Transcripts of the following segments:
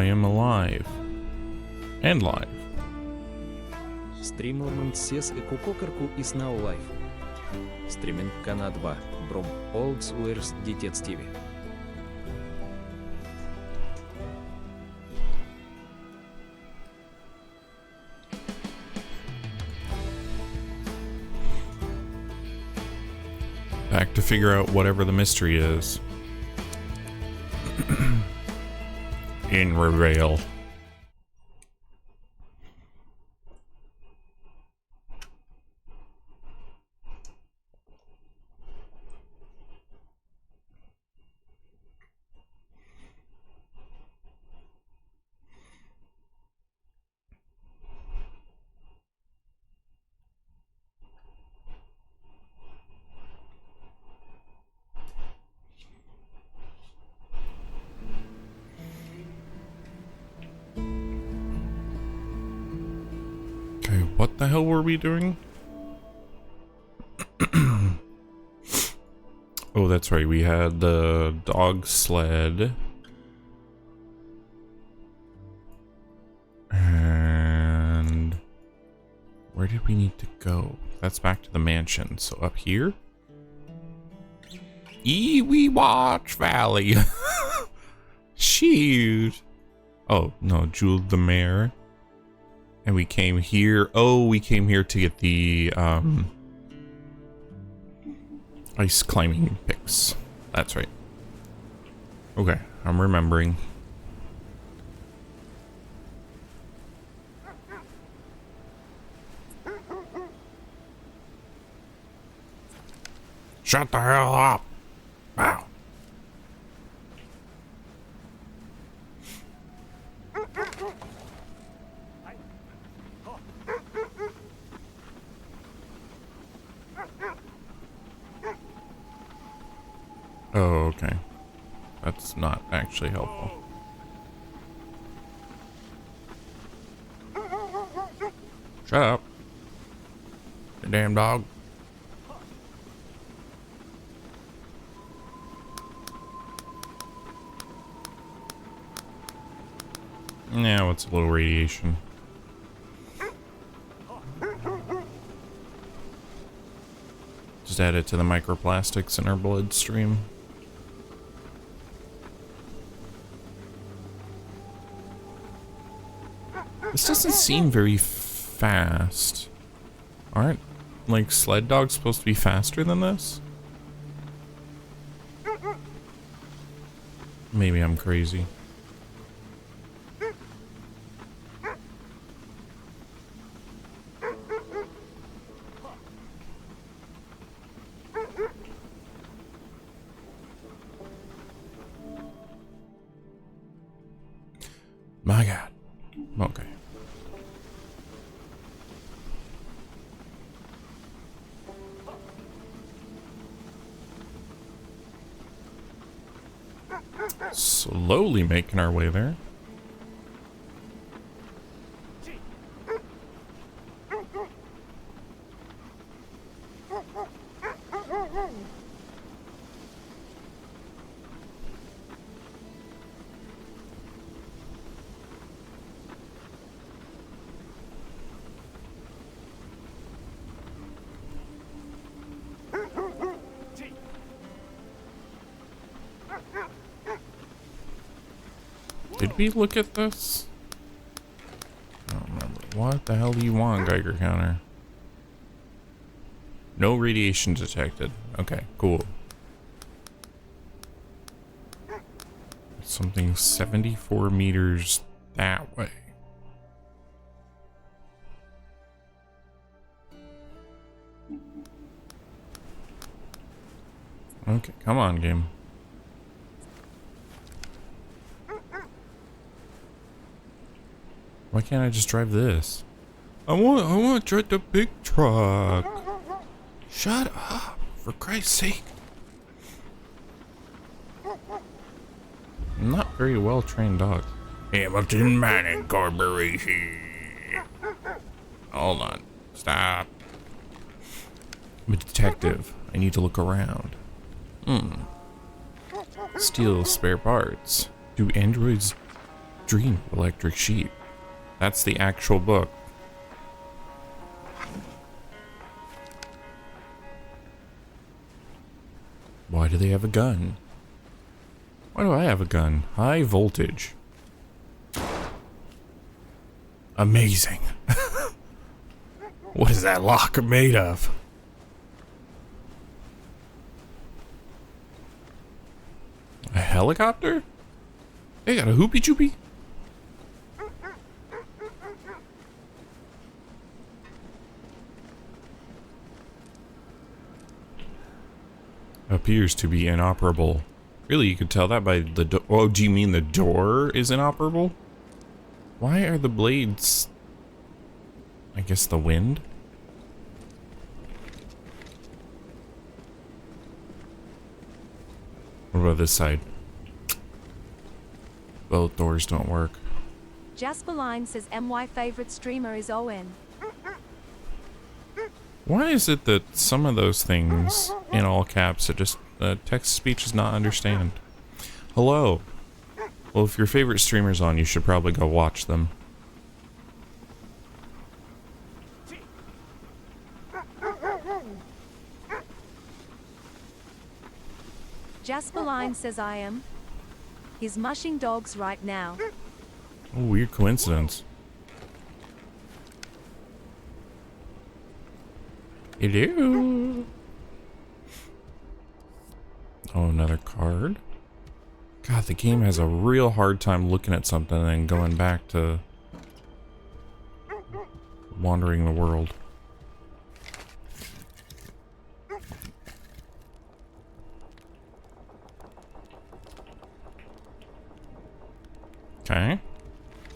am alive. And live. Стримлмент сес и кукокарку is now live. Стриминг Kona 2. Brume. Olds Wears Детец TV. Back to figure out whatever the mystery is. In Reveal. Okay, what the hell were we doing? Oh, that's right. We had the dog sled. And where did we need to go? That's back to the mansion. So up here? Iwi Watch Valley. Shoot. Oh, no, Jewel the Mare. And we came here. Oh, we came here to get the ice climbing picks. That's right. Okay, I'm remembering. Shut the hell up. Wow. Oh, okay. That's not actually helpful. Shut up. You damn dog. Yeah, what's a little radiation? Just add it to the microplastics in our bloodstream. This doesn't seem very fast. Aren't, like, sled dogs supposed to be faster than this? Maybe I'm crazy. My God. Okay. Slowly making our way there. Did we look at this? I don't remember. What the hell do you want, Geiger counter? No radiation detected. Okay, cool. Something 74 meters that way. Okay, come on, game. Why can't I just drive this? I want to drive the big truck. Shut up, for Christ's sake. Not very well trained dog. Hamilton Mining Corporation. Hold on. Stop. I'm a detective. I need to look around. Steal spare parts. Do androids Dream Electric Sheep. That's the actual book. Why do they have a gun? Why do I have a gun? High voltage. Amazing. What is that lock made of? A helicopter? They got a hoopy choopy? Appears to be inoperable. Really, you could tell that by the door. Oh, do you mean the door is inoperable? Why are the blades... I guess the wind? What about this side? Both doors don't work. Jasper Line says MY favorite streamer is Owen. Why is it that some of those things in all caps are just text-to-speech does not understand? Hello. Well, if your favorite streamer's on, you should probably go watch them. Jasper Line says I am. He's mushing dogs right now. Oh, weird coincidence. Hello. Oh, another card? God, the game has a real hard time looking at something and then going back to wandering the world. Okay.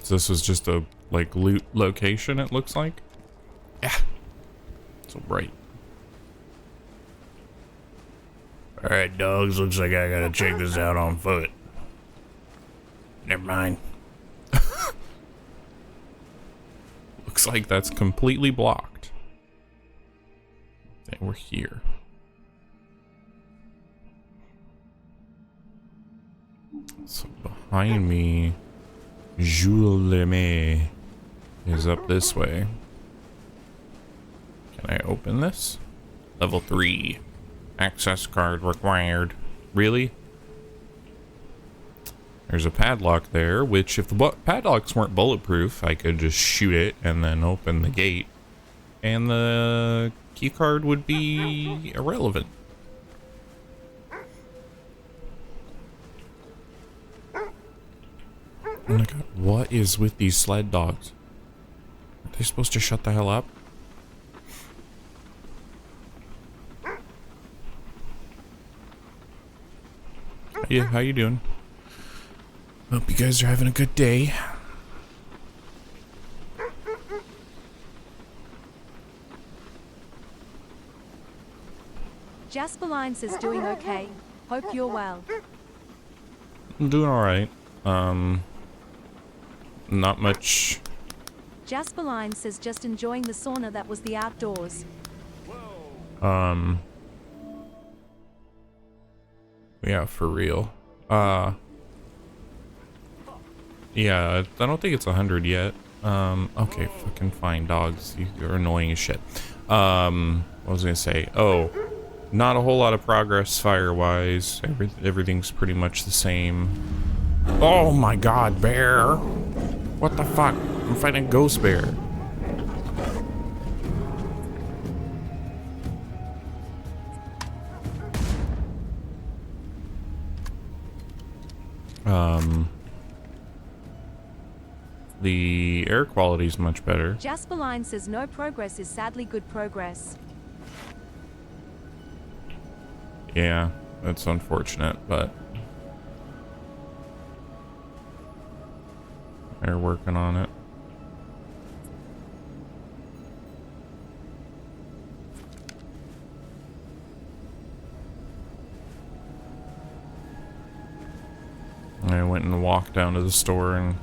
So this was just a, like, loot location, it looks like? Yeah. So bright. Alright, dogs. Looks like I gotta check this out on foot. Never mind. Looks like that's completely blocked. Okay, we're here. So behind me, Jules Lemay is up this way. Can I open this? Level 3. Access card required. Really? There's a padlock there, which if the padlocks weren't bulletproof, I could just shoot it and then open the gate. And the key card would be irrelevant. Oh my god, what is with these sled dogs? Are they supposed to shut the hell up? Yeah, how you doing? Hope you guys are having a good day. Jasper Line says doing okay. Hope you're well. I'm doing alright. Not much. Jasper Line says just enjoying the sauna that was the outdoors. Yeah, for real. Yeah, I don't think it's 100 yet. Okay, fucking fine, dogs. You're annoying as shit. What was I gonna say? Oh, not a whole lot of progress fire-wise. Everything's pretty much the same. Oh my god, bear! What the fuck? I'm fighting a ghost bear. The air quality is much better. Jasper Line says no progress is sadly good progress. Yeah, that's unfortunate, but they're working on it. I went and walked down to the store and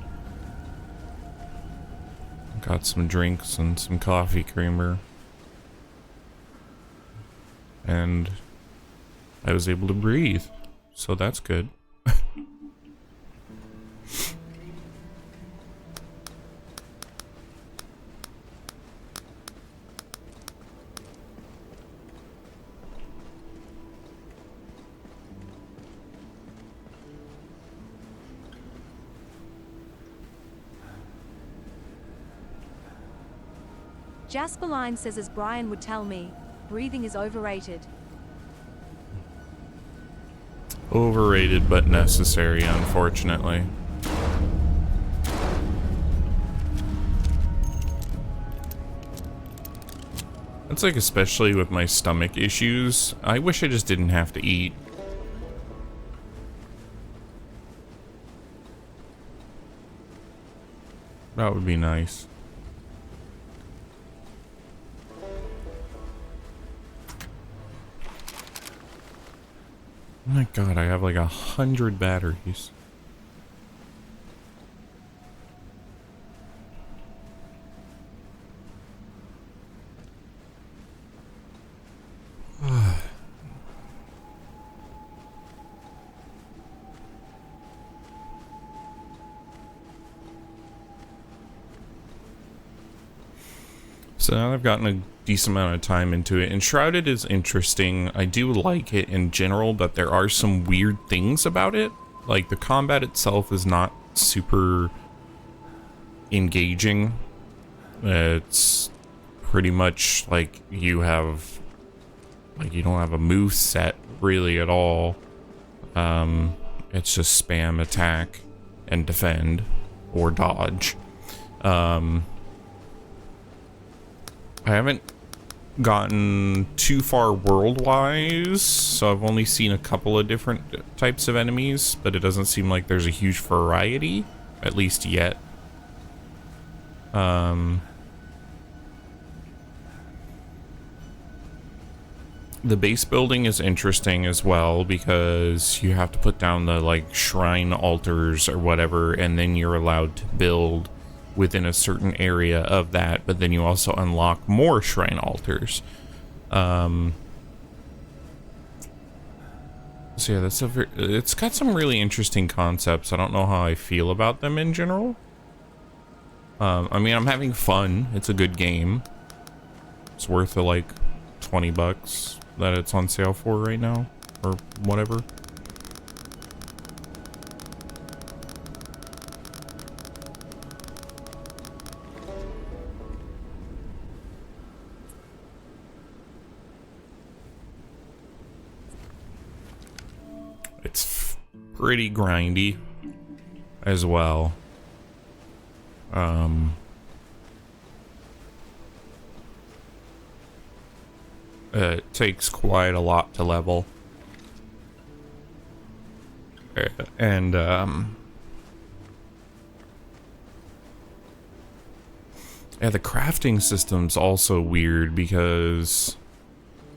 got some drinks and some coffee creamer. And I was able to breathe. So that's good. Jasperline says, as Brian would tell me, breathing is overrated. Overrated but necessary, unfortunately. It's like, especially with my stomach issues, I wish I just didn't have to eat. That would be nice. Oh my god, I have like 100 batteries. So now I've gotten a decent amount of time into it, and Shrouded is interesting. I do like it in general, but there are some weird things about it. Like, the combat itself is not super engaging. It's pretty much like you have, like, you don't have a move set really at all. It's just spam attack and defend or dodge. I haven't gotten too far world-wise, so I've only seen a couple of different types of enemies, but it doesn't seem like there's a huge variety, at least yet. The base building is interesting as well, because you have to put down the, like, shrine altars or whatever, and then you're allowed to build within a certain area of that, but then you also unlock more shrine altars. So yeah, that's it's got some really interesting concepts. I don't know how I feel about them in general. I mean, I'm having fun. It's a good game. It's worth the, like, 20 bucks that it's on sale for right now, or whatever. It's pretty grindy as well. It takes quite a lot to level. And, yeah, the crafting system's also weird because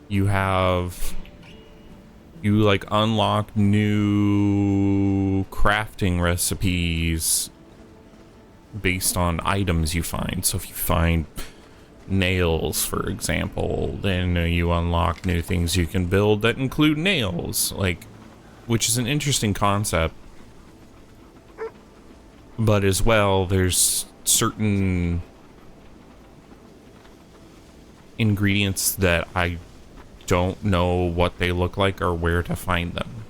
you like unlock new crafting recipes based on items you find. So if you find nails, for example, then you unlock new things you can build that include nails, like, which is an interesting concept. But as well, there's certain ingredients that I don't know what they look like or where to find them.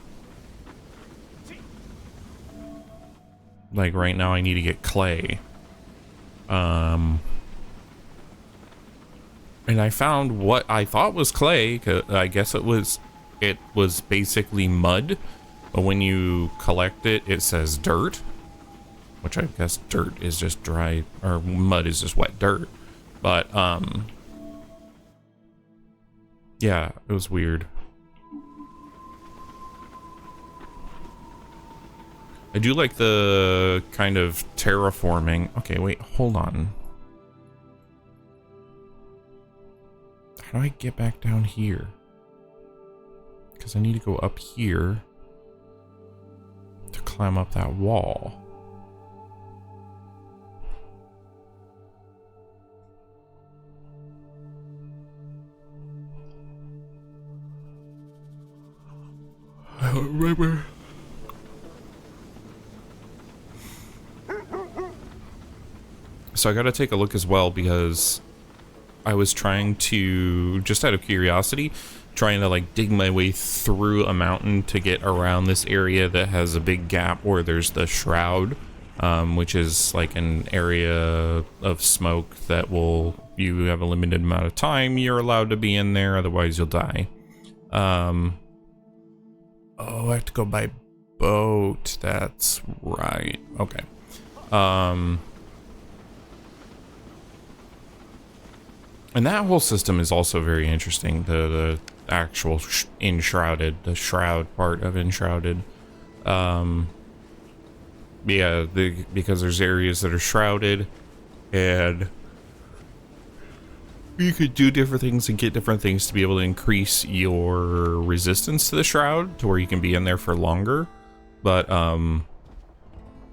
Like right now I need to get clay. And I found what I thought was clay, 'cause I guess it was basically mud, but when you collect it, it says dirt, which I guess dirt is just dry, or mud is just wet dirt. But yeah, it was weird. I do like the kind of terraforming. Okay, wait, hold on. How do I get back down here? Because I need to go up here to climb up that wall. I don't remember. So I gotta take a look as well, because I was trying to, just out of curiosity, trying to like dig my way through a mountain to get around this area that has a big gap where there's the shroud, which is like an area of smoke that will you have a limited amount of time you're allowed to be in there, otherwise you'll die. Oh, I have to go by boat. That's right. Okay. And that whole system is also very interesting. The actual enshrouded, the shroud part of enshrouded. Yeah, because there's areas that are shrouded, and you could do different things and get different things to be able to increase your resistance to the shroud to where you can be in there for longer. But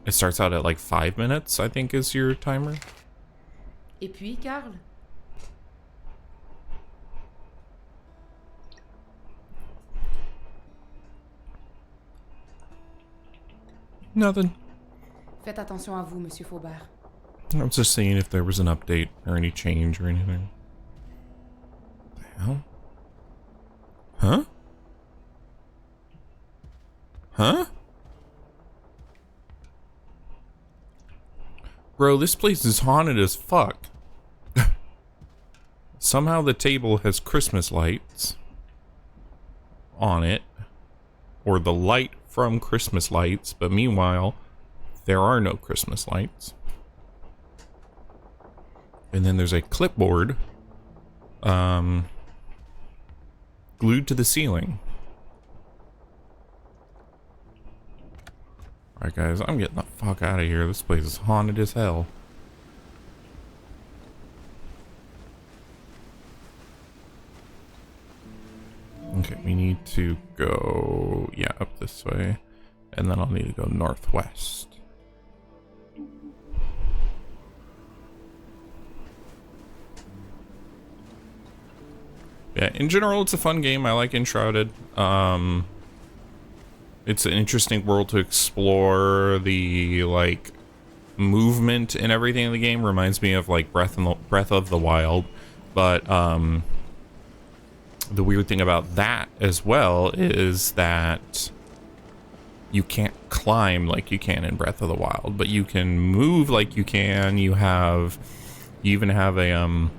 it starts out at like 5 minutes, I think, is your timer. Et puis, Karl? Nothing. Faites attention à vous, Monsieur Faubert. I was just seeing if there was an update or any change or anything. What the hell? Huh? Huh? Bro, this place is haunted as fuck. Somehow the table has Christmas lights on it. Or the light from Christmas lights, but meanwhile, there are no Christmas lights. And then there's a clipboard glued to the ceiling. Alright guys, I'm getting the fuck out of here. This place is haunted as hell. Okay, we need to go, yeah, up this way. And then I'll need to go northwest. Yeah, in general, it's a fun game. I like Enshrouded. It's an interesting world to explore. The, like, movement and everything in the game reminds me of, like, Breath of the Wild. But, the weird thing about that as well is that you can't climb like you can in Breath of the Wild, but you can move like you can. You even have a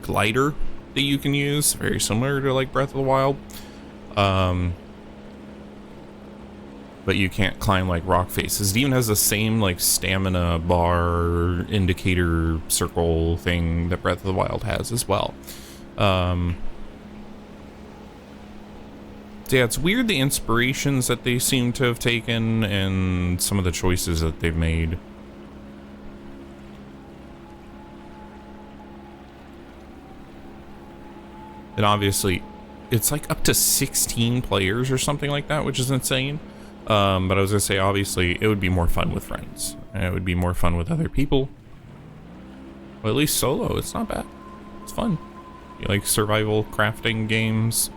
glider that you can use, very similar to like Breath of the Wild. But you can't climb like rock faces. It even has the same like stamina bar indicator circle thing that Breath of the Wild has as well. So yeah, it's weird the inspirations that they seem to have taken and some of the choices that they've made. And obviously, it's like up to 16 players or something like that, which is insane. But I was gonna say, obviously, it would be more fun with friends. And it would be more fun with other people. Well, at least solo, it's not bad. It's fun. You like survival crafting games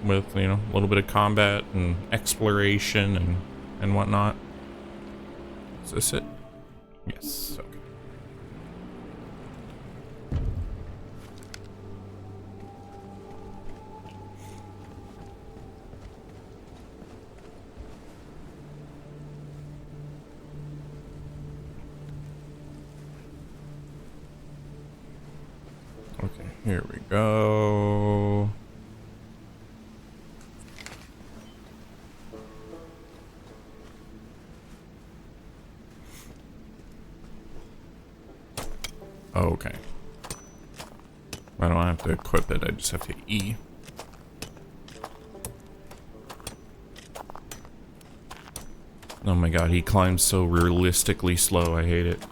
with, you know, a little bit of combat and exploration and whatnot. Is this it? Yes, okay. Okay, here we go. Okay. I don't have to equip it, I just have to E. Oh my god, he climbs so realistically slow, I hate it.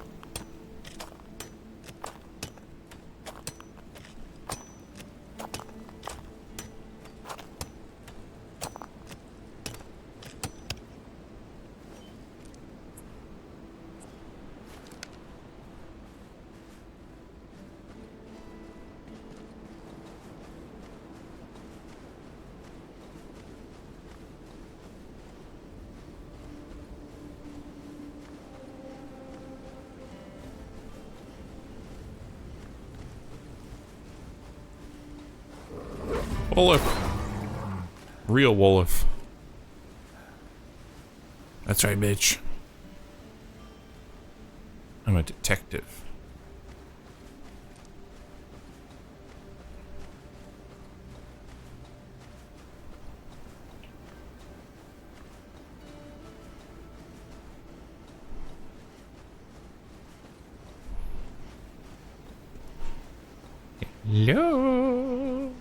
Wolf. Real Wolf. That's right, bitch. I'm a detective. Hello.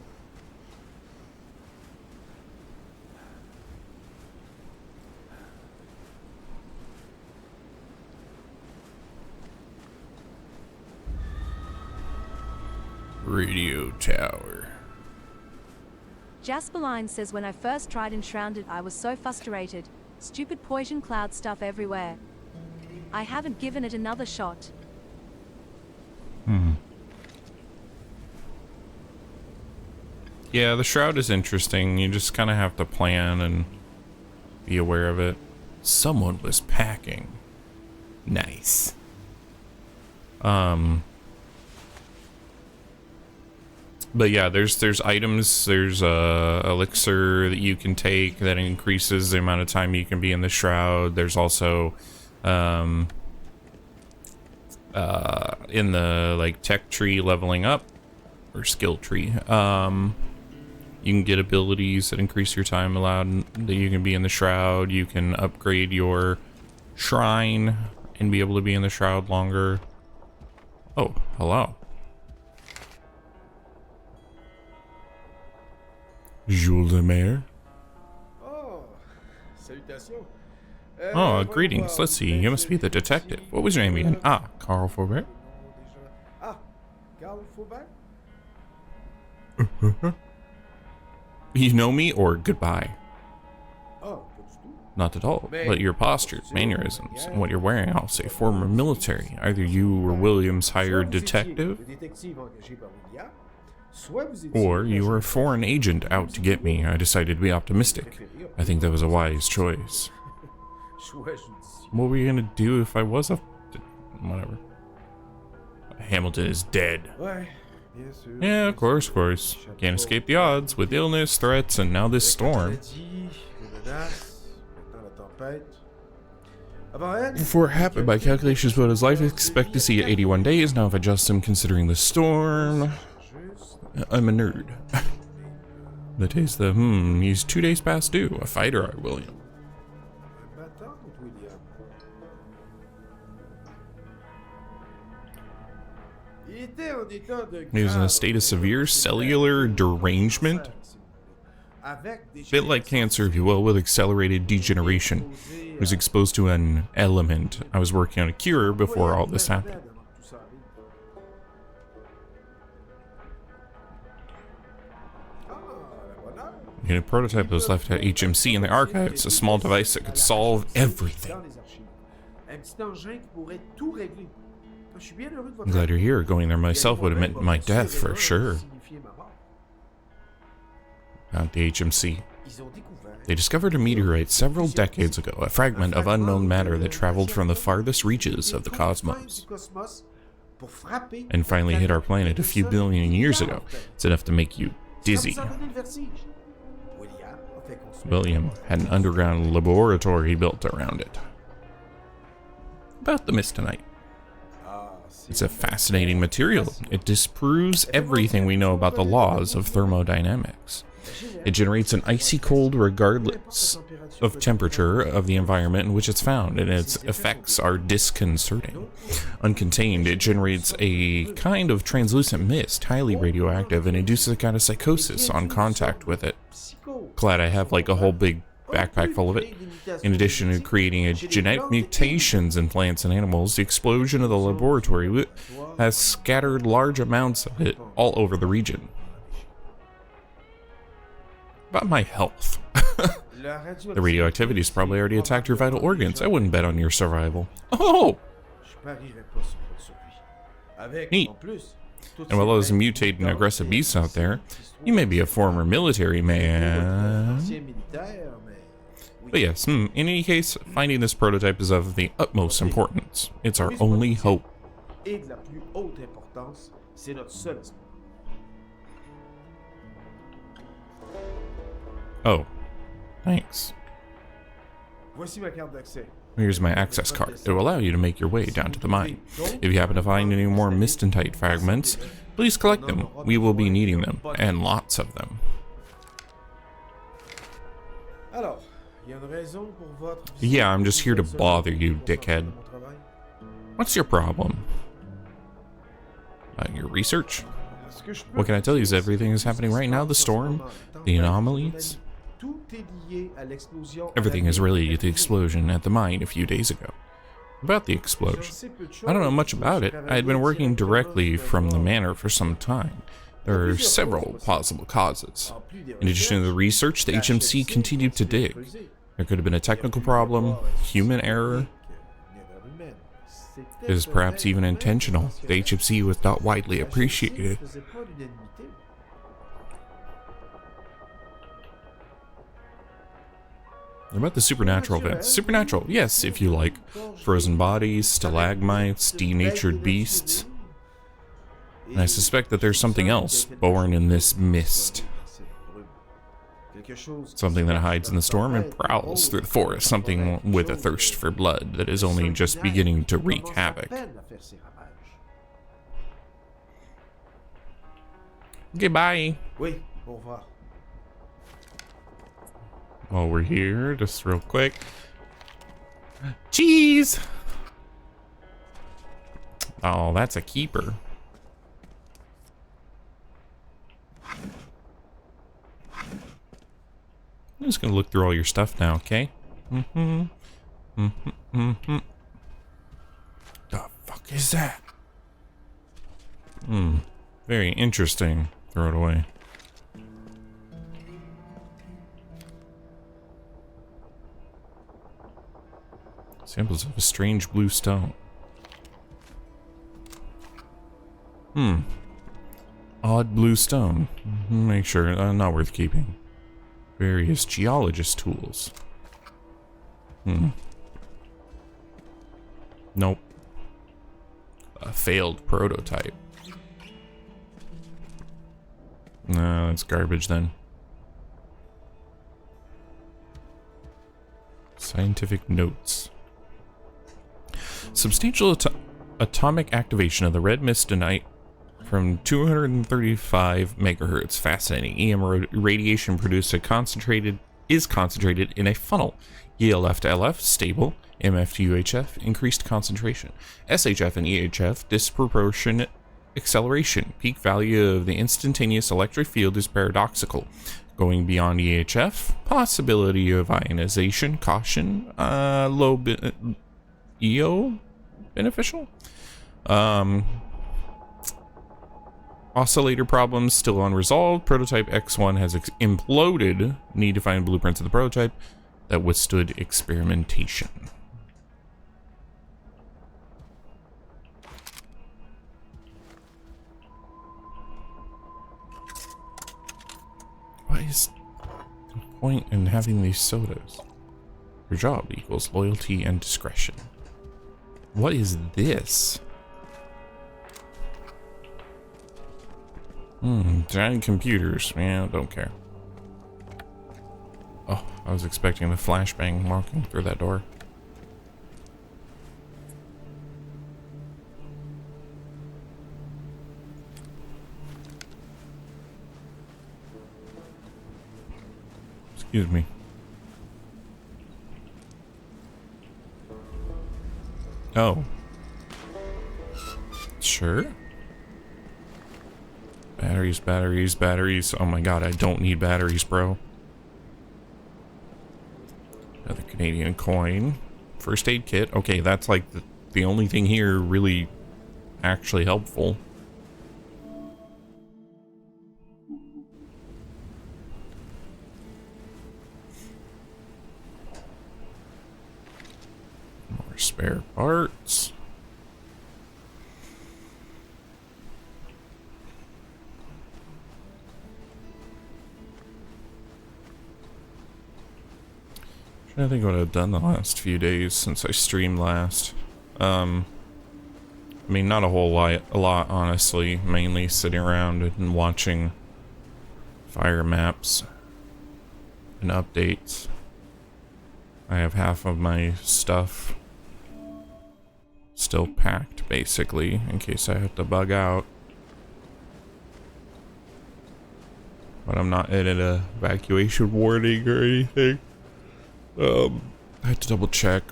Radio tower. Jasperline says when I first tried Enshrouded, I was so frustrated. Stupid poison cloud stuff everywhere. I haven't given it another shot. Yeah, the shroud is interesting. You just kind of have to plan and be aware of it. Someone was packing. Nice. But yeah, there's items, there's elixir that you can take that increases the amount of time you can be in the shroud. There's also in the like tech tree leveling up or skill tree, you can get abilities that increase your time allowed that you can be in the shroud. You can upgrade your shrine and be able to be in the shroud longer. Oh, hello. Jules de Mer. Oh, salutations. Oh, greetings. Let's see. You must be the detective. What was your name again? Ah, Carl Faubert. Ah, Carl Faubert? You know me or goodbye? Oh, pas du tout. Not at all. But your postures, mannerisms, and what you're wearing, I'll say former military. Either you were William's hired detective, Le détective engagé par William, soit vous étiez or you were a foreign agent out to get me. I decided to be optimistic. I think that was a wise choice. choix judicieux. What were you gonna do if I was a... whatever. Hamilton is dead. Ouais, bien sûr. Yeah, of course. Can't escape the odds with illness, threats, and now this storm. Before it happened, by calculations about his life expectancy at 81 days. Now if I adjust him considering the storm... I'm a nerd. That is the, he's 2 days past due. A fighter, our William. He was in a state of severe cellular derangement. A bit like cancer, if you will, with accelerated degeneration. He was exposed to an element. I was working on a cure before all this happened. A prototype was left at HMC in the archives, a small device that could solve everything. I'm glad you're here. Going there myself would have meant my death for sure. At the HMC. They discovered a meteorite several decades ago, a fragment of unknown matter that traveled from the farthest reaches of the cosmos and finally hit our planet a few billion years ago. It's enough to make you dizzy. William had an underground laboratory built around it. About the Mistonite. It's a fascinating material. It disproves everything we know about the laws of thermodynamics. It generates an icy cold regardless of temperature of the environment in which it's found, and its effects are disconcerting. Uncontained, it generates a kind of translucent mist, highly radioactive, and induces a kind of psychosis on contact with it. Glad I have like a whole big backpack full of it. In addition to creating genetic mutations in plants and animals, the explosion of the laboratory has scattered large amounts of it all over the region. About my health. The radioactivity has probably already attacked your vital organs. I wouldn't bet on your survival. Oh! Neat. And while those mutated and aggressive beasts out there, you may be a former military man. But yes, in any case, finding this prototype is of the utmost importance. It's our only hope. Oh, thanks. Voici ma carte d'accès. Here's my access card. It will allow you to make your way down to the mine. If you happen to find any more mistentite fragments, please collect them. We will be needing them, and lots of them. Alors, il y a une raison pour votre visite. Yeah, I'm just here to bother you, dickhead. What's your problem? Your research? What can I tell you is everything is happening right now. The storm, the anomalies. Everything is related to the explosion at the mine a few days ago. About the explosion. I don't know much about it. I had been working directly from the manor for some time. There are several possible causes. In addition to the research, the HMC continued to dig. There could have been a technical problem, human error. It is perhaps even intentional. The HMC was not widely appreciated. What about the supernatural events? Supernatural, yes, if you like. Frozen bodies, stalagmites, denatured beasts. And I suspect that there's something else born in this mist. Something that hides in the storm and prowls through the forest. Something with a thirst for blood that is only just beginning to wreak havoc. Goodbye. While we're here, just real quick. Cheese! Oh, that's a keeper. I'm just gonna look through all your stuff now, okay? The fuck is that? Very interesting. Throw it away. Samples of a strange blue stone. Odd blue stone. Make sure, not worth keeping. Various geologist tools. Nope. A failed prototype. No, that's garbage then. Scientific notes. Substantial atomic activation of the red mistonite from 235 megahertz. Fascinating. EM radiation produced is concentrated in a funnel. ELF to LF, stable. MF to UHF, increased concentration. SHF and EHF, disproportionate acceleration. Peak value of the instantaneous electric field is paradoxical. Going beyond EHF, possibility of ionization, caution, low EO beneficial. Oscillator problems still unresolved. Prototype X1 has imploded. Need to find blueprints of the prototype that withstood experimentation. What is the point in having these sodas? Your job equals loyalty and discretion. What is this? Giant computers. Yeah, don't care. Oh, I was expecting the flashbang walking through that door. Excuse me. Oh. Sure. Batteries, batteries, batteries. Oh my god, I don't need batteries, bro. Another Canadian coin. First aid kit. Okay, that's like the only thing here really actually helpful. More spare parts. I think what I've done the last few days since I streamed last. I mean, not a lot, honestly. Mainly sitting around and watching fire maps and updates. I have half of my stuff still packed, basically, in case I have to bug out. But I'm not in an evacuation warning or anything. I had to double check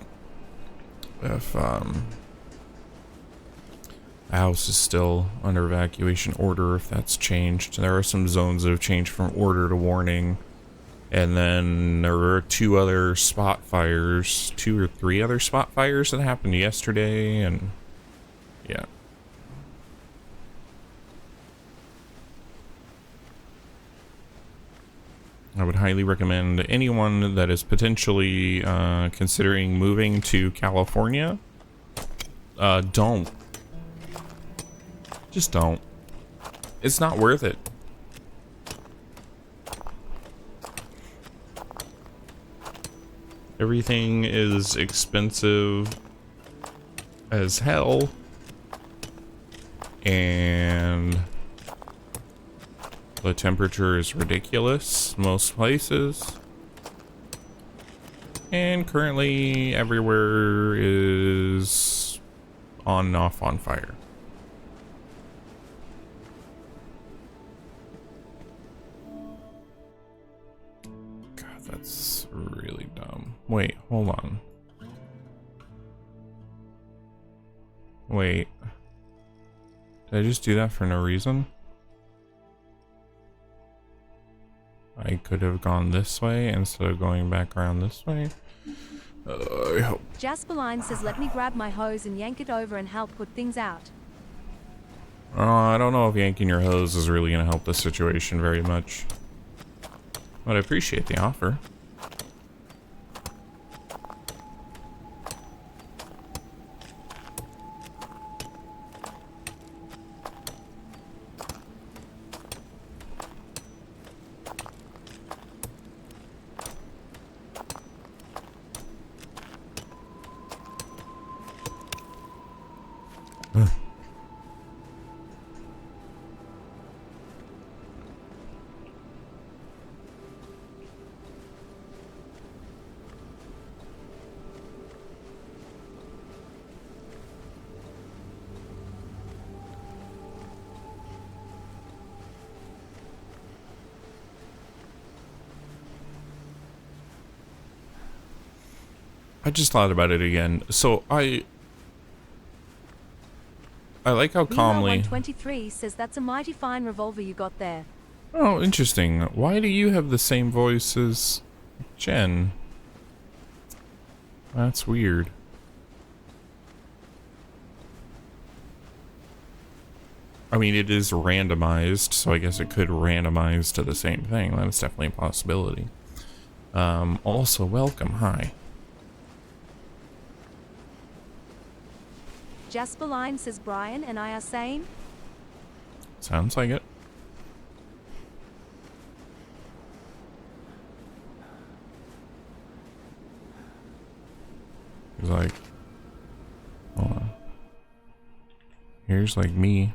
if the house is still under evacuation order, if that's changed. There are some zones that have changed from order to warning. And then there were 2 other spot fires, 2 or 3 other spot fires that happened yesterday, and yeah. I would highly recommend anyone that is potentially considering moving to California, don't. Just don't. It's not worth it. Everything is expensive as hell, and the temperature is ridiculous most places, and currently everywhere is on and off on fire. God, that's really dumb. Wait, hold on. Wait. Did I just do that for no reason? I could have gone this way instead of going back around this way. I hope. Jasperline says let me grab my hose and yank it over and help put things out. I don't know if yanking your hose is really going to help the situation very much. But I appreciate the offer. I just thought about it again. So I like how calmly. 123 says that's a mighty fine revolver you got there. Oh, interesting. Why do you have the same voice as Jen? That's weird. I mean, it is randomized, so I guess it could randomize to the same thing. That's definitely a possibility. Also, welcome. Hi. Jasperline says Brian and I are sane. Sounds like it. He's like, hold on. Here's like me.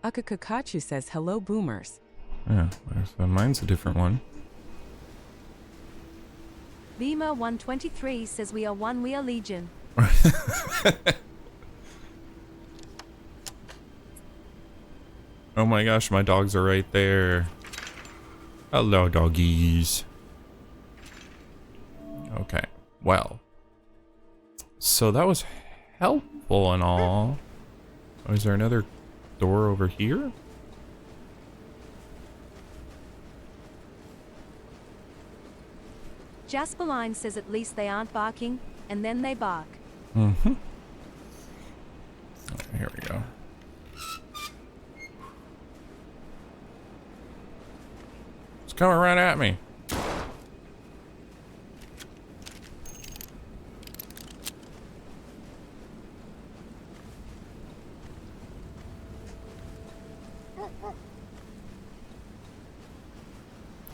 Akakakachu says hello, boomers. Yeah, mine's a different one. Beamer 123 says we are one, we are legion. Oh my gosh, my dogs are right there. Hello, doggies. Okay, well. So that was helpful and all. Oh, is there another door over here? Jasperline says at least they aren't barking, and then they bark. Mm-hmm. Okay, here we go. It's coming right at me.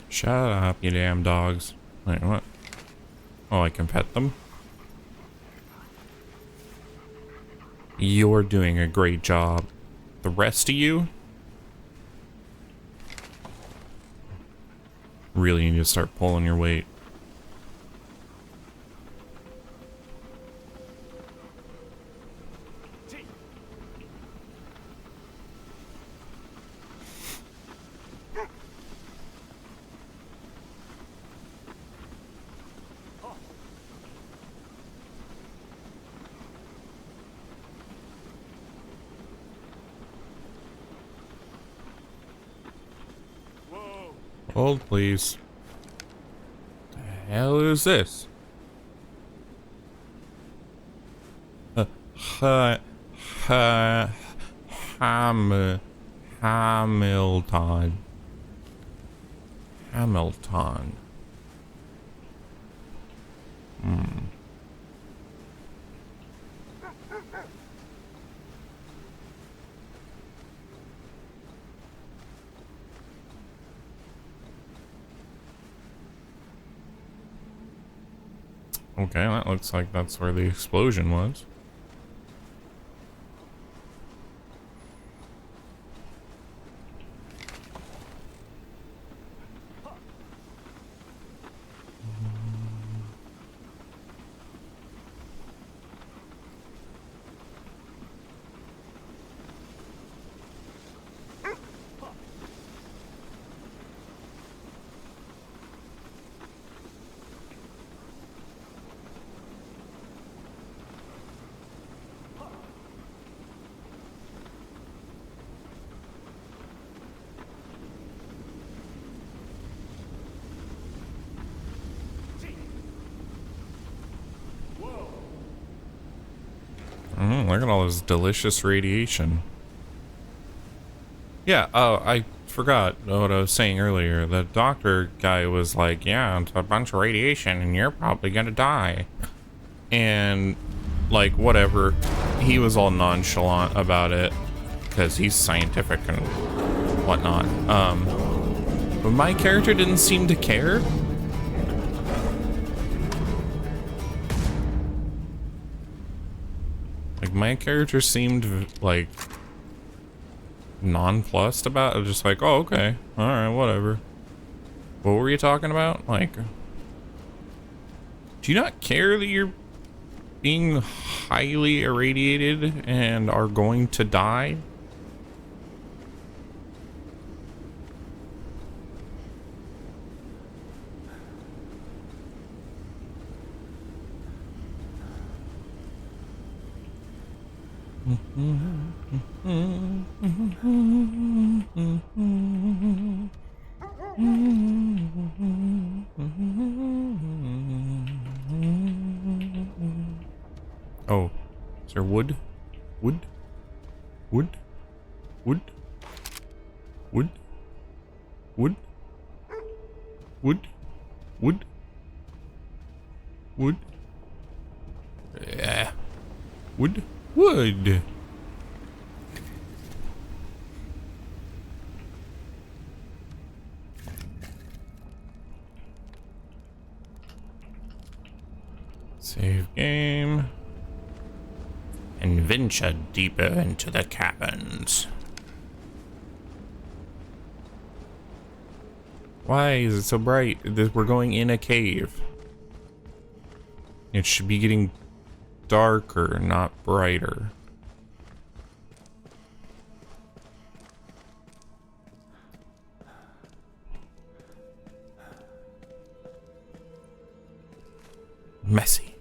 Shut up, you damn dogs. Wait, what? Oh, I can pet them? You're doing a great job. The rest of you? really need to start pulling your weight. Hold, please. The hell is this? Hamilton. Hamilton. Okay, that looks like that's where the explosion was. Look at all this delicious radiation. Yeah, oh, I forgot what I was saying earlier. The doctor guy was like, yeah, it's a bunch of radiation and you're probably gonna die. And, like, whatever. He was all nonchalant about it because he's scientific and whatnot. But my character didn't seem to care. Like, my character seemed, like, nonplussed about it. Just like, oh, okay. Alright, whatever. What were you talking about? Like, do you not care that you're being highly irradiated and are going to die? Oh, is there wood? Wood? Wood? Wood? Wood? Wood? Wood? Wood? Wood? Yeah. Wood? Wood. Save game. And venture deeper into the caverns. Why is it so bright? We're going in a cave. It should be getting darker, not brighter. Messy.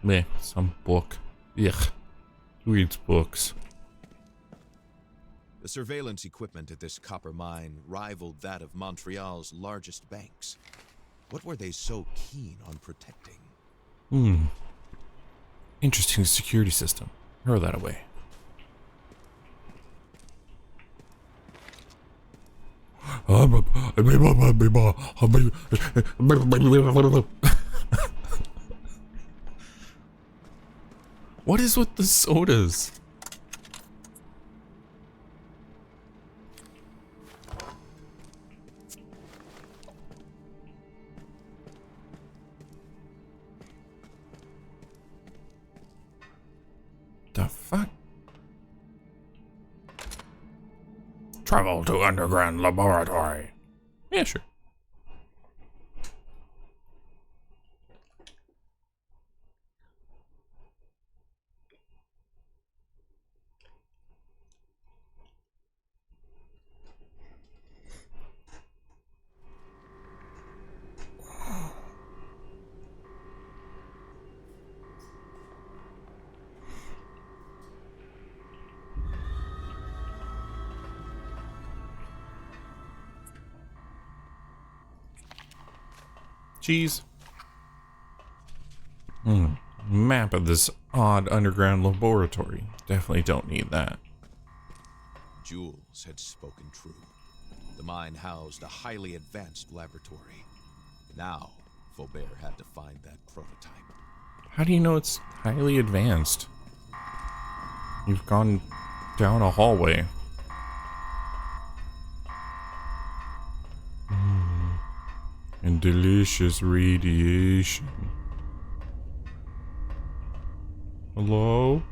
Meh, some book. Ugh. Who reads books? The surveillance equipment at this copper mine rivaled that of Montreal's largest banks. What were they so keen on protecting? Interesting security system. Throw that away. What is with the sodas? The fuck? Travel to underground laboratory. Yeah, sure. Cheese. Map of this odd underground laboratory. Definitely don't need that. Jules had spoken true. The mine housed a highly advanced laboratory. Now, Faubert had to find that prototype. How do you know it's highly advanced? You've gone down a hallway. And delicious radiation. Hello?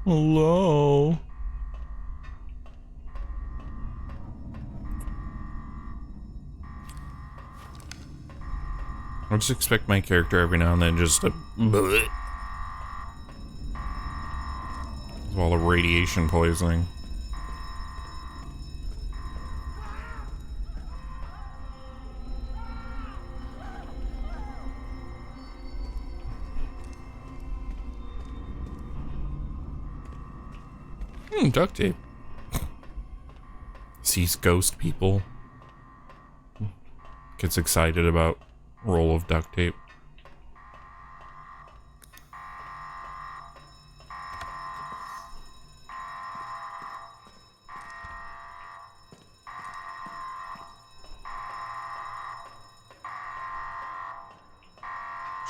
Hello? I just expect my character every now and then just to bleh. All the radiation poisoning. Duct tape. Sees ghost people. Gets excited about roll of duct tape.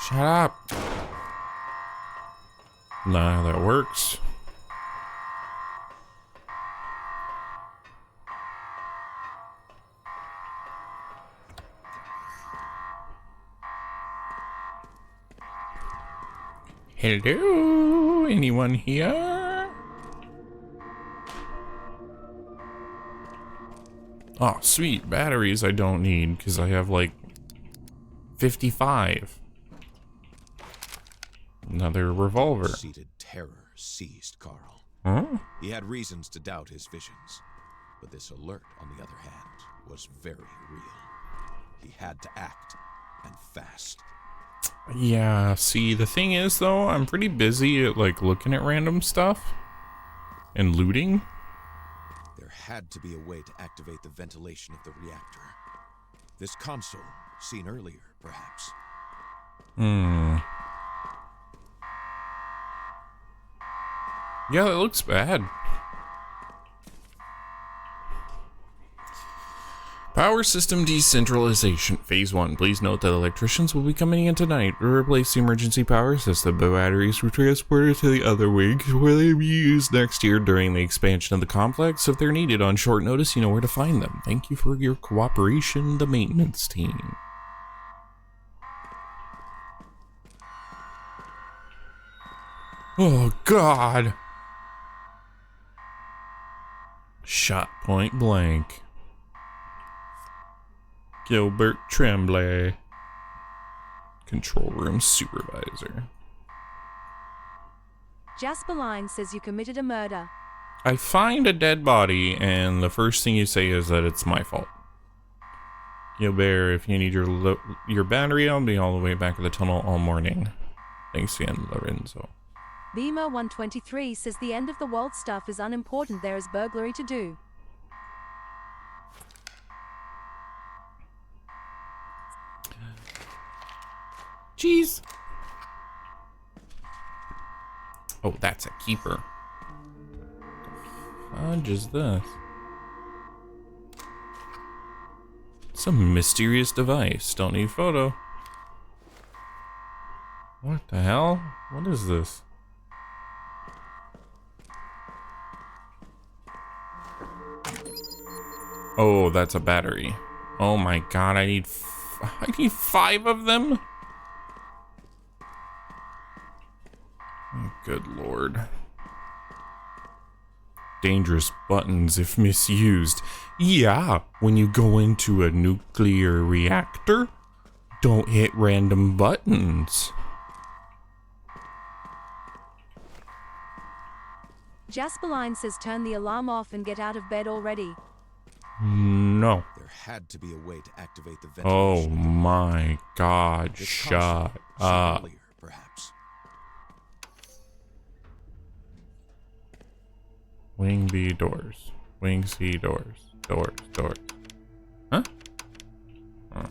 Shut up. Nah, that works. Hello? Anyone here? Oh, sweet. Batteries I don't need because I have like 55. Another revolver. Seated terror seized Carl. Huh? He had reasons to doubt his visions, but this alert, on the other hand, was very real. He had to act, and fast. Yeah, see, the thing is, though, I'm pretty busy at, like, looking at random stuff and looting. There had to be a way to activate the ventilation of the reactor. This console, seen earlier, perhaps. Yeah, that looks bad. Power system decentralization, phase 1. Please note that electricians will be coming in tonight to replace the emergency power system. The batteries were transported to the other wing where they will be used next year during the expansion of the complex. If they're needed on short notice, you know where to find them. Thank you for your cooperation, the maintenance team. Oh, God. Shot point blank. Gilbert Tremblay, control room supervisor. Jasper Line says you committed a murder. I find a dead body, and the first thing you say is that it's my fault. Gilbert, if you need your battery, I'll be all the way back at the tunnel all morning. Thanks again, Lorenzo. Beamer 123 says the end of the world stuff is unimportant. There is burglary to do. Jeez. Oh, that's a keeper. Fudge is this? Some mysterious device. Don't need photo. What the hell? What is this? Oh, that's a battery. Oh my god, I need 5 of them? Oh, good lord. Dangerous buttons if misused. Yeah, when you go into a nuclear reactor, don't hit random buttons. Jasperline says turn the alarm off and get out of bed already. No. There had to be a way to activate the Oh ventilation. my god, With shut caution, up. earlier, perhaps. Wing B doors. Wing C doors. Doors. Huh? Oh.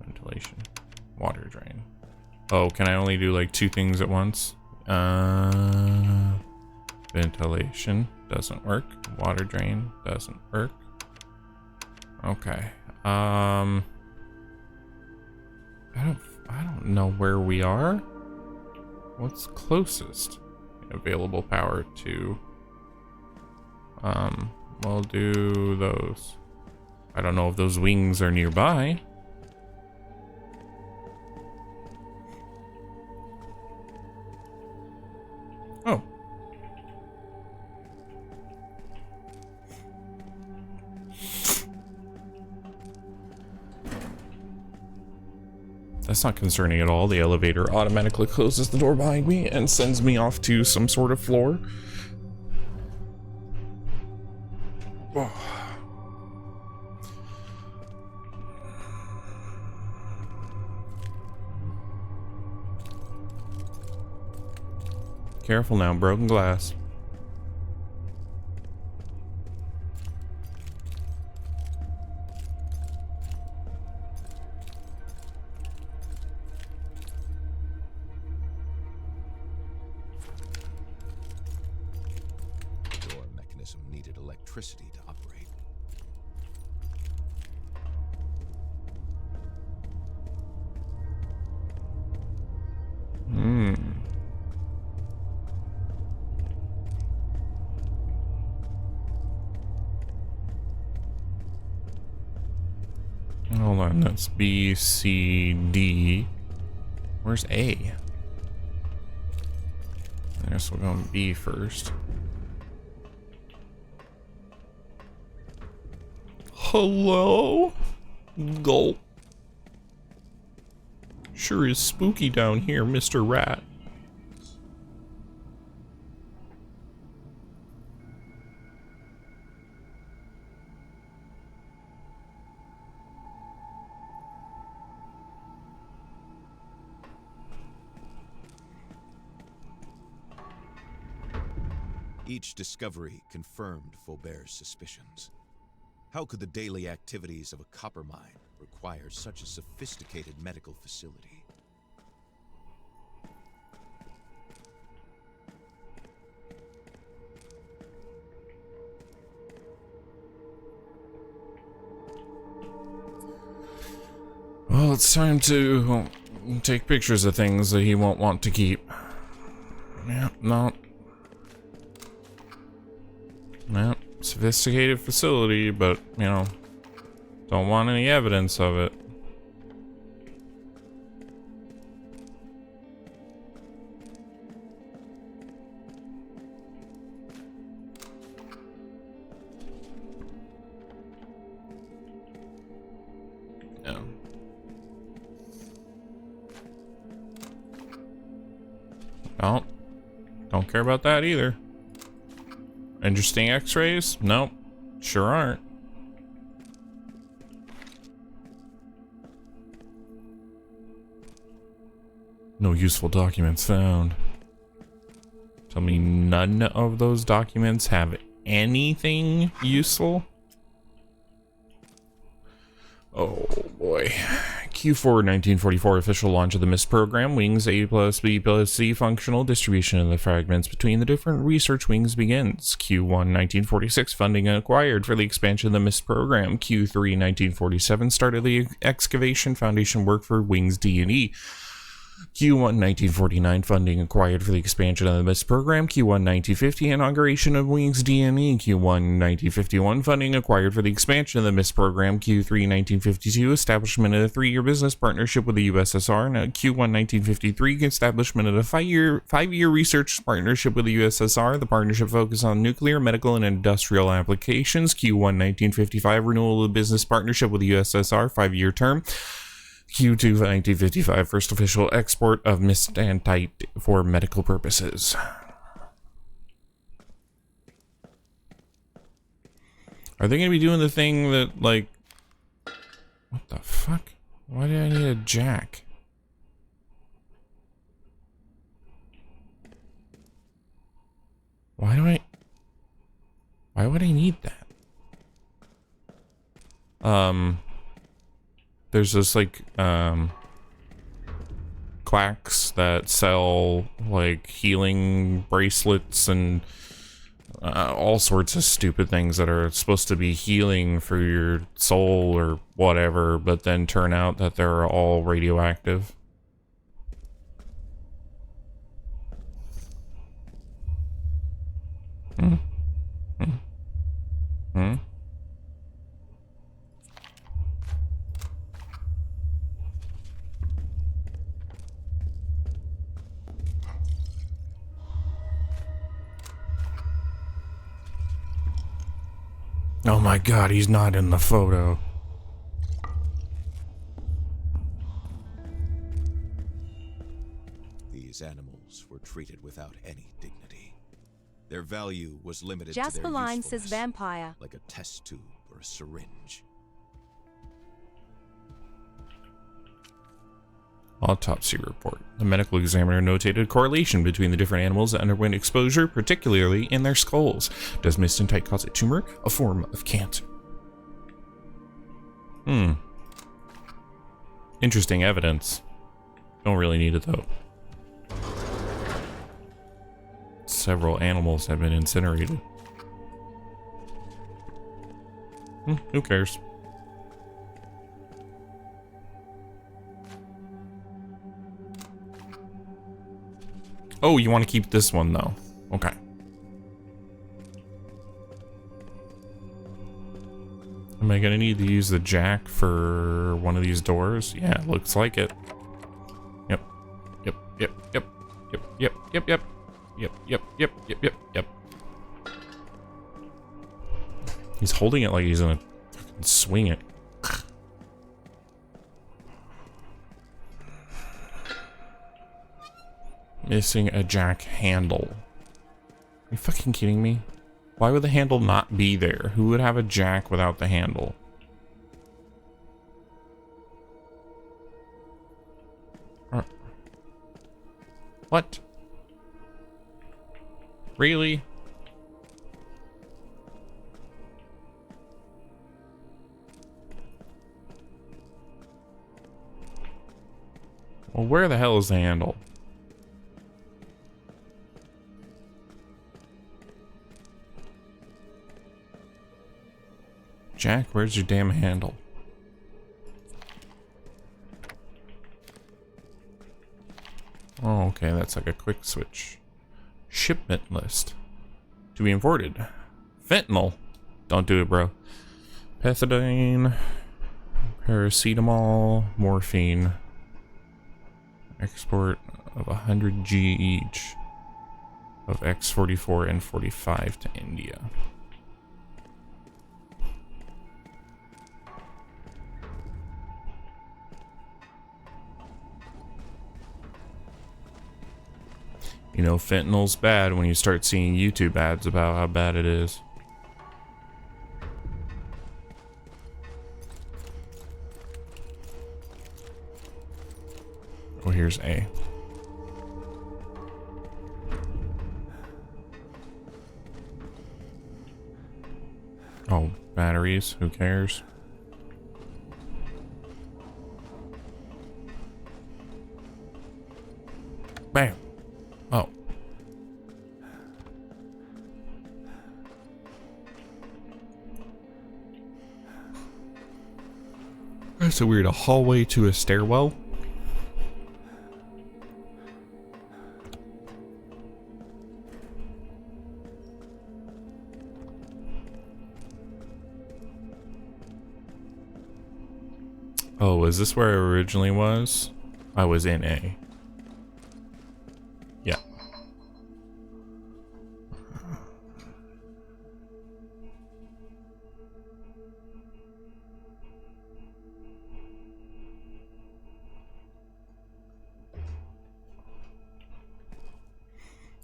Ventilation. Water drain. Oh, can I only do like 2 things at once? Ventilation doesn't work. Water drain doesn't work. Okay. I don't know where we are. What's closest? Available power to. We'll do those. I don't know if those wings are nearby. Oh. That's not concerning at all. The elevator automatically closes the door behind me and sends me off to some sort of floor. Oh. Careful now, broken glass. The door mechanism needed electricity to operate. Hold on, that's B, C, D. Where's A? I guess we'll go on B first. Hello? Gulp. Sure is spooky down here, Mr. Rat. Each discovery confirmed Faubert's suspicions. How could the daily activities of a copper mine require such a sophisticated medical facility? Well, it's time to take pictures of things that he won't want to keep. Yeah, no. Yeah, sophisticated facility, but, you know, don't want any evidence of it. No. No. Don't care about that either. Interesting x-rays? Nope. Sure aren't. No useful documents found. Tell me none of those documents have anything useful? Oh boy. Q4 1944 official launch of the MIST program. Wings A plus B plus C functional distribution of the fragments between the different research wings begins. Q1 1946 funding acquired for the expansion of the MIST program. Q3 1947 start of the excavation foundation work for wings D and E. Q1 1949 funding acquired for the expansion of the MIST program. Q1 1950 inauguration of Wings DME. Q1 1951 funding acquired for the expansion of the MIST program. Q3 1952 establishment of a 3-year business partnership with the USSR. Now, Q1 1953 establishment of a 5-year research partnership with the USSR. The partnership focused on nuclear, medical, and industrial applications. Q1 1955 renewal of the business partnership with the USSR, 5-year term. Q2 1955 first official export of mistantite for medical purposes. Are they going to be doing the thing that, like... What the fuck? Why do I need a jack? Why would I need that? There's this, like, quacks that sell, like, healing bracelets and all sorts of stupid things that are supposed to be healing for your soul or whatever, but then turn out that they're all radioactive. Oh my god, he's not in the photo. These animals were treated without any dignity. Their value was limited to Jasper their Line says usefulness, vampire. like a test tube or a syringe. Autopsy report. The medical examiner notated correlation between the different animals that underwent exposure, particularly in their skulls. Does mistantite cause a tumor, a form of cancer? Interesting evidence. Don't really need it though. Several animals have been incinerated. Who cares? Oh, you want to keep this one though. Okay. Am I gonna need to use the jack for one of these doors? Yeah, looks like it. Yep. Yep. Yep. Yep. Yep. Yep. Yep. Yep. Yep. Yep. Yep. Yep. Yep. Yep. He's holding it like he's gonna swing it. Missing a jack handle. Are you fucking kidding me? Why would the handle not be there? Who would have a jack without the handle? What? Really? Well, where the hell is the handle? Jack, where's your damn handle? Oh, okay, that's like a quick switch. Shipment list. To be imported. Fentanyl. Don't do it, bro. Pethidine. Paracetamol. Morphine. Export of 100 G each. Of X44 and 45 to India. You know, fentanyl's bad when you start seeing YouTube ads about how bad it is. Oh, here's A. Oh, batteries, who cares? Bam. Oh. That's so weird. A hallway to a stairwell? Oh, is this where I originally was? I was in A. Yeah.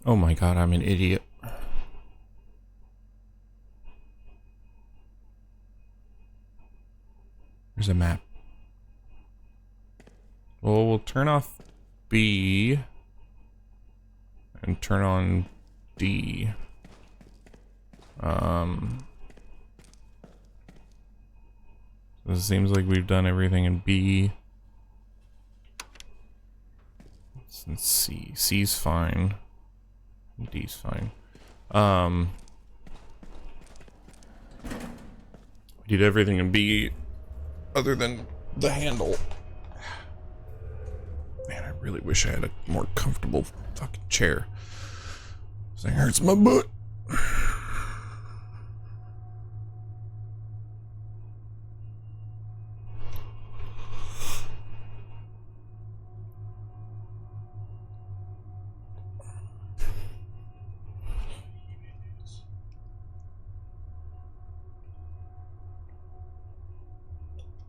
Oh my god, I'm an idiot. There's a map. Well, we'll turn off B and turn on D. It seems like we've done everything in B. Let's see. C's fine. D's fine. We did everything in B other than the handle. Man, I really wish I had a more comfortable fucking chair. This thing hurts my butt.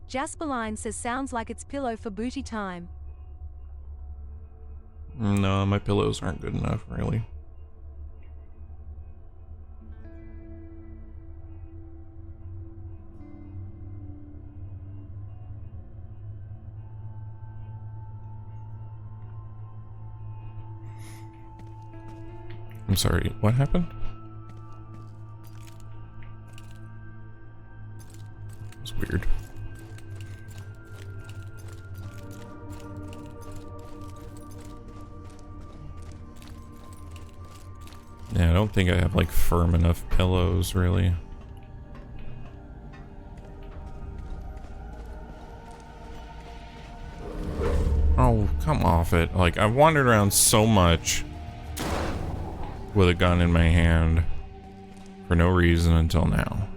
Jasperline says sounds like it's pillow for booty time. No, my pillows aren't good enough, really. I'm sorry, what happened? It's weird. Yeah, I don't think I have like firm enough pillows, really. Oh, come off it. Like, I've wandered around so much with a gun in my hand for no reason until now.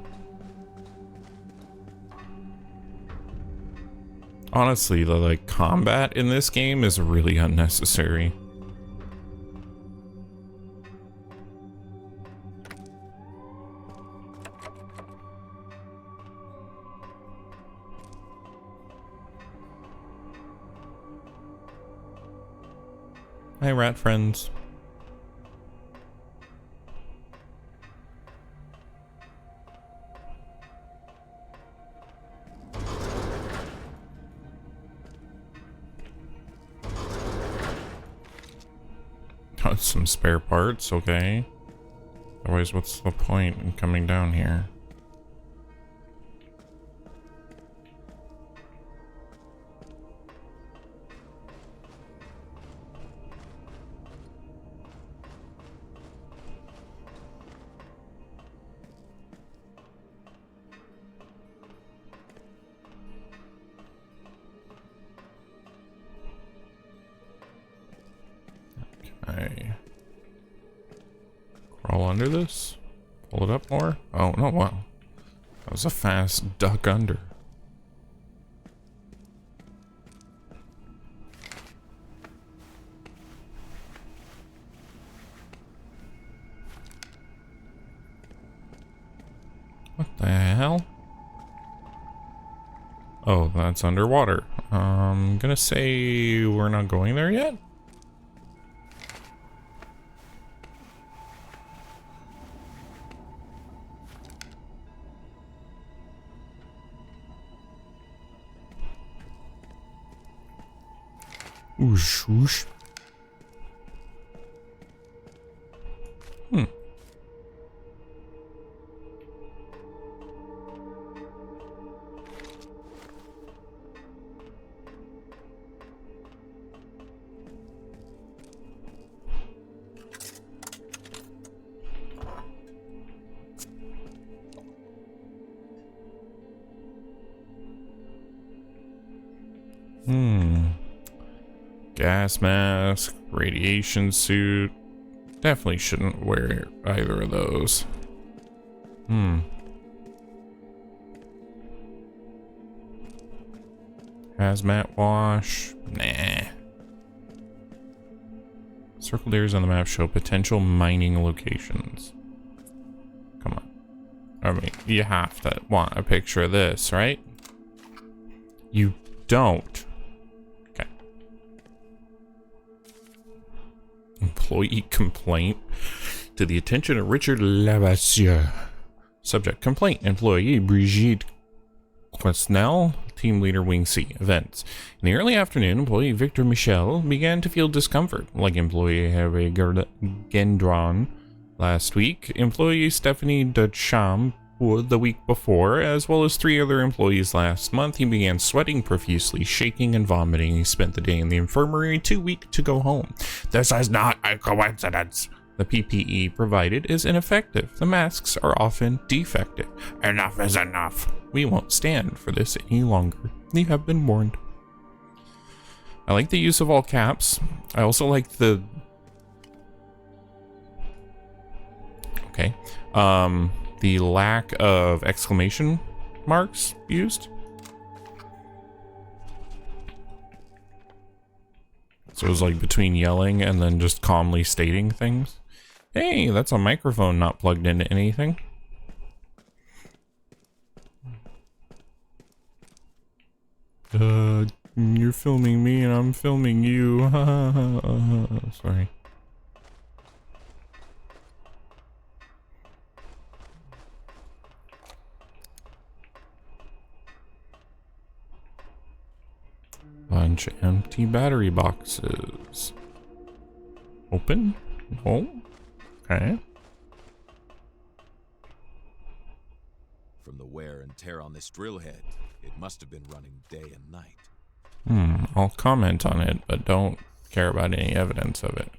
Honestly, the like combat in this game is really unnecessary. Hi, rat friends. Oh, some spare parts, okay. Otherwise, what's the point in coming down here? Okay. Crawl under this? Pull it up more? Oh, no, wow. That was a fast duck under. What the hell? Oh, that's underwater. I'm gonna say we're not going there yet? Whoosh, whoosh. Gas mask, radiation suit. Definitely shouldn't wear either of those. Hazmat wash. Nah. Circled areas on the map show potential mining locations. Come on. I mean, you have to want a picture of this, right? You don't. Okay. Employee complaint to the attention of Richard Lavassieur. Subject complaint. Employee Brigitte Quesnel, team leader Wing C. Events. In the early afternoon, employee Victor Michel began to feel discomfort, like employee Hervé Gendron last week, employee Stephanie Duchamp the week before, as well as 3 other employees last month. He began sweating profusely, shaking and vomiting. He spent the day in the infirmary, too weak to go home. This is not a coincidence. The PPE provided is ineffective. The masks are often defective. Enough is enough. We won't stand for this any longer. You have been warned. I like the use of all caps. I also like the... Okay. The lack of exclamation marks used. So it was like between yelling and then just calmly stating things. Hey, that's a microphone not plugged into anything. You're filming me and I'm filming you. Sorry. Bunch of empty battery boxes. Open? No. Okay. From the wear and tear on this drill head, it must have been running day and night. I'll comment on it, but don't care about any evidence of it.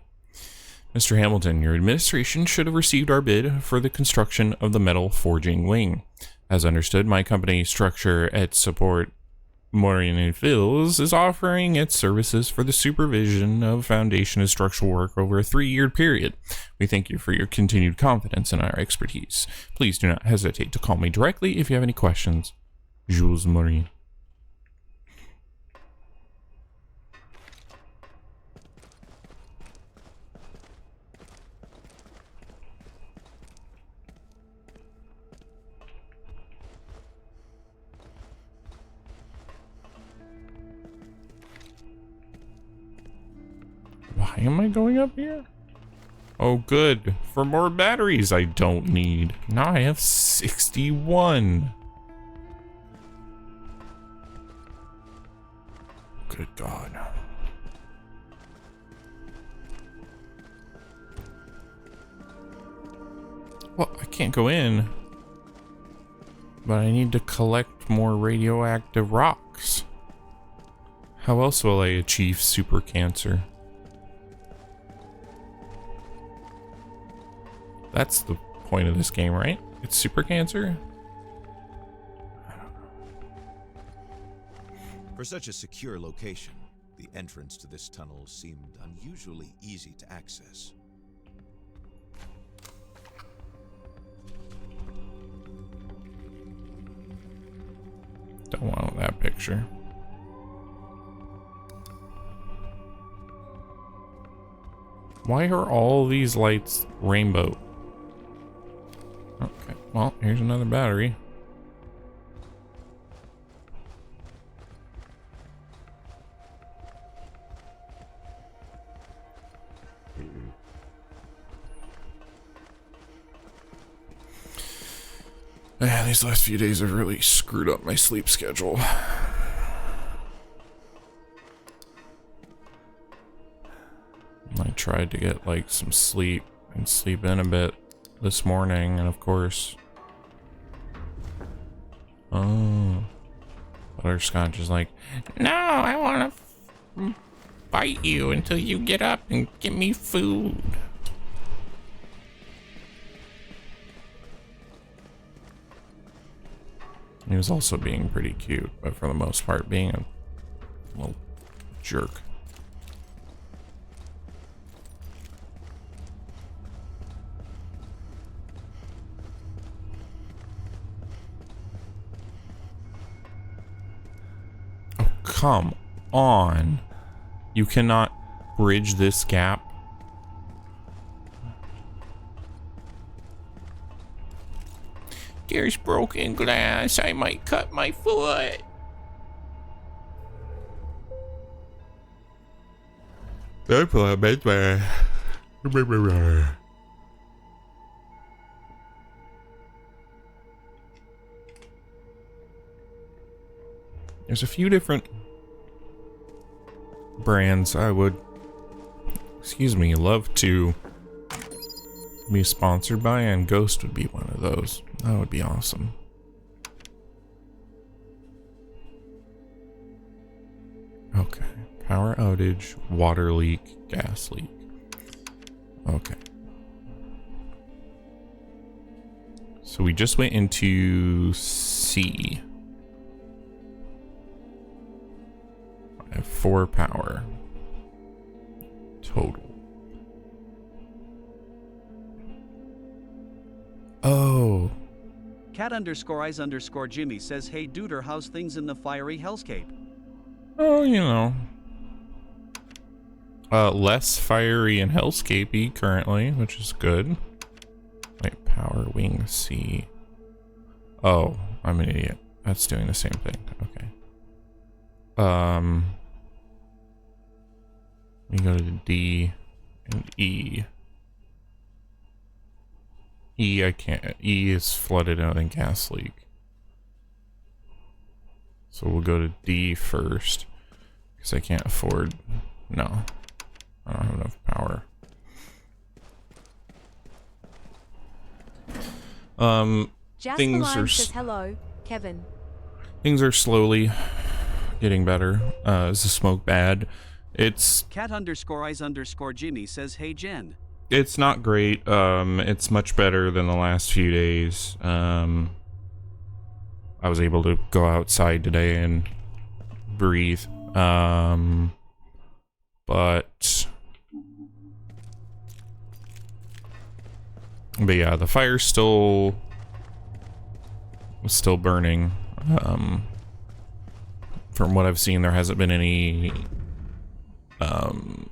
Mr. Hamilton, your administration should have received our bid for the construction of the metal forging wing. As understood, my company Structure et Support Morin and Fills is offering its services for the supervision of foundation and structural work over a 3-year period. We thank you for your continued confidence in our expertise. Please do not hesitate to call me directly if you have any questions. Jules Morin. Why am I going up here? Oh, good. For more batteries I don't need. Now I have 61. Good God. Well, I can't go in. But I need to collect more radioactive rocks. How else will I achieve super cancer? That's the point of this game, right? It's super cancer? For such a secure location, the entrance to this tunnel seemed unusually easy to access. Don't want that picture. Why are all these lights rainbow? Okay, well, here's another battery. Yeah, these last few days have really screwed up my sleep schedule. I tried to get like some sleep and sleep in a bit this morning, and of course, Butterscotch is like, no, I want to fight you until you get up and give me food. He was also being pretty cute, but for the most part being a little jerk. come on. You cannot bridge this gap. There's broken glass. I might cut my foot. That's what I meant by. There's a few different brands I would, love to be sponsored by, and Ghost would be one of those. That would be awesome. Okay. Power outage, water leak, gas leak. Okay. So we just went into C. I have 4 power total. Oh. Cat_eyes_Jimmy says, hey duder, how's things in the fiery hellscape? Oh, you know. Less fiery and hellscapey currently, which is good. Wait, power wing C. Oh, I'm an idiot. That's doing the same thing. Okay. We go to D and E. E, I can't. E is flooded out in gas leak. So we'll go to D first. Because I can't afford. No. I don't have enough power. Things Jasper are says hello, Kevin. Things are slowly getting better. Is the smoke bad? It's Cat_eyes_Jimmy says, hey Jen. It's not great. It's much better than the last few days. I was able to go outside today and breathe. But yeah, the fire's still burning. From what I've seen, there hasn't been any.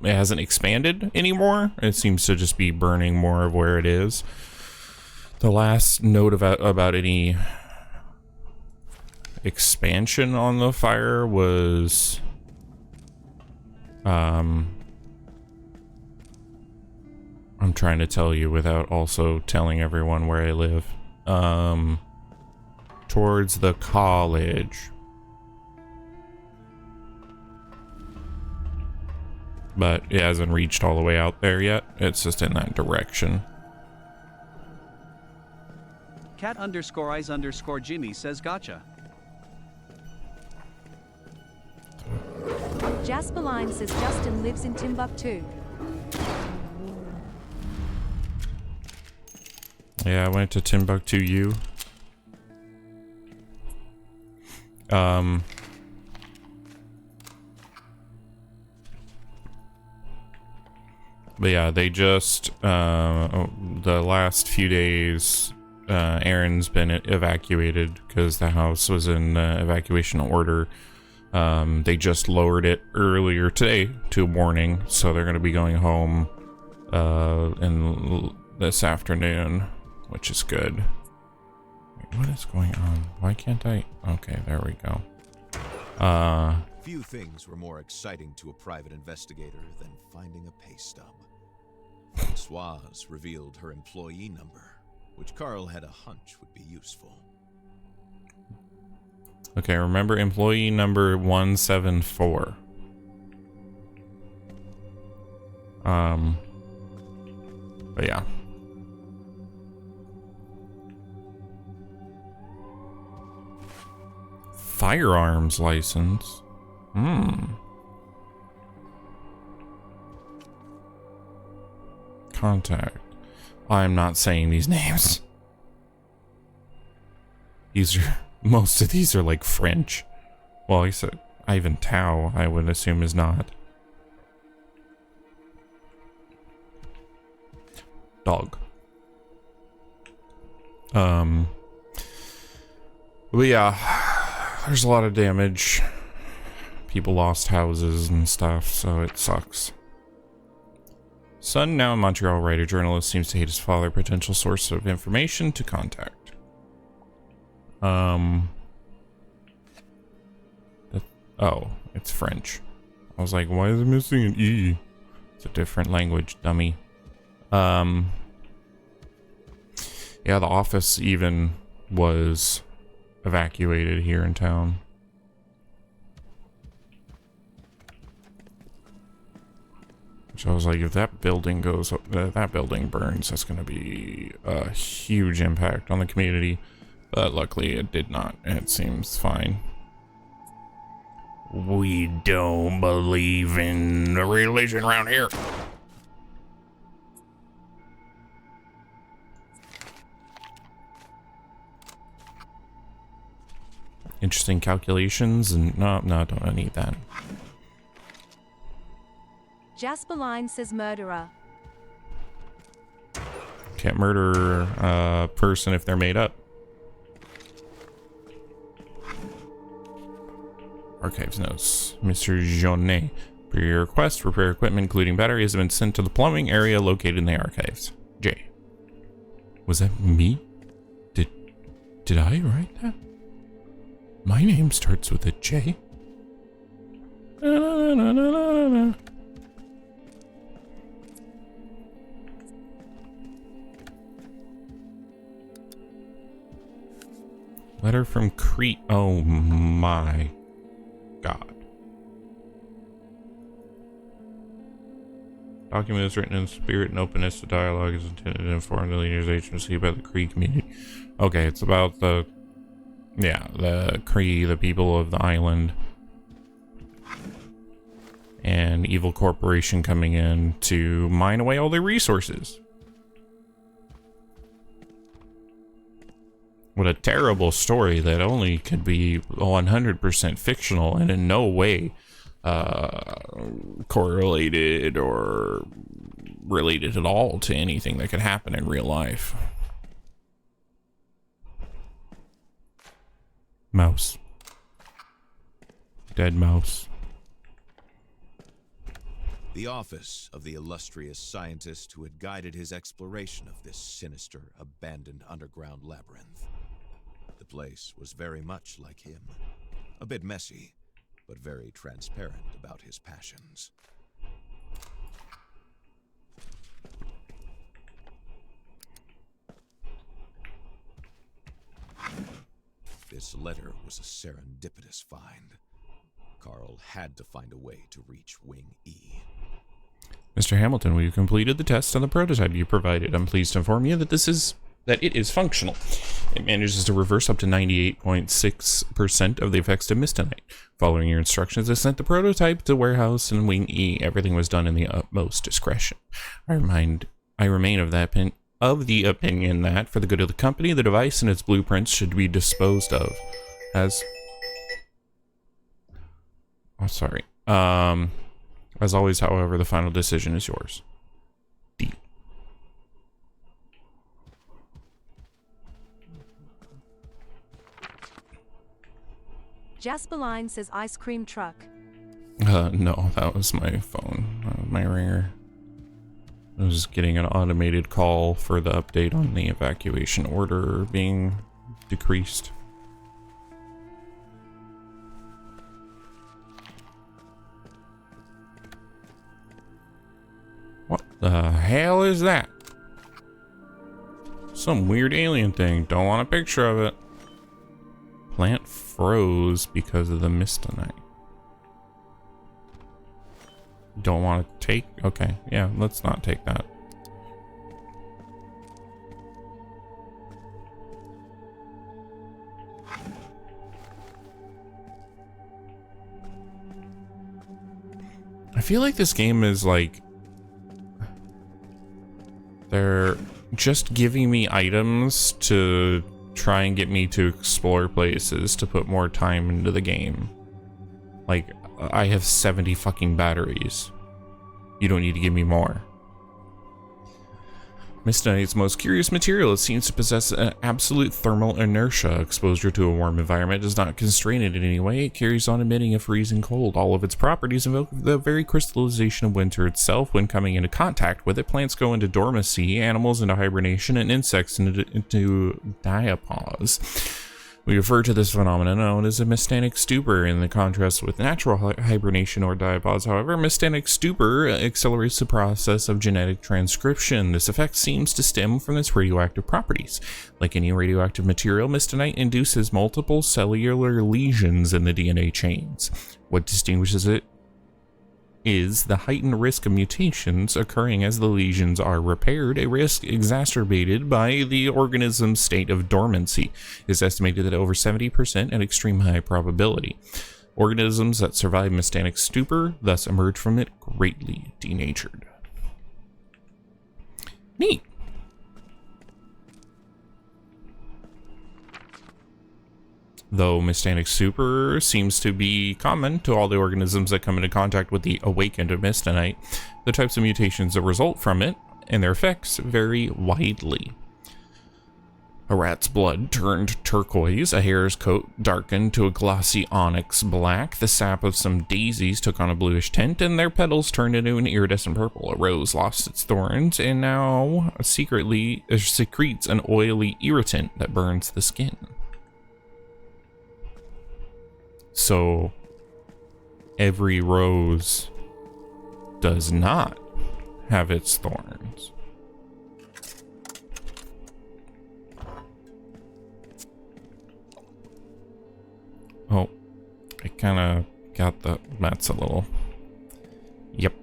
It hasn't expanded anymore. It seems to just be burning more of where it is. The last note about any expansion on the fire was I'm trying to tell you without also telling everyone where I live. Towards the college. But it hasn't reached all the way out there yet. It's just in that direction. Cat_eyes_Jimmy says, gotcha. Jasper Line says Justin lives in Timbuktu. Yeah, I went to Timbuktu U. But yeah, they just, the last few days, Aaron's been evacuated because the house was in evacuation order. They just lowered it earlier today to a warning, so they're going to be going home in this afternoon, which is good. Wait, what is going on? Why can't I? Okay, there we go. Few things were more exciting to a private investigator than finding a pay stub. Francoise revealed her employee number, which Carl had a hunch would be useful. Okay, remember employee number 174. But yeah. Firearms license. Contact. I'm not saying these names. These are, most of these are like French. Well, I said Ivan Tao, I would assume is not. Dog. But yeah, there's a lot of damage. people lost houses and stuff, so it sucks. Son, now in Montreal writer, journalist, seems to hate his father, potential source of information to contact. Oh, it's French. I was like, why is it missing an E? It's a different language, dummy. Yeah, the office even was evacuated here in town. So I was like, if that building goes up, that building burns, that's going to be a huge impact on the community. But luckily it did not. It seems fine. We don't believe in religion around here. Interesting calculations, and no, don't need that. Jasper Line says murderer. Can't murder a person if they're made up. Archives notes. Mr. Jaunet, per your request, repair equipment including batteries have been sent to the plumbing area located in the archives. J. Was that me? Did I write that? My name starts with a J. Letter from Crete. Oh my God. Document is written in spirit and openness to dialogue is intended to inform the leaders agency about the Cree community. Okay, it's about the Cree, the people of the island, and evil corporation coming in to mine away all their resources. What a terrible story that only could be 100% fictional and in no way correlated or related at all to anything that could happen in real life. Mouse. Dead mouse. The office of the illustrious scientist who had guided his exploration of this sinister, abandoned underground labyrinth. The place was very much like him. A bit messy, but very transparent about his passions. This letter was a serendipitous find. Carl had to find a way to reach Wing E. Mr. Hamilton, we completed the test on the prototype you provided. I'm pleased to inform you that it is functional. It manages to reverse up to 98.6% of the effects of Mistonite. Following your instructions, I sent the prototype to warehouse in Wing E. Everything was done in the utmost discretion. I remain of the opinion that, for the good of the company, the device and its blueprints should be disposed of as... Oh, sorry. As always, however, the final decision is yours. D. Jasper Line says ice cream truck. No, that was my phone, my ringer. I was getting an automated call for the update on the evacuation order being decreased. What the hell is that? Some weird alien thing. Don't want a picture of it. Plant froze because of the Mistonite. Don't want to take? Okay, yeah, let's not take that. I feel like this game is like... they're just giving me items to try and get me to explore places to put more time into the game. Like, I have 70 fucking batteries. You don't need to give me more. Mistonite's most curious material. It seems to possess an absolute thermal inertia. Exposure to a warm environment does not constrain it in any way. It carries on emitting a freezing cold. All of its properties invoke the very crystallization of winter itself. When coming into contact with it, plants go into dormancy, animals into hibernation, and insects into diapause. We refer to this phenomenon known as a mystanic stupor. In the contrast with natural hibernation or diapause, however, mystanic stupor accelerates the process of genetic transcription. This effect seems to stem from its radioactive properties. Like any radioactive material, mystonite induces multiple cellular lesions in the DNA chains. What distinguishes it is the heightened risk of mutations occurring as the lesions are repaired, a risk exacerbated by the organism's state of dormancy. It is estimated that over 70% at extreme high probability. Organisms that survive mystanic stupor thus emerge from it greatly denatured. Neat. Though mystanic stupor seems to be common to all the organisms that come into contact with the awakened mystonite, the types of mutations that result from it and their effects vary widely. A rat's blood turned turquoise, a hare's coat darkened to a glossy onyx black, the sap of some daisies took on a bluish tint, and their petals turned into an iridescent purple. A rose lost its thorns and now secretly secretes an oily irritant that burns the skin. So every rose does not have its thorns. Oh, I kind of got the, that's a little, yep,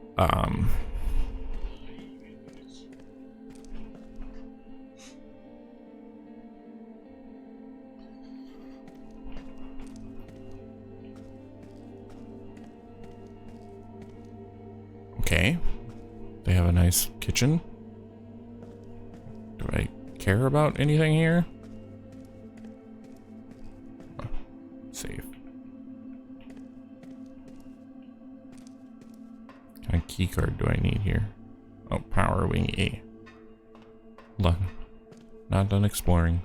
okay, they have a nice kitchen. Do I care about anything here? Oh, save. What kind of key card do I need here? Oh, power wing E. Hold on. Not done exploring.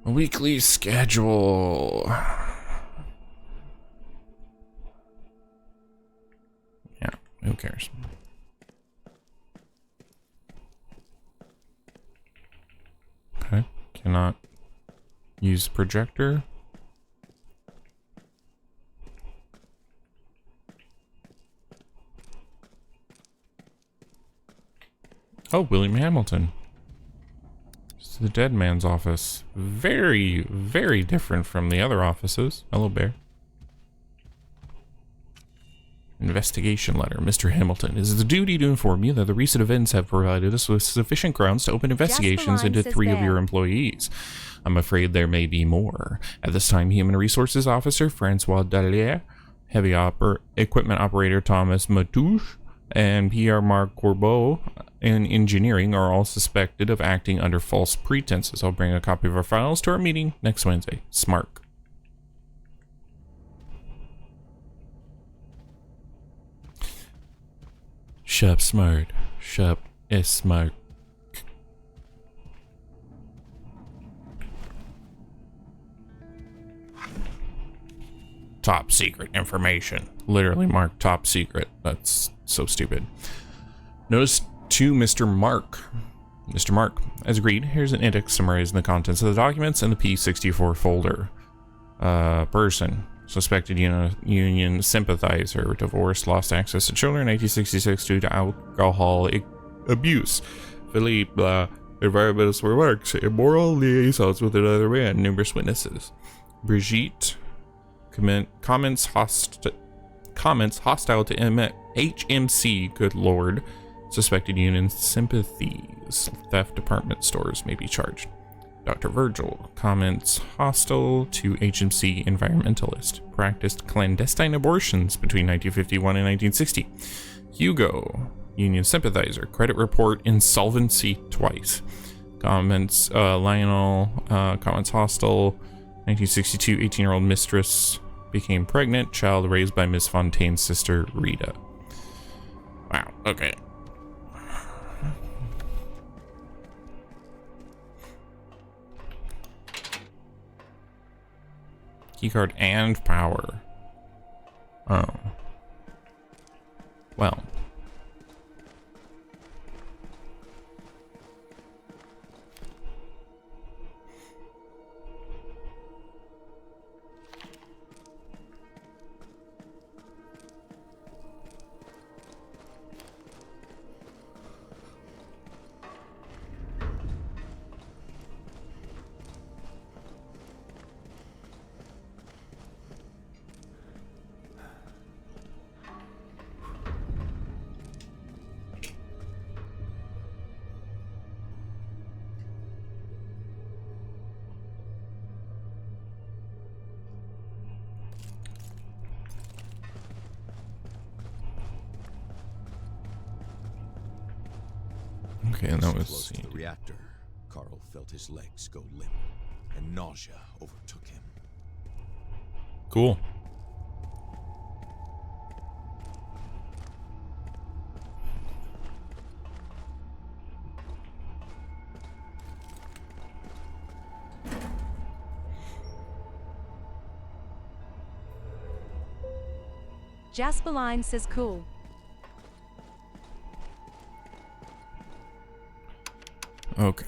A weekly schedule. Who cares? Okay, cannot use projector. Oh, William Hamilton. It's the dead man's office. Very, very different from the other offices. Hello, Bear. Investigation letter. Mr. Hamilton, it is the duty to inform you that the recent events have provided us with sufficient grounds to open investigations into 3 of your employees. I'm afraid there may be more. At this time, Human Resources Officer Francois Dallaire, Heavy Equipment Operator Thomas Matouche, and Pierre-Marc Corbeau in Engineering are all suspected of acting under false pretenses. I'll bring a copy of our files to our meeting next Wednesday. Smark. Shop smart. Shop is smart. Top secret information. Literally marked top secret. That's so stupid. Notice to Mr. Mark. Mr. Mark, as agreed, here's an index summarizing the contents of the documents in the P64 folder. Person. Suspected union sympathizer, divorced, lost access to children, 1966 due to alcohol abuse. Philippe, environmentalist remarks, immoral liaisons with another man, numerous witnesses. Brigitte, comments hostile to HMC, good lord. Suspected union sympathies, theft, department stores may be charged. Dr. Virgil, comments hostile to HMC environmentalist, practiced clandestine abortions between 1951 and 1960. Hugo, union sympathizer, credit report insolvency twice. Comments, Lionel, comments hostile, 1962, 18-year-old mistress became pregnant, child raised by Miss Fontaine's sister, Rita. Wow, okay. Keycard and power. Oh. Well. Okay, and that was Close to the reactor, Carl felt his legs go limp, and nausea overtook him. cool. Jasperline says cool. Okay.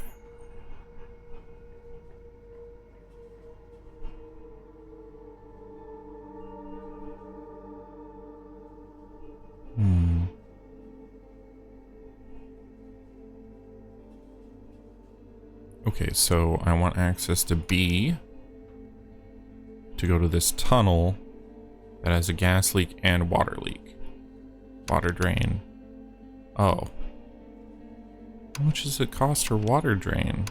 Okay, so I want access to B to go to this tunnel that has a gas leak and water leak. Water drain. Oh. How much does it cost for water drain?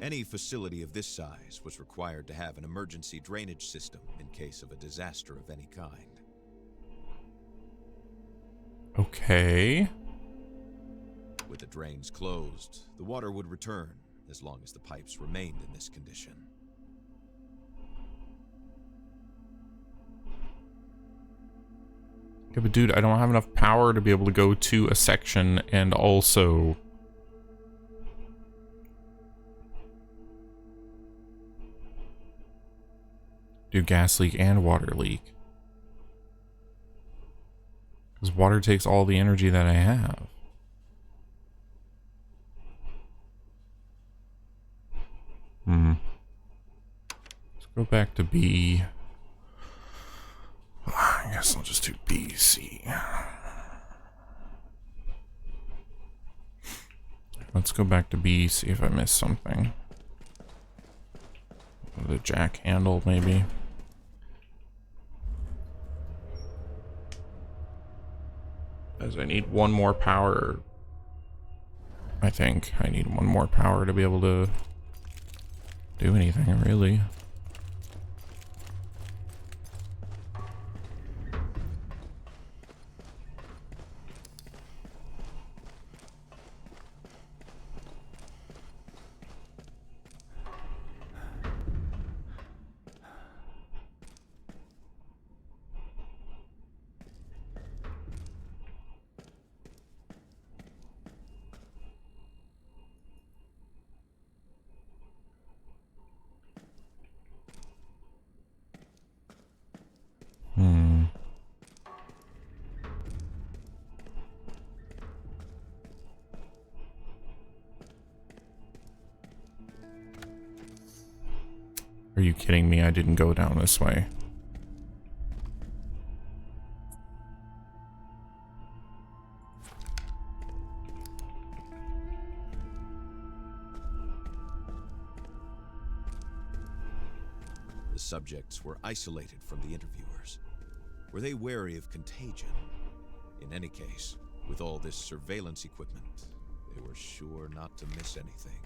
Any facility of this size was required to have an emergency drainage system in case of a disaster of any kind. Okay. With the drains closed, the water would return as long as the pipes remained in this condition. Yeah, but dude, I don't have enough power to be able to go to a section and also do gas leak and water leak. Because water takes all the energy that I have. Let's go back to B. I guess I'll just do B, C. Let's go back to B, see if I missed something. The jack handle, maybe. As I need one more power. I think I need one more power to be able to do anything, really. Are you kidding me? I didn't go down this way. The subjects were isolated from the interviewers. Were they wary of contagion? In any case, with all this surveillance equipment, they were sure not to miss anything.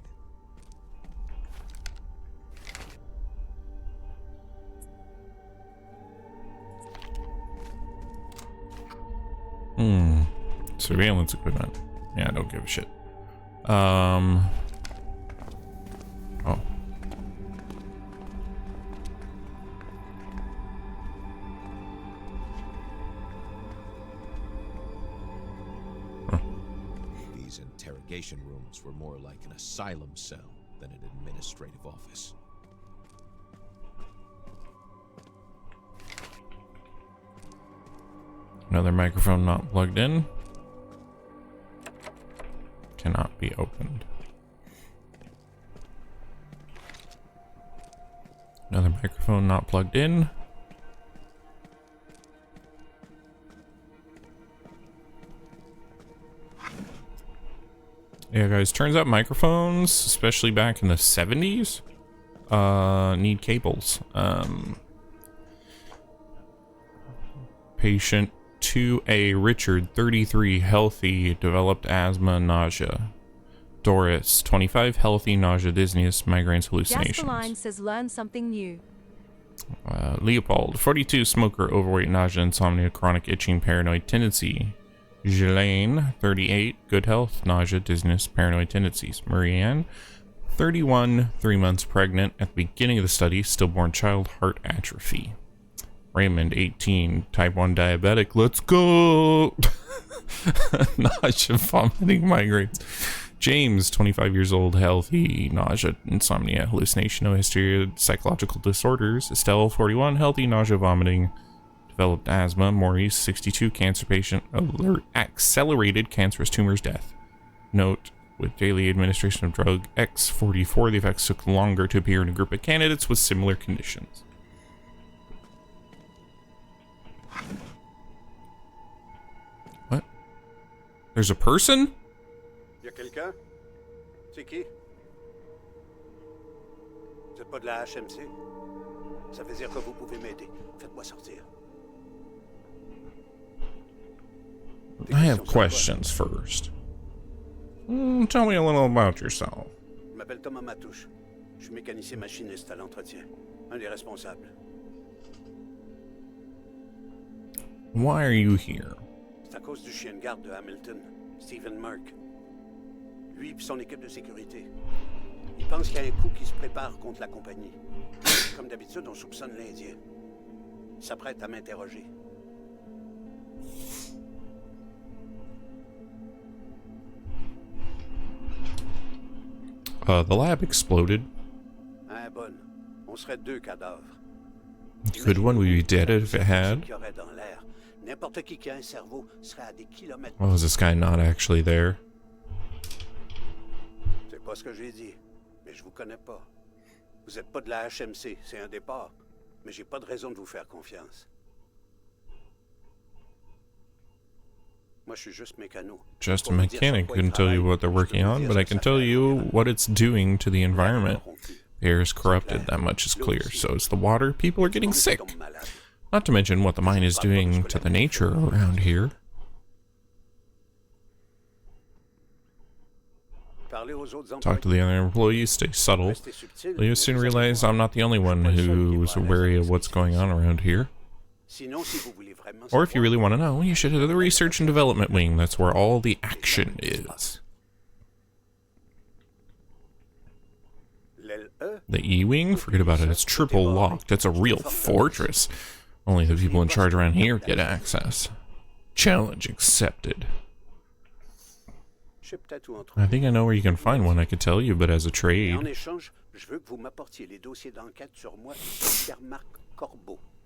Surveillance equipment. Yeah, I don't give a shit. Oh. These interrogation rooms were more like an asylum cell than an administrative office. Another microphone not plugged in. Cannot be opened. Another microphone not plugged in. Yeah, guys, turns out microphones, especially back in the 70s, need cables. Patient 2A Richard, 33, healthy, developed asthma, nausea. Doris, 25, healthy, nausea, dizziness, migraines, hallucinations. Jasperline says learn something new. Leopold, 42, smoker, overweight, nausea, insomnia, chronic itching, paranoid tendency. Jelaine, 38, good health, nausea, dizziness, paranoid tendencies. Marianne, 31, 3 months pregnant, at the beginning of the study, stillborn child, heart atrophy. Raymond, 18, type 1 diabetic, let's go! Nausea, vomiting, migraines. James, 25 years old, healthy, nausea, insomnia, hallucination, no history of psychological disorders. Estelle, 41, healthy, nausea, vomiting, developed asthma. Maurice, 62, cancer patient, alert, accelerated cancerous tumors, death. Note, with daily administration of drug X44, the effects took longer to appear in a group of candidates with similar conditions. What? There's a person? Y a quelqu'un? C'est qui? Vous êtes pas de la HMC? Ça veut dire que vous pouvez m'aider. Faites-moi sortir. I have questions first. Tell me a little about yourself. Je m'appelle Thomas Matouche. Je suis mécanicien machiniste à l'entretien. Un des responsables. Why are you here? C'est à cause du chien de garde de Hamilton, Stephen Mark. Lui et son équipe de sécurité. Ils pensent qu'il y a un coup qui se prépare contre la compagnie. Comme d'habitude, on soupçonne l'Indien. Il s'apprête à m'interroger. The lab exploded. Hein, bonne. On serait 2 cadavres. Could one we be dead if it had? Qu'il y aurait dans l'air. N'importe qui a un cerveau serait à des kilomètres. Oh, is this guy not actually there? C'est pas ce que j'ai dit, mais je vous connais pas. Vous êtes pas de la HMC, c'est un départ, mais j'ai pas de raison de vous faire confiance. Moi, je suis juste mécano. Just a mechanic. Couldn't tell you what they're working on, but I can tell you what it's doing to the environment. The air is corrupted, that much is clear. So is the water. People are getting sick. Not to mention what the mine is doing to the nature around here. Talk to the other employees, stay subtle. You'll soon realize I'm not the only one who's wary of what's going on around here. Or if you really want to know, you should head to the research and development wing. That's where all the action is. The E-wing? Forget about it. It's triple locked. It's a real fortress. Only the people in charge around here get access. Challenge accepted. I think I know where you can find one. I could tell you, but as a trade.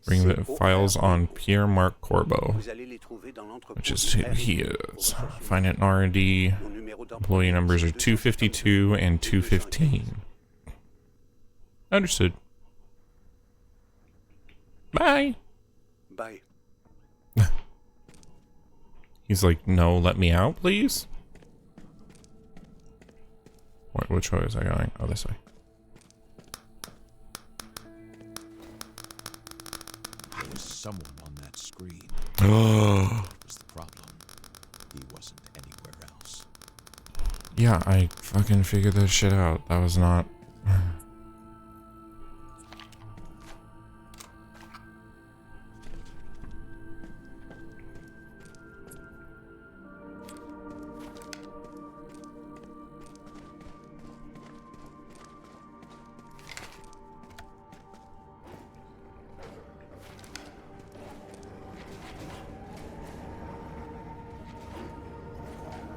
Bring the files on Pierre-Marc Corbeau, which is who he is. Find it in R&D. Employee numbers are 252 and 215. Understood. Bye. Bye. He's like, no, let me out, please. Wait, which way was I going? Oh, this way. There was someone on that screen. Oh. That was the problem. He wasn't anywhere else. Yeah, I fucking figured that shit out. That was not...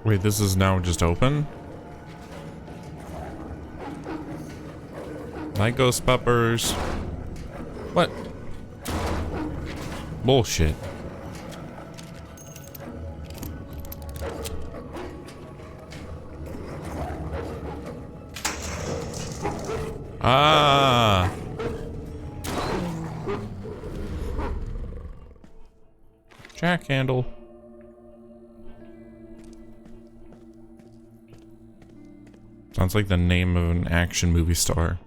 Wait, this is now just open? Night Ghost Peppers. What? Bullshit. Ah! Jack handle. Sounds like the name of an action movie star.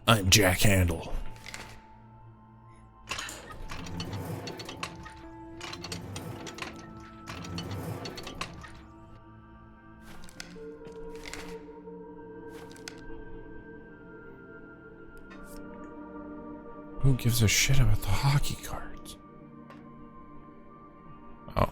I'm Jack Handle. Who gives a shit about the hockey cards? Oh.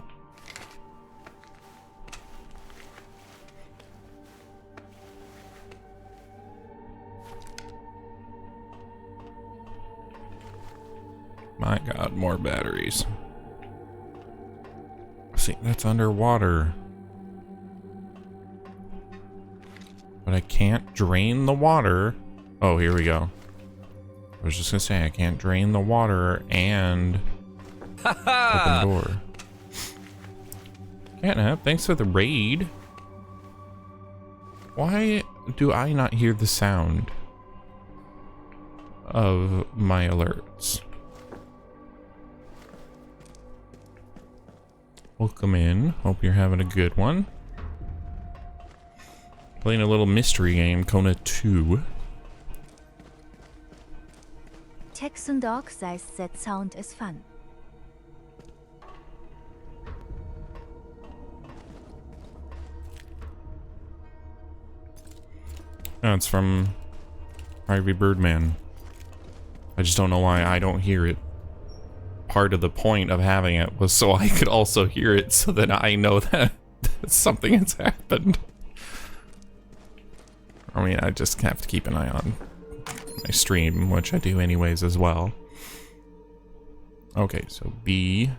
My God, more batteries. See, that's underwater. But I can't drain the water. Oh, here we go. I was just gonna say, I can't drain the water and open door. Catnap, thanks for the raid. Why do I not hear the sound of my alerts? Welcome in. Hope you're having a good one. Playing a little mystery game, Kona 2. Texan dog says that sound is fun. No, it's from Harvey Birdman. I just don't know why I don't hear it. Part of the point of having it was so I could also hear it, so that I know that something has happened. I mean, I just have to keep an eye on my stream, which I do anyways as well. Okay, so B.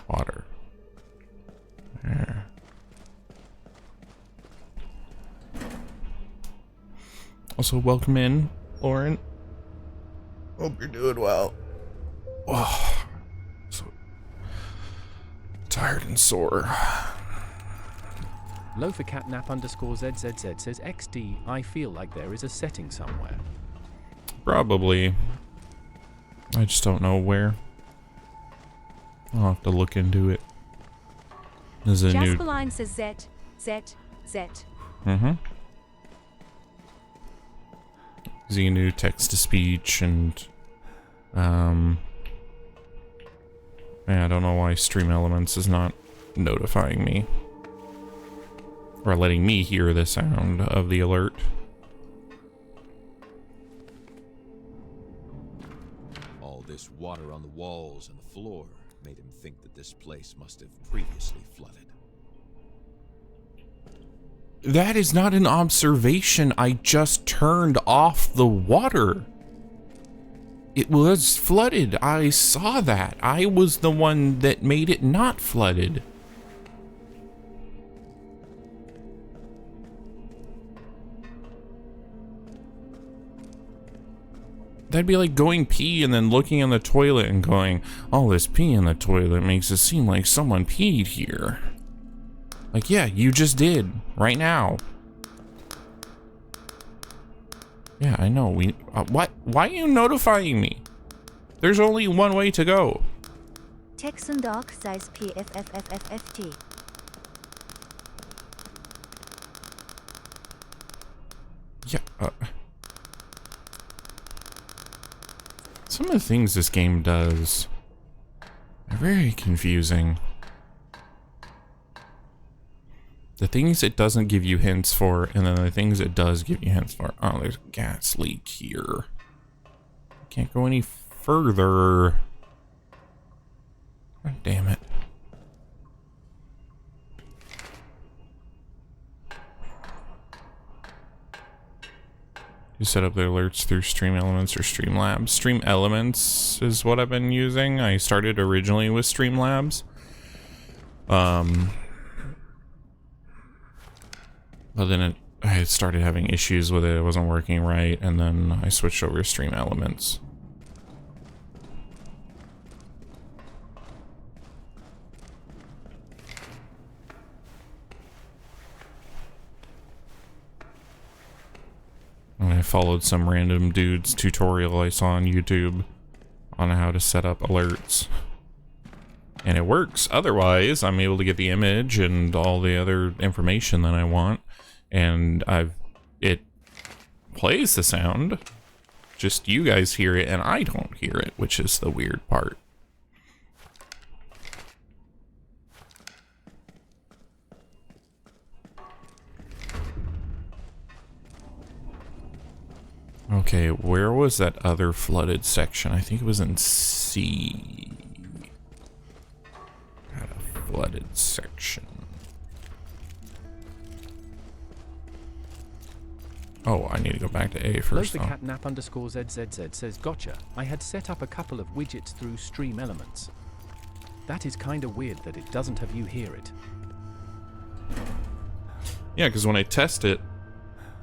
Water. There. Also, welcome in, Lauren. Hope you're doing well. Oh, so tired and sore. Lofercatnap_ZZZ says XD, I feel like there is a setting somewhere. Probably. I just don't know where. I'll have to look into it. This is a new... Jasperline says Z, Z, Z. Mm-hmm. Is a new text-to-speech and... yeah, I don't know why Stream Elements is not notifying me. Or letting me hear the sound of the alert. All this water on the walls and the floor made him think that this place must have previously flooded. That is not an observation. I just turned off the water. It was flooded. I saw that. I was the one that made it not flooded. That'd be like going pee and then looking in the toilet and going, oh, this pee in the toilet makes it seem like someone peed here. Like, yeah, you just did. Right now. Yeah, I know. We. What? Why are you notifying me? There's only one way to go. Texan dog says PFFFFFT. Yeah. Some of the things this game does are very confusing. The things it doesn't give you hints for, and then the things it does give you hints for. Oh, there's a gas leak here. Can't go any further. God damn it. You set up the alerts through Stream Elements or Streamlabs. Stream Elements is what I've been using. I started originally with Streamlabs. But then I had started having issues with it. It wasn't working right, and then I switched over to Stream Elements. followed some random dude's tutorial I saw on YouTube on how to set up alerts. And it works. Otherwise, I'm able to get the image and all the other information that I want. And it plays the sound. Just you guys hear it and I don't hear it, which is the weird part. Okay, where was that other flooded section? I think it was in C. Had a flooded section. Oh, I need to go back to A first. LoveTheCatNap_ZZZ says, gotcha. I had set up a couple of widgets through Stream Elements. That is kinda weird that it doesn't have you hear it. Yeah, because when I test it,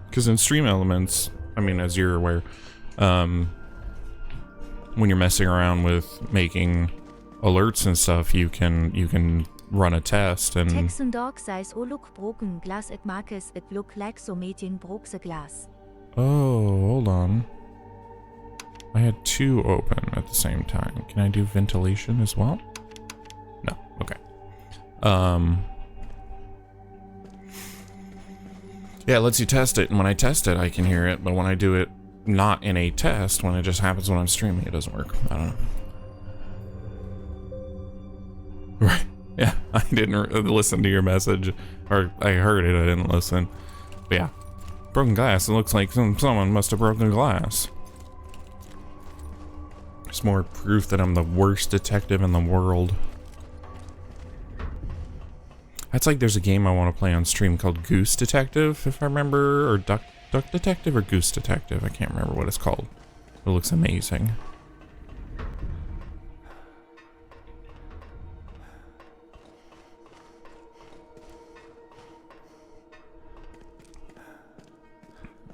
because in Stream Elements, I mean, as you're aware, when you're messing around with making alerts and stuff, you can run a test and. Texan dog says, oh look broken glass at Marcus, it look like so meeting broke the glass. Oh, hold on. I had two open at the same time. Can I do ventilation as well? No. Okay. Yeah, it lets you test it, and when I test it, I can hear it, but when I do it not in a test, when it just happens when I'm streaming, it doesn't work. I don't know. Right. Yeah, I didn't listen to your message, or I heard it, I didn't listen. But yeah. Broken glass, it looks like someone must have broken glass. It's more proof that I'm the worst detective in the world. That's like there's a game I want to play on stream called Goose Detective, if I remember, or Duck Detective or Goose Detective. I can't remember what it's called. It looks amazing.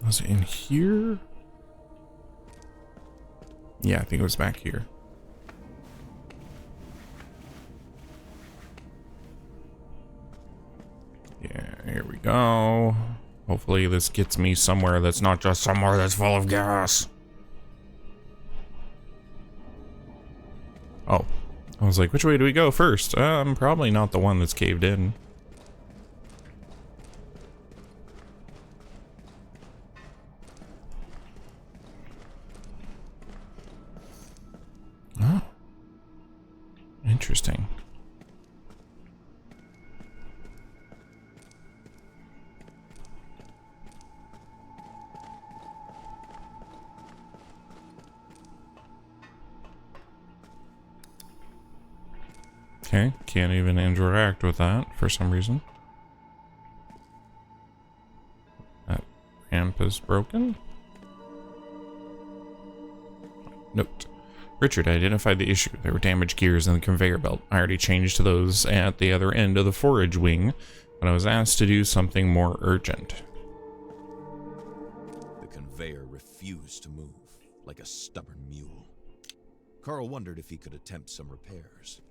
Was it in here? Yeah, I think it was back here. Yeah, here we go. Hopefully this gets me somewhere that's not just somewhere that's full of gas. Oh, I was like, which way do we go first? I'm probably not the one that's caved in. Oh, interesting. Okay, can't even interact with that for some reason. That ramp is broken. Note. Richard identified the issue. There were damaged gears in the conveyor belt. I already changed to those at the other end of the forage wing, but I was asked to do something more urgent. The conveyor refused to move, like a stubborn mule. Carl wondered if he could attempt some repairs.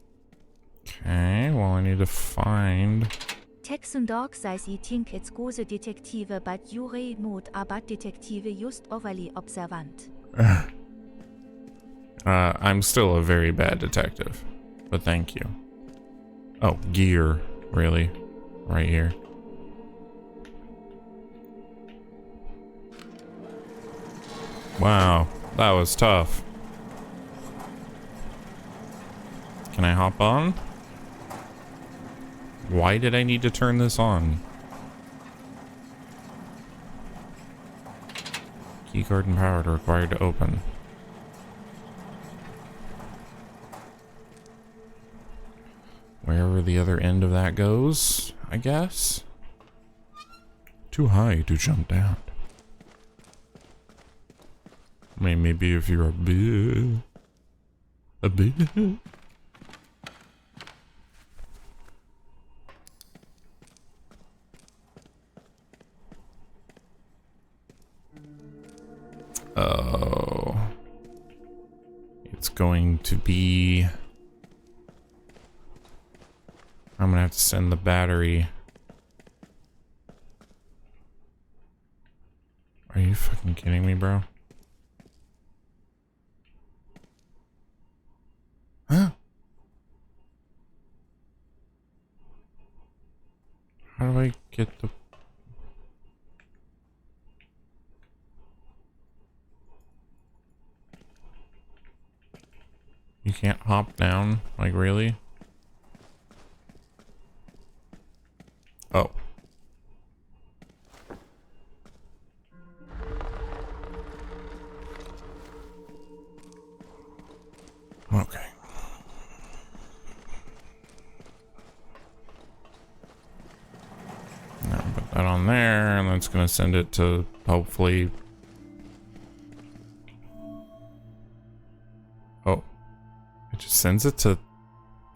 Okay, well I need to find... Texan dog says he think it's gose Detektive, but Jure not aber Detektive just overly observant. I'm still a very bad detective, but thank you. Oh, gear, really? Right here. Wow, that was tough. Can I hop on? Why did I need to turn this on? Keycard and power required to open. Wherever the other end of that goes, I guess. Too high to jump down. I mean, maybe if you're a bit... Oh. It's going to be... I'm gonna have to send the battery. Are you fucking kidding me, bro? Huh? How do I get the... You can't hop down? Like, really? Oh. Okay. Now put that on there, and that's gonna send it to, hopefully... Oh. It just sends it to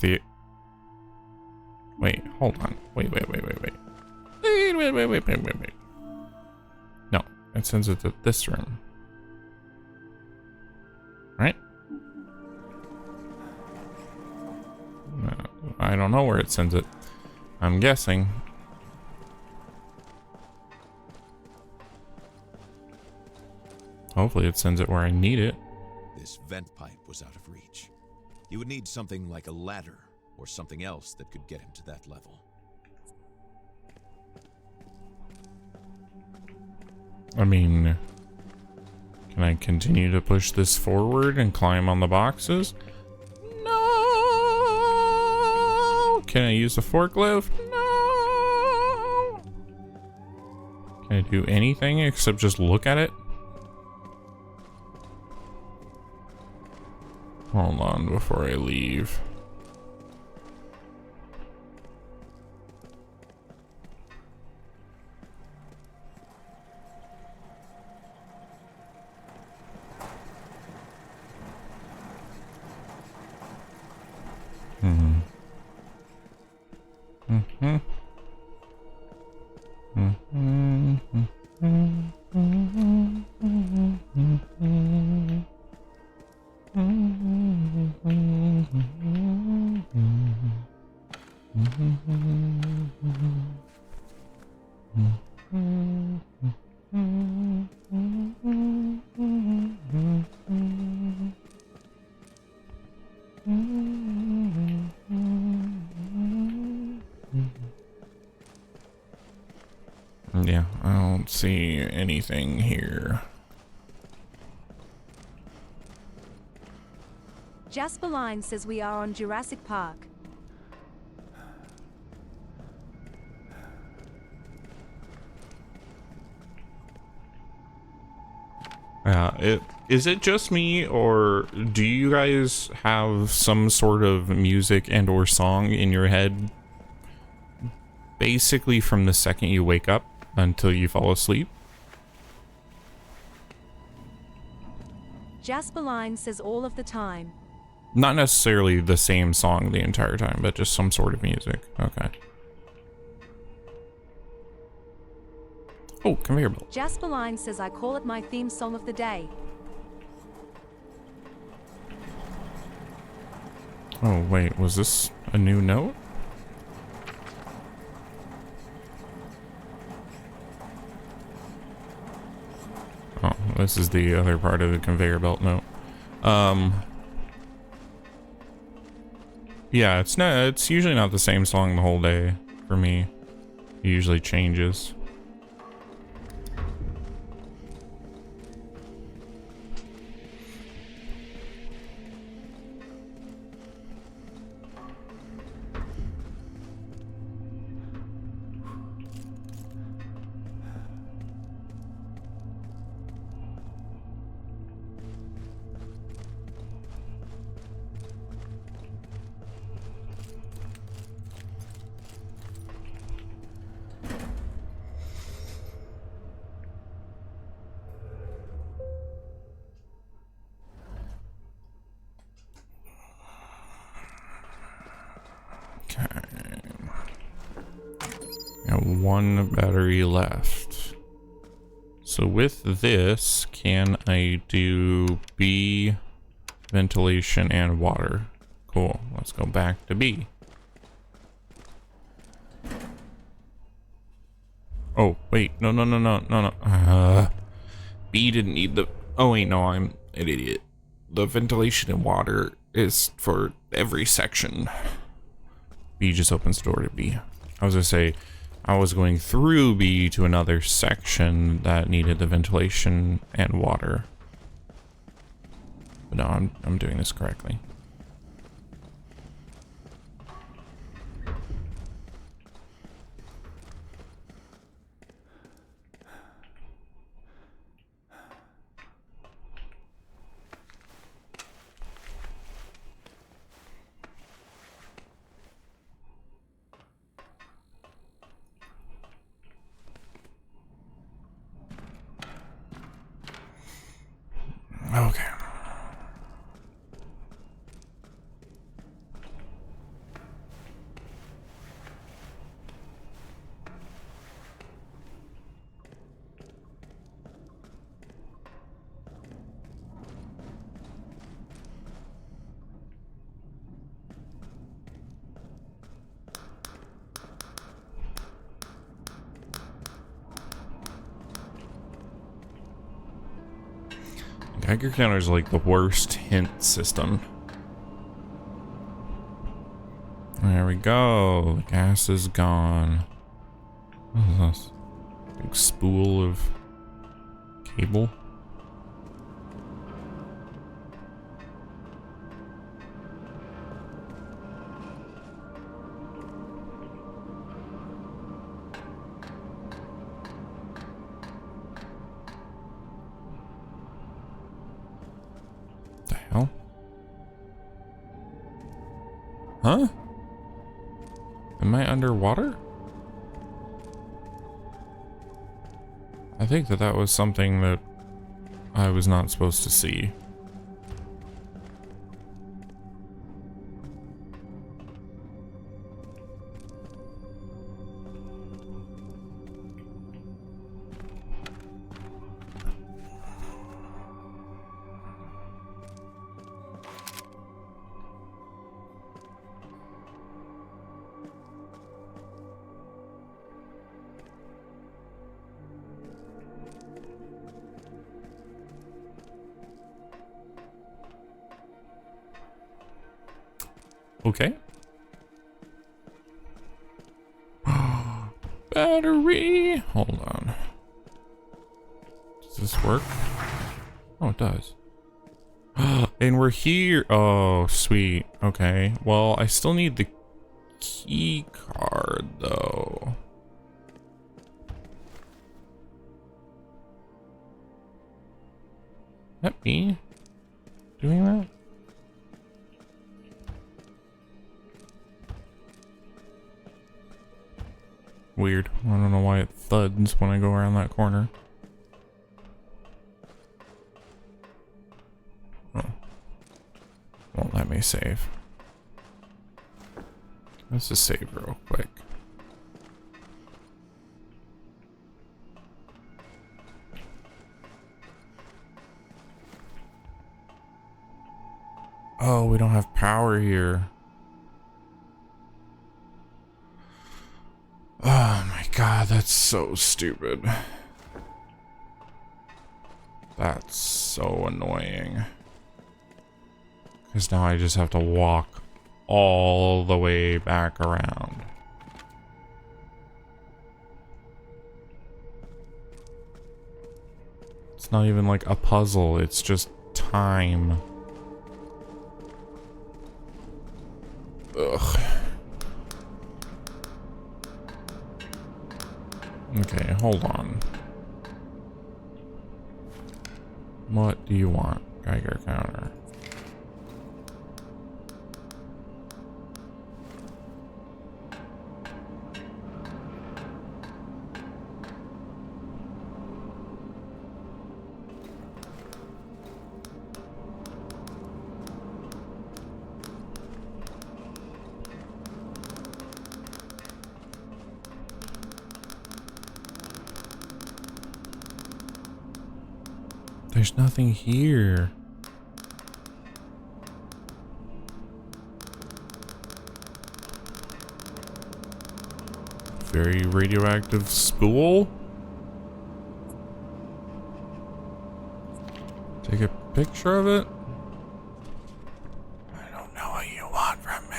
the... Wait, hold on. Wait. Wait. No, it sends it to this room. Right? I don't know where it sends it. I'm guessing. Hopefully it sends it where I need it. This vent pipe was out of reach. You would need something like a ladder or something else that could get him to that level. I mean, can I continue to push this forward and climb on the boxes? No! Can I use a forklift? No! Can I do anything except just look at it? Hold on before I leave. Yeah, I don't see anything here. Jasper Line says we are on Jurassic Park. Is it just me, or do you guys have some sort of music and or song in your head basically from the second you wake up until you fall asleep? Jasper Line says all of the time. Not necessarily the same song the entire time, but just some sort of music. Okay. Oh, conveyor belt. Jasper Line says I call it my theme song of the day. Oh, wait, was this a new note? Oh, this is the other part of the conveyor belt note. Yeah, it's usually not the same song the whole day for me. It usually changes. One battery left. So with this, can I do B, ventilation, and water? Cool. Let's go back to B. Oh, wait. No. B didn't need the... Oh wait, no, I'm an idiot. The ventilation and water is for every section. B just opens the door to B. I was gonna say, I was going through B to another section that needed the ventilation and water. But no, I'm doing this correctly. Okay. Geiger counter is like the worst hint system. There we go. The gas is gone. What is this? Big spool of cable. The hell? Huh? Am I underwater? I think that was something that I was not supposed to see. Okay. Battery! Hold on. Does this work? Oh, it does. And we're here. Oh, sweet. Okay. Well, I still need the key card, though. Is that me doing that? Weird. I don't know why it thuds when I go around that corner. Oh. Won't let me save. Let's just save real quick. Oh, we don't have power here. Oh my god, that's so stupid. That's so annoying. Because now I just have to walk all the way back around. It's not even like a puzzle, it's just time. Ugh. Okay, hold on. What do you want, Geiger counter? There's nothing here. Very radioactive spool. picture of it? I don't know what you want from me.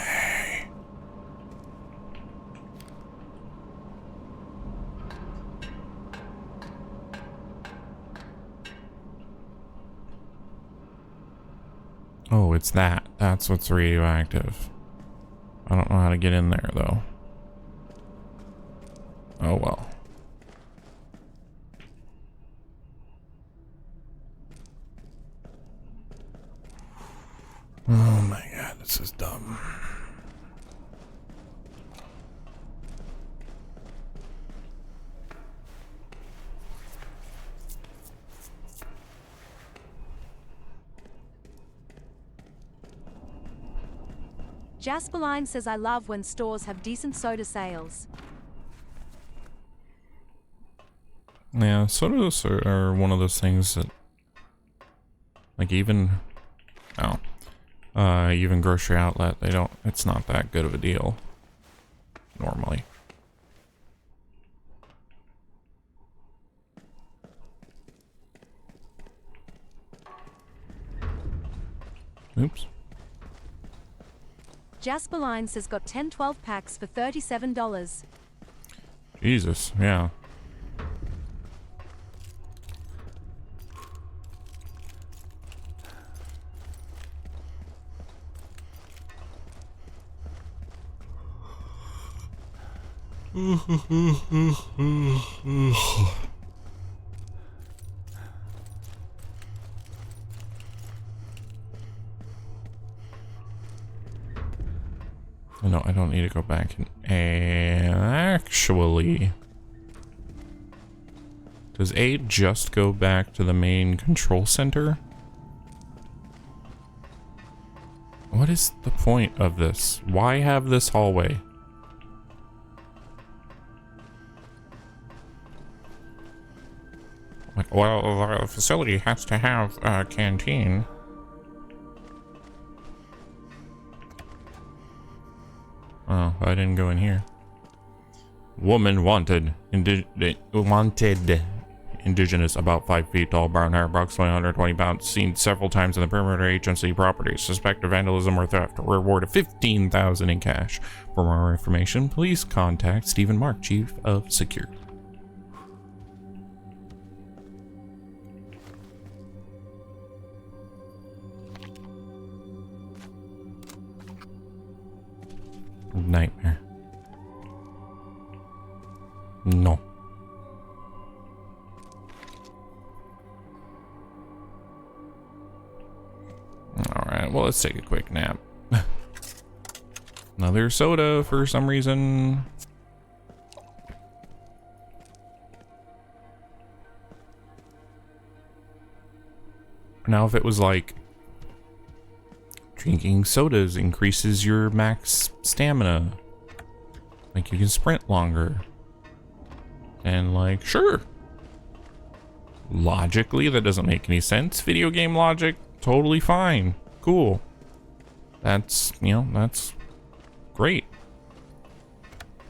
Oh, it's that. That's what's radioactive. I don't know how to get in there, though. Oh, well. Oh my god, this is dumb. Jasperline says I love when stores have decent soda sales. Yeah, sodas are one of those things that, like, even grocery outlet, it's not that good of a deal normally. Oops. Jasperline says got 10-12 packs for $37. Jesus, yeah. No, I don't need to go back and actually, does A just go back to the main control center? What is the point of this? Why have this hallway? Like, well, the facility has to have a canteen. Oh, I didn't go in here. Woman wanted. Indigenous, about 5 feet tall, brown hair, approximately 120 pounds, seen several times in the perimeter agency property. Suspect of vandalism or theft. Reward of $15,000 in cash. For more information, please contact Stephen Mark, Chief of Security. Nightmare. No. Alright, well, let's take a quick nap. Another soda for some reason. Now, if it was like drinking sodas increases your max stamina, like you can sprint longer, and like, sure, logically that doesn't make any sense. Video game logic, totally fine, cool. That's, you know, that's great.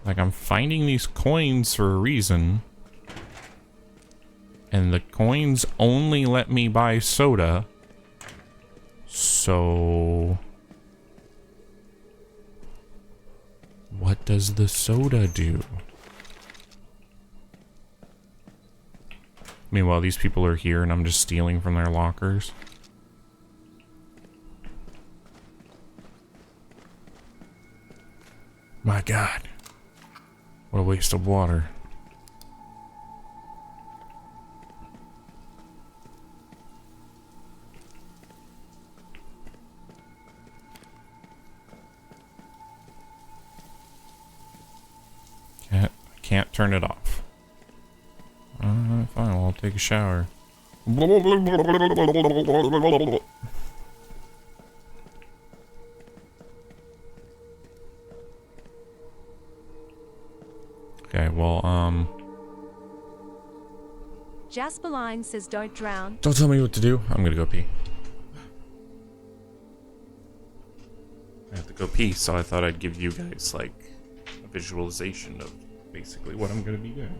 Like, I'm finding these coins for a reason, and the coins only let me buy soda. So what does the soda do? Meanwhile, these people are here and I'm just stealing from their lockers. My God. What a waste of water. Can't turn it off. Fine, well, I'll take a shower. Okay, well, Jasperline says don't drown. don't tell me what to do. I'm gonna go pee. I have to go pee, so I thought I'd give you guys, like, a visualization of basically what I'm gonna be doing.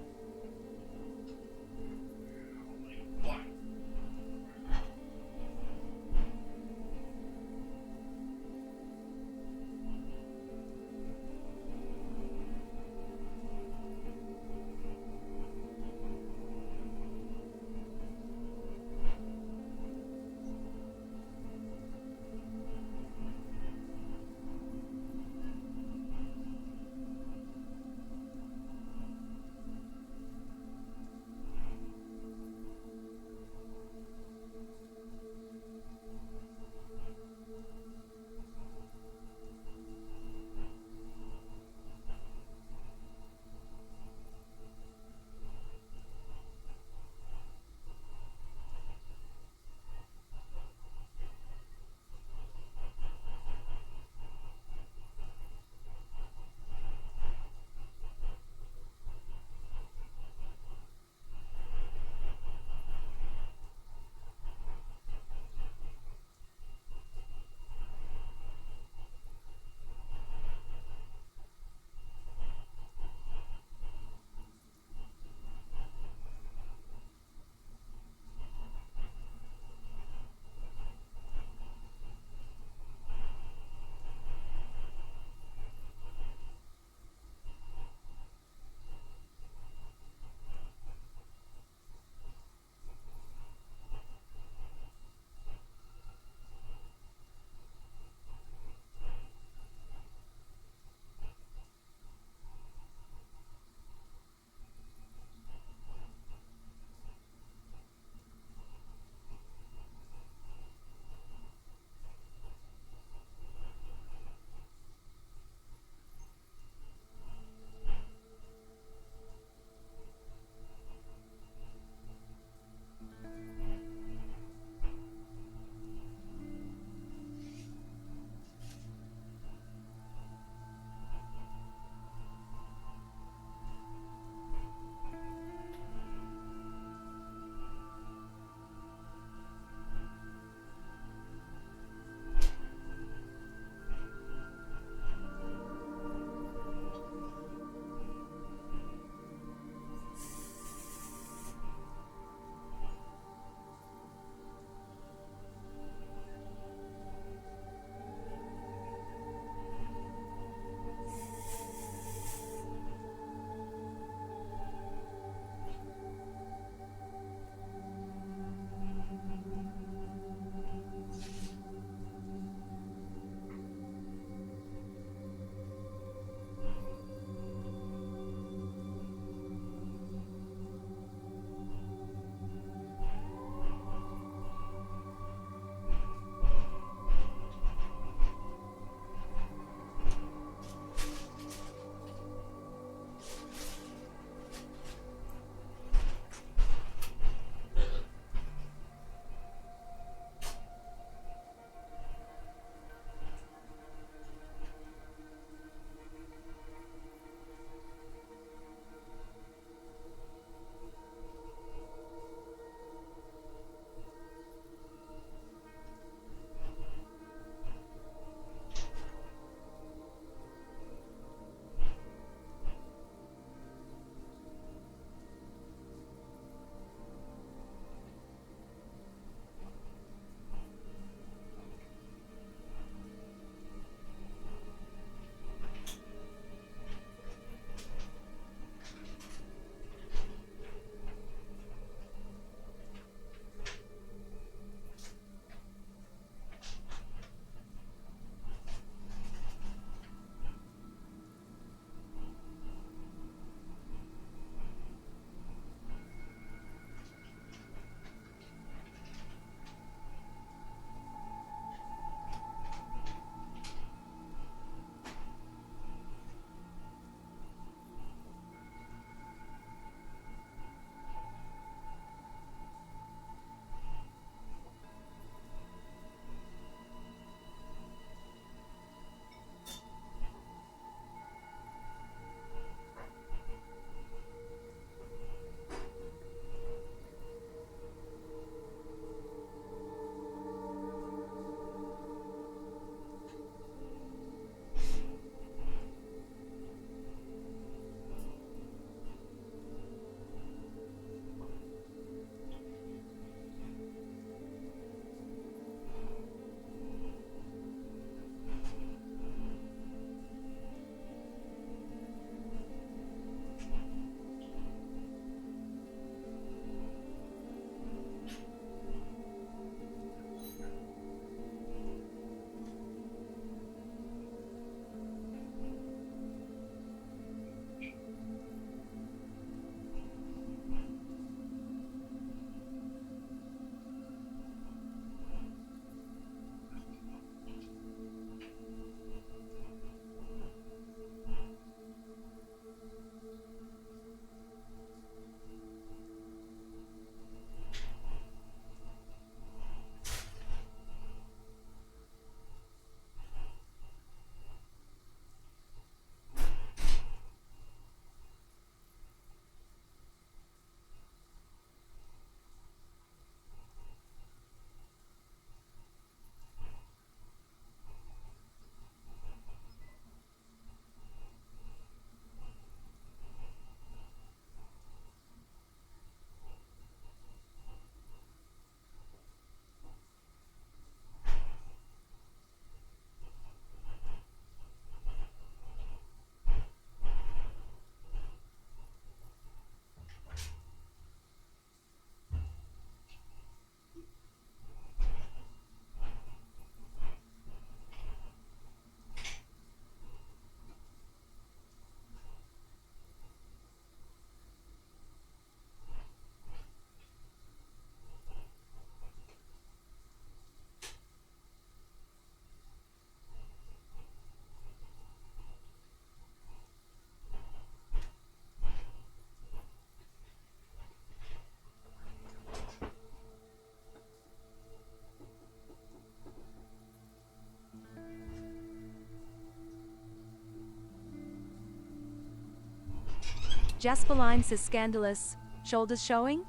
Jasper Line says scandalous. Shoulders showing?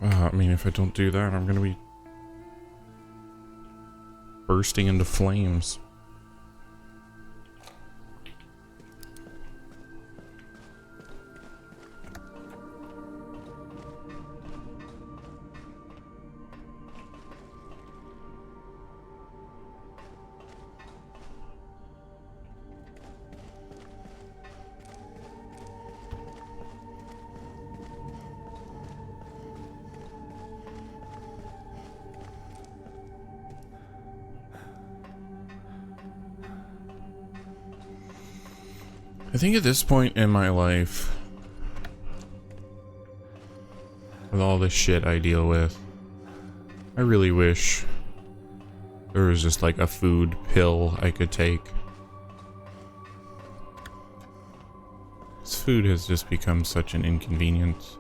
I mean, if I don't do that, I'm gonna be bursting into flames. I think at this point in my life, with all the shit I deal with, I really wish there was just like a food pill I could take. This food has just become such an inconvenience.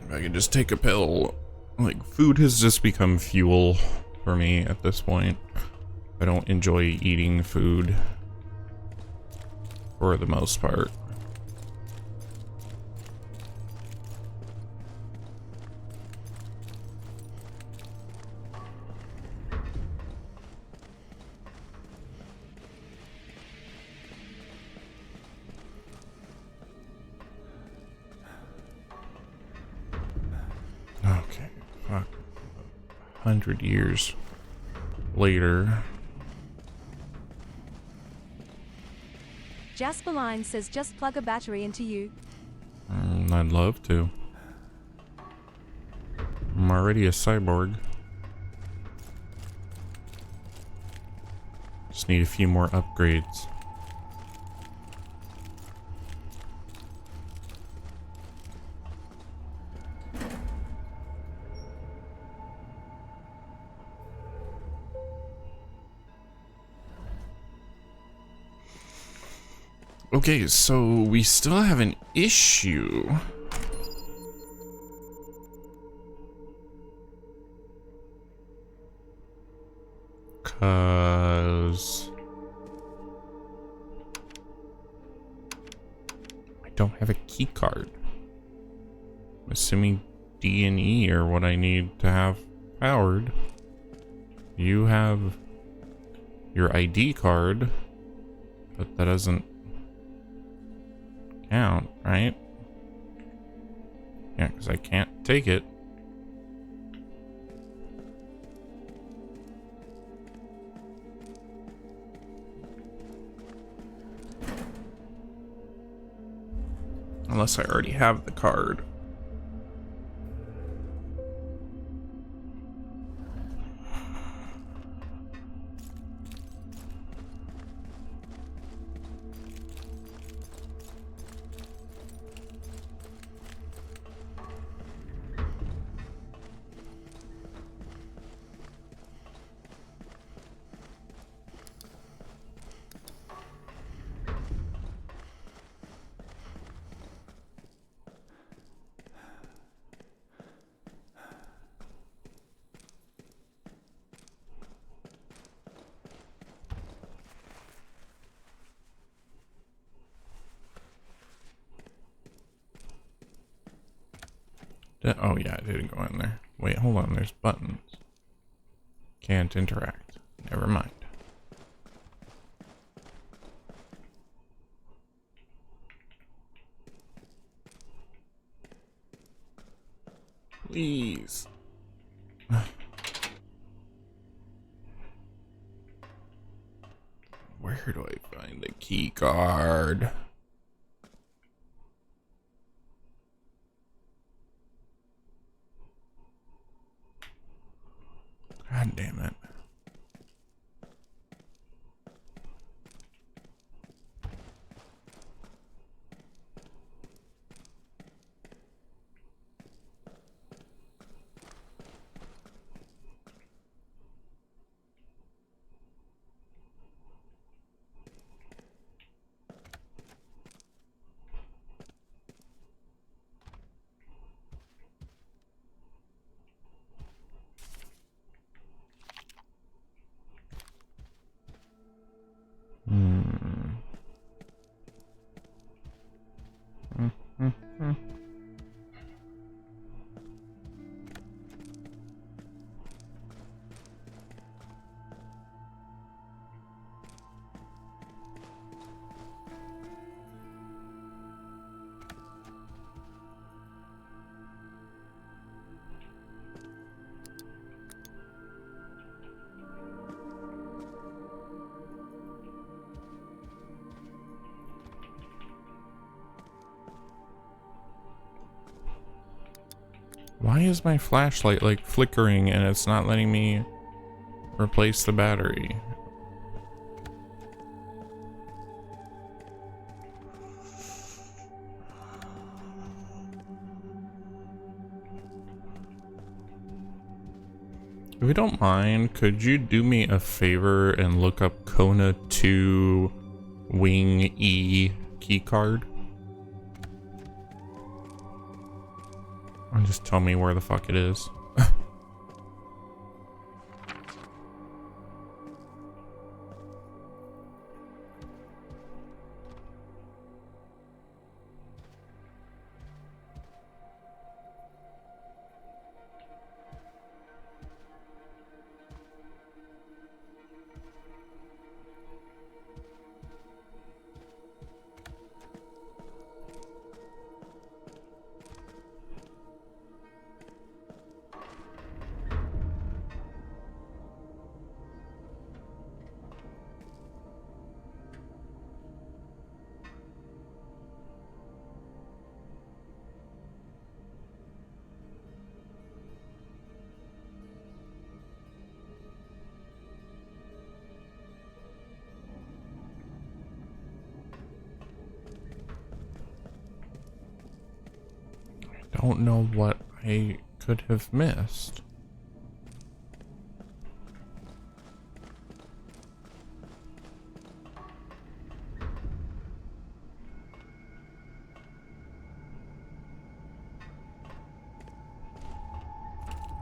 If I could just take a pill. Like, food has just become fuel for me at this point. I don't enjoy eating food for the most part. Okay, fuck. 100 years later. Jasper Line says just plug a battery into you. I'd love to. I'm already a cyborg. Just need a few more upgrades. Okay, so we still have an issue. Cause I don't have a key card. I'm assuming D and E are what I need to have powered. You have your ID card, but that doesn't count, right? Yeah, because I can't take it. Unless I already have the card. Oh yeah, it didn't go in there. Wait, hold on, there's buttons. Can't interact. Never mind. Please. Where do I find the key card? God damn it. Why is my flashlight like flickering and it's not letting me replace the battery? If you don't mind, could you do me a favor and look up Kona 2 Wing E keycard? And just tell me where the fuck it is. Don't know what I could have missed.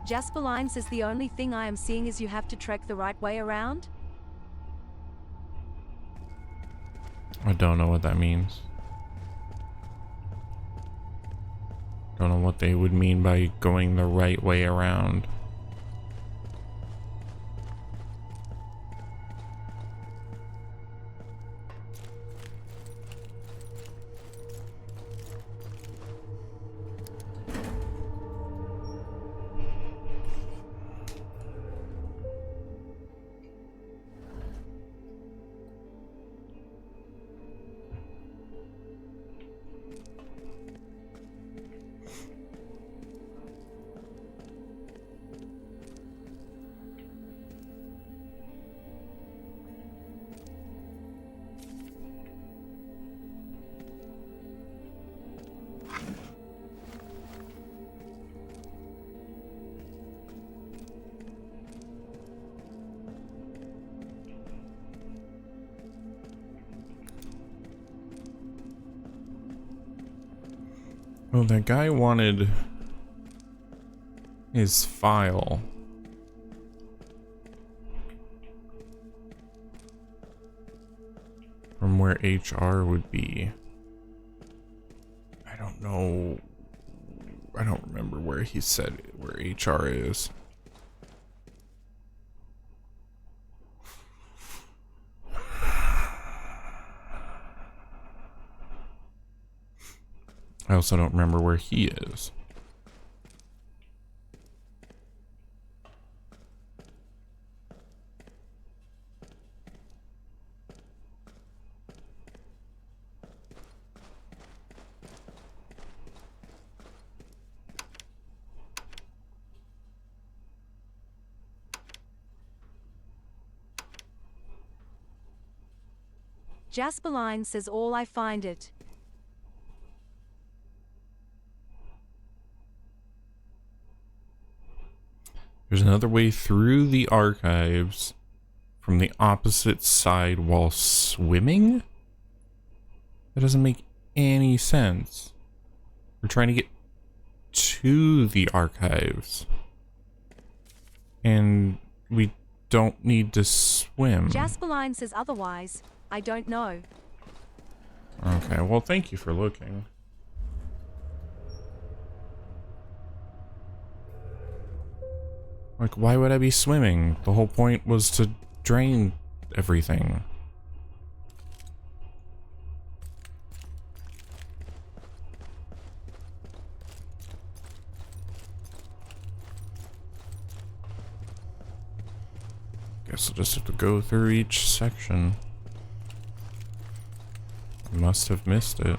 Jasper Line says the only thing I am seeing is you have to trek the right way around. I don't know what that means. Don't know what they would mean by going the right way around. Well, that guy wanted his file. From where HR would be. I don't know. I don't remember where he said where HR is. I also don't remember where he is. Jasper Line says all I find it. There's another way through the archives from the opposite side while swimming? That doesn't make any sense. We're trying to get to the archives. And we don't need to swim. Jasper Line says otherwise. I don't know. Okay, well, thank you for looking. Like, why would I be swimming? The whole point was to drain everything. Guess I'll just have to go through each section. I must have missed it.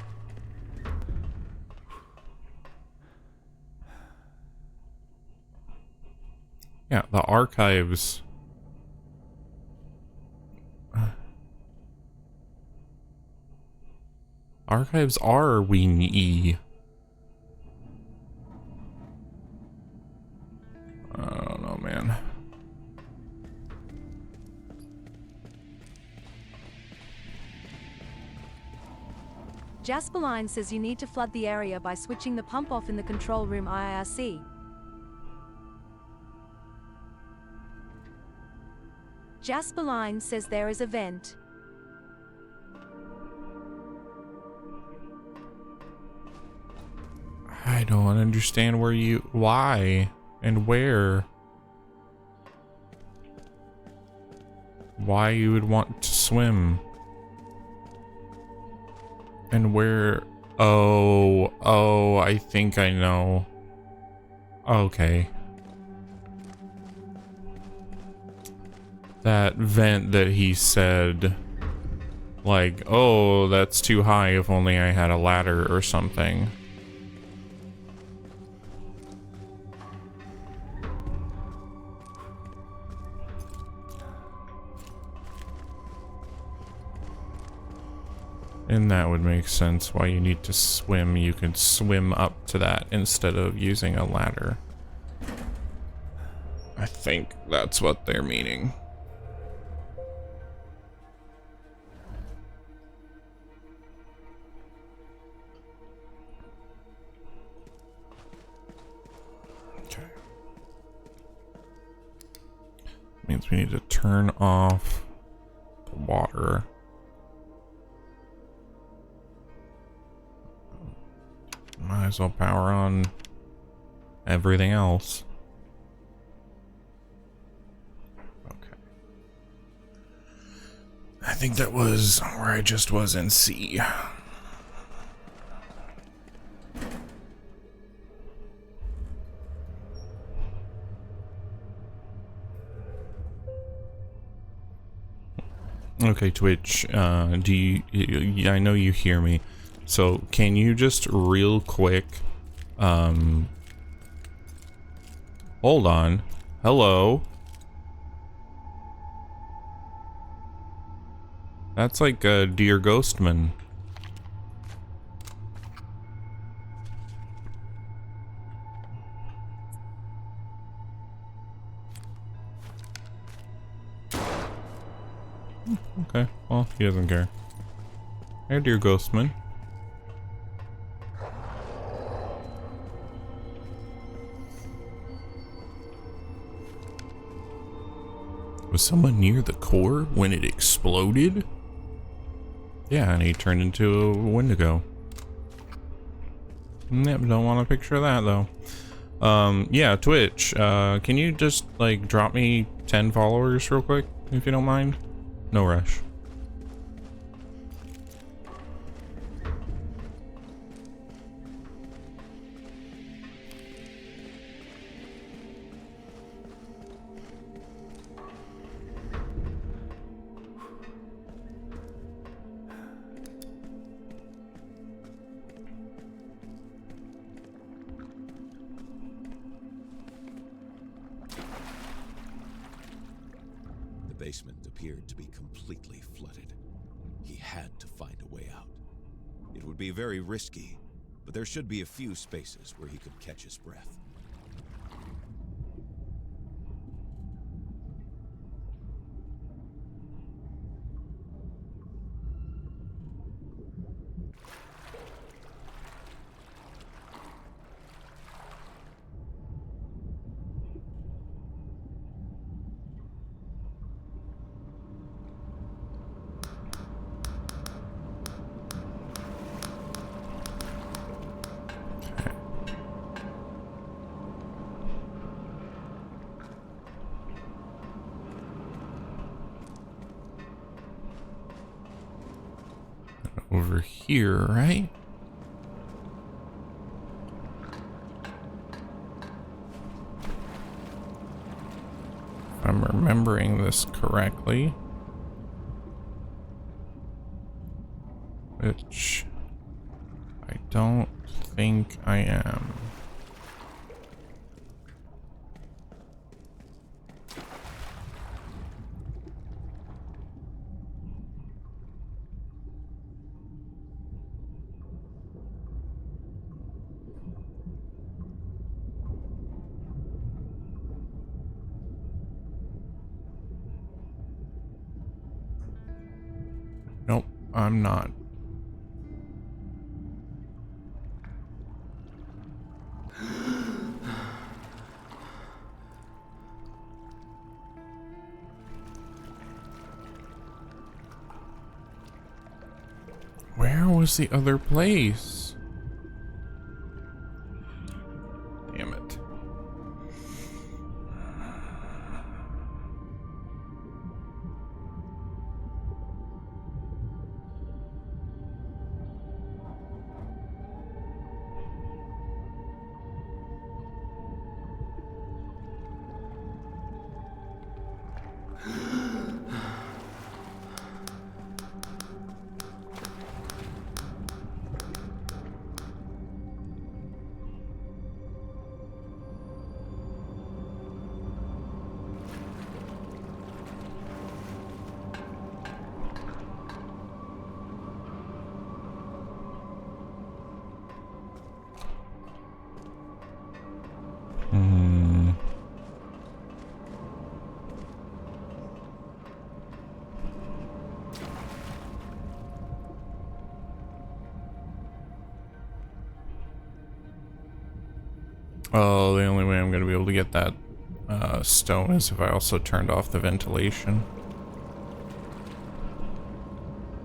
Yeah, the archives. Archives are Wing E. I don't know, man. Jasperline says you need to flood the area by switching the pump off in the control room IRC. Jasperline says there is a vent. I don't understand why and where. Why you would want to swim. And where? Oh, I think I know. Okay. That vent that he said, like, oh, that's too high, if only I had a ladder or something. And that would make sense why you need to swim. You can swim up to that instead of using a ladder. I think that's what they're meaning. Okay. Means we need to turn off the water. Might as well power on everything else. Okay. I think that was where I just was in C. Okay, Twitch, do you, I know you hear me. So, can you just real quick, hold on. Hello? That's like a Dear Ghostman. Okay, well, he doesn't care. Hey, Dear Ghostman. Was someone near the core when it exploded? Yeah, and he turned into a Wendigo. Yep, don't want a picture of that though. Yeah, Twitch, can you just like drop me 10 followers real quick, if you don't mind? No rush. The basement appeared to be completely flooded. He had to find a way out. It would be very risky, but there should be a few spaces where he could catch his breath. Over here, right? If I'm remembering this correctly. Which I don't think I am. I'm not. Where was the other place? Damn it. Oh, the only way I'm going to be able to get that stone is if I also turned off the ventilation.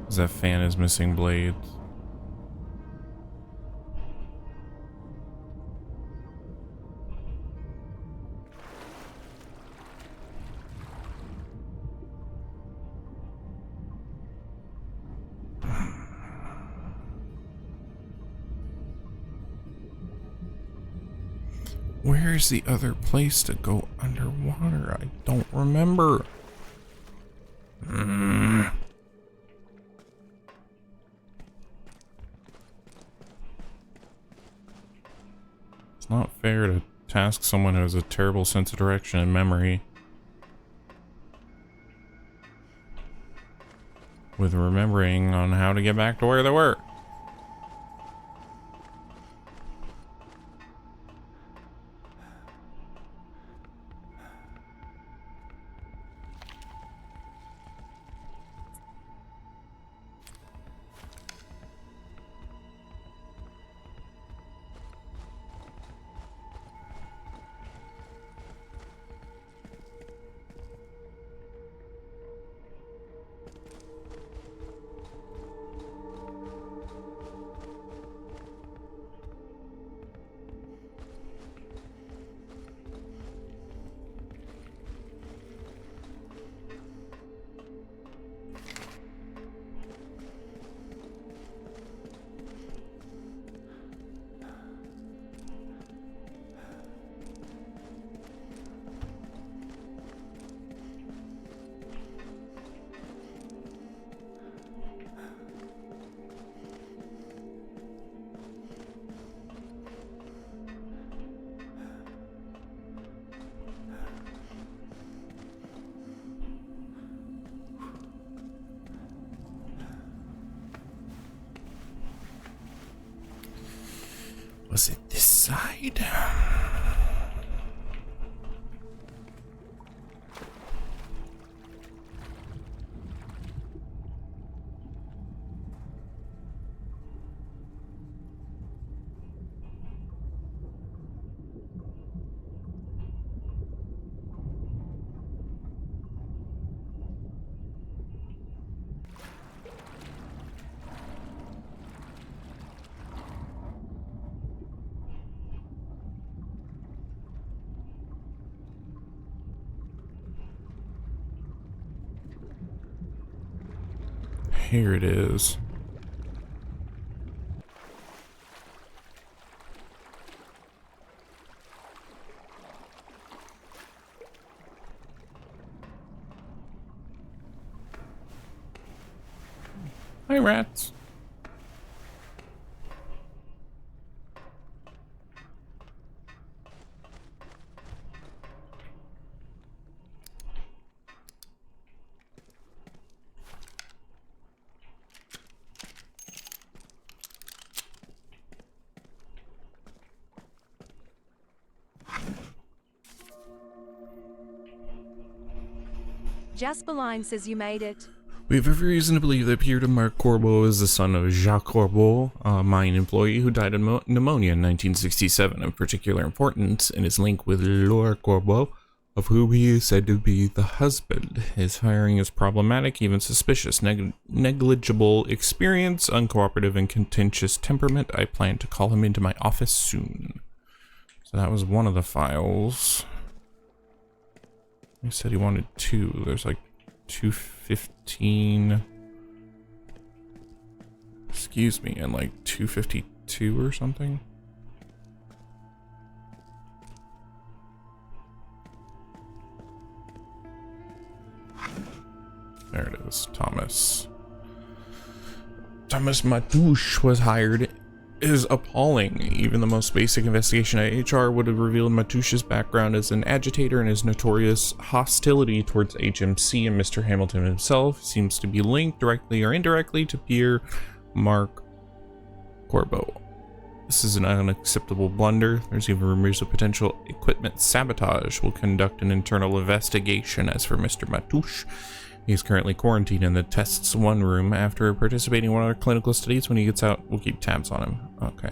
'Cause that fan is missing blades. Where's the other place to go underwater? I don't remember. It's not fair to task someone who has a terrible sense of direction and memory with remembering on how to get back to where they were. Was it this side? Here it is. Hi, rats. Jasper Line says you made it. We have every reason to believe that Pierre de Marc Corbeau is the son of Jacques Corbeau, a mine employee who died of pneumonia in 1967. Of particular importance in his link with Laure Corbeau, of whom he is said to be the husband. His hiring is problematic, even suspicious. Negligible experience, uncooperative, and contentious temperament. I plan to call him into my office soon. So that was one of the files. He said he wanted 2. There's like 215. Excuse me, and like 252 or something. There it is. Thomas Matouche was hired. Is appalling. Even the most basic investigation at HR would have revealed Matouche's background as an agitator, and his notorious hostility towards HMC and Mr. Hamilton himself seems to be linked directly or indirectly to Pierre Marc Corbeau. This is an unacceptable blunder. There's even rumors of potential equipment sabotage. We'll conduct an internal investigation. As for Mr. Matouche, he's currently quarantined in the Tests 1 room after participating in one of our clinical studies. When he gets out, we'll keep tabs on him. Okay.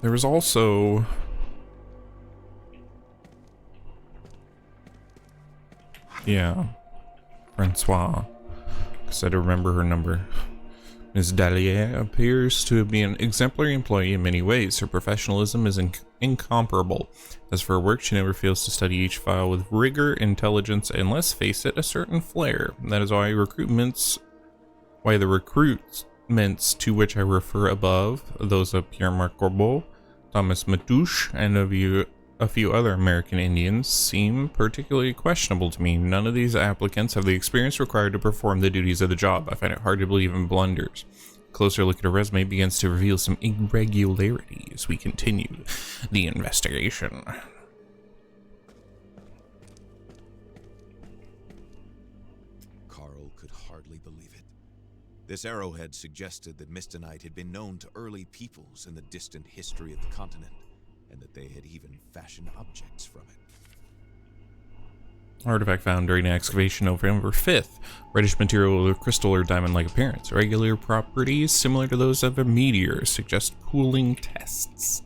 There was also Francois, because I don't remember her number. Ms. Dallier appears to be an exemplary employee in many ways. Her professionalism is incomparable. As for her work, she never fails to study each file with rigor, intelligence, and, let's face it, a certain flair. That is why the recruitments to which I refer above, those of Pierre Marc Corbeau, Thomas Matouche, and a few other American Indians, seem particularly questionable to me. None of these applicants have the experience required to perform the duties of the job. I find it hard to believe in blunders. A closer look at her resume begins to reveal some irregularities. We continue the investigation. Carl could hardly believe it. This arrowhead suggested that Mistonite had been known to early peoples in the distant history of the continent, and that they had even fashioned objects from it. Artifact found during an excavation November 5th. Reddish material with crystal or diamond-like appearance. Regular properties similar to those of a meteor suggest cooling tests.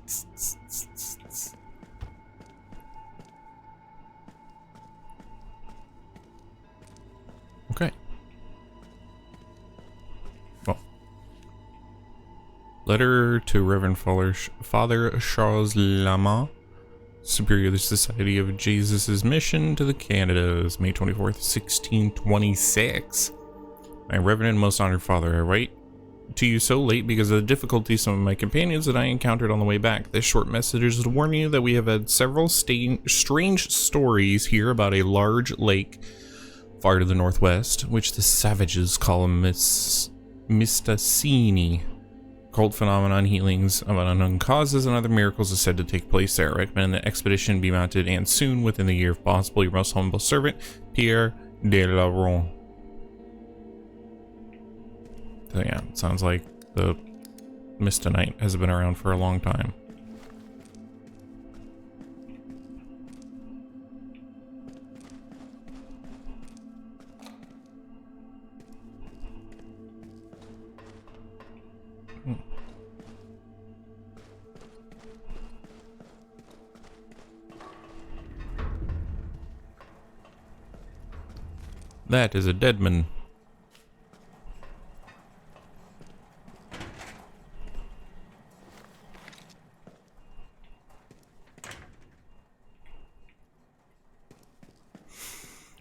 Okay. Well. Letter to Reverend Father Charles Lamont, Superior of the Society of Jesus' Mission to the Canadas, May 24th, 1626. My Reverend and Most Honored Father, I write to you so late because of the difficulties some of my companions that I encountered on the way back. This short message is to warn you that we have had several strange stories here about a large lake far to the northwest, which the savages call a Mistacini. Occult phenomenon, healings of unknown causes, and other miracles are said to take place there. I recommend the expedition be mounted, and soon, within the year if possible. Your most humble servant, Pierre de Laron. So yeah, it sounds like the Mistonite has been around for a long time. That is a deadman.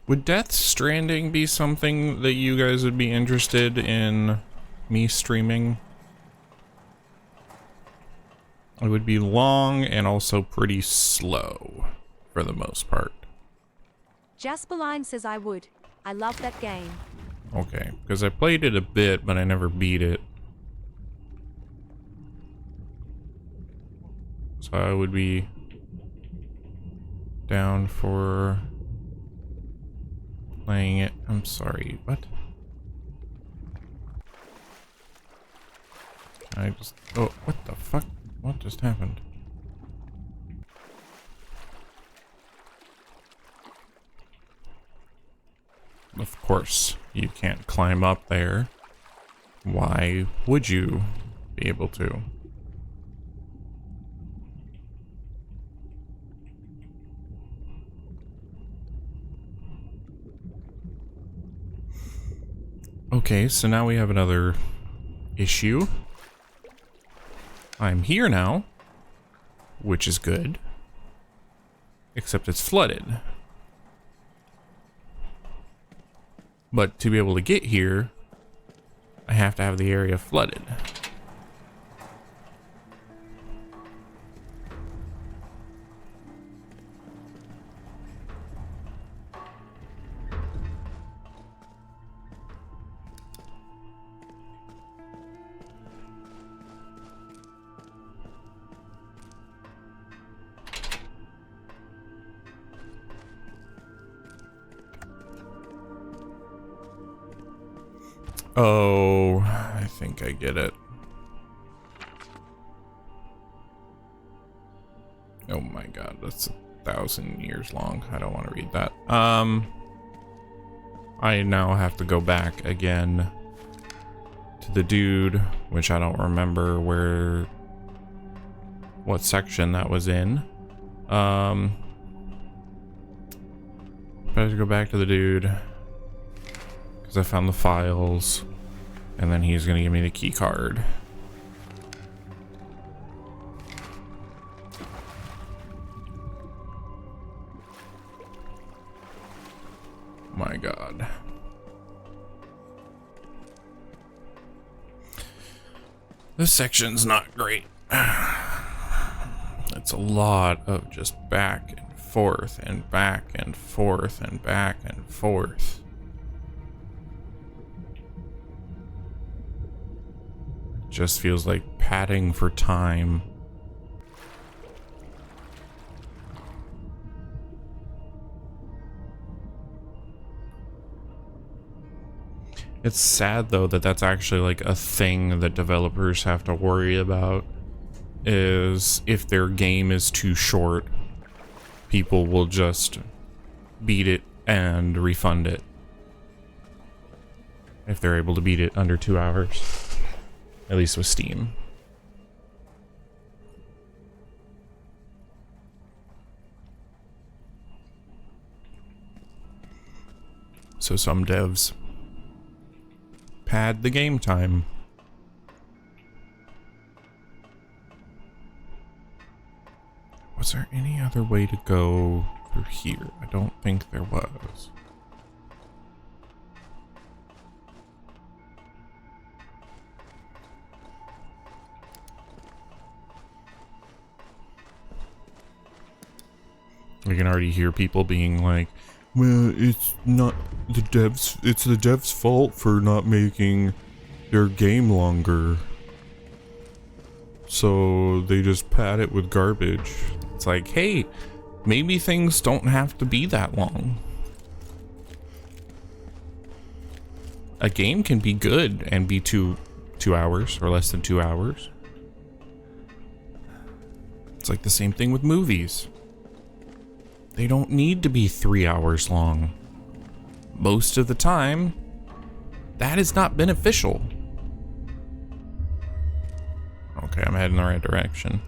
Would Death Stranding be something that you guys would be interested in me streaming? It would be long and also pretty slow for the most part. Jasperline says I would. I love that game. Okay, because I played it a bit, but I never beat it. So I would be down for playing it. I'm sorry. What? I just... Oh, what the fuck? What just happened? Of course, you can't climb up there. Why would you be able to? Okay, so now we have another issue. I'm here now, which is good. Except it's flooded. But to be able to get here, I have to have the area flooded. Oh, I think I get it. Oh my god, that's 1,000 years long. I don't want to read that. I now have to go back again to the dude, which I don't remember what section that was in. But I have to go back to the dude because I found the files, and then he's gonna give me the key card. My god. This section's not great. It's a lot of just back and forth and back and forth and back and forth. It just feels like padding for time. It's sad though that that's actually like a thing that developers have to worry about, is if their game is too short, people will just beat it and refund it. If they're able to beat it under 2 hours. At least with Steam. So some devs pad the game time. Was there any other way to go through here? I don't think there was. I can already hear people being like, well, it's not the devs, it's the devs' fault for not making their game longer. So they just pad it with garbage. It's like, hey, maybe things don't have to be that long. A game can be good and be two hours or less than 2 hours. It's like the same thing with movies. They don't need to be 3 hours long. Most of the time, that is not beneficial. Okay, I'm heading in the right direction.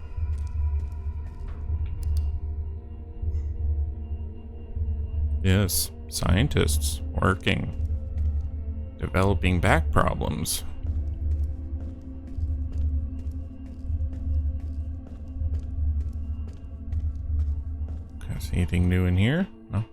Yes, scientists working, developing back problems. See anything new in here? No.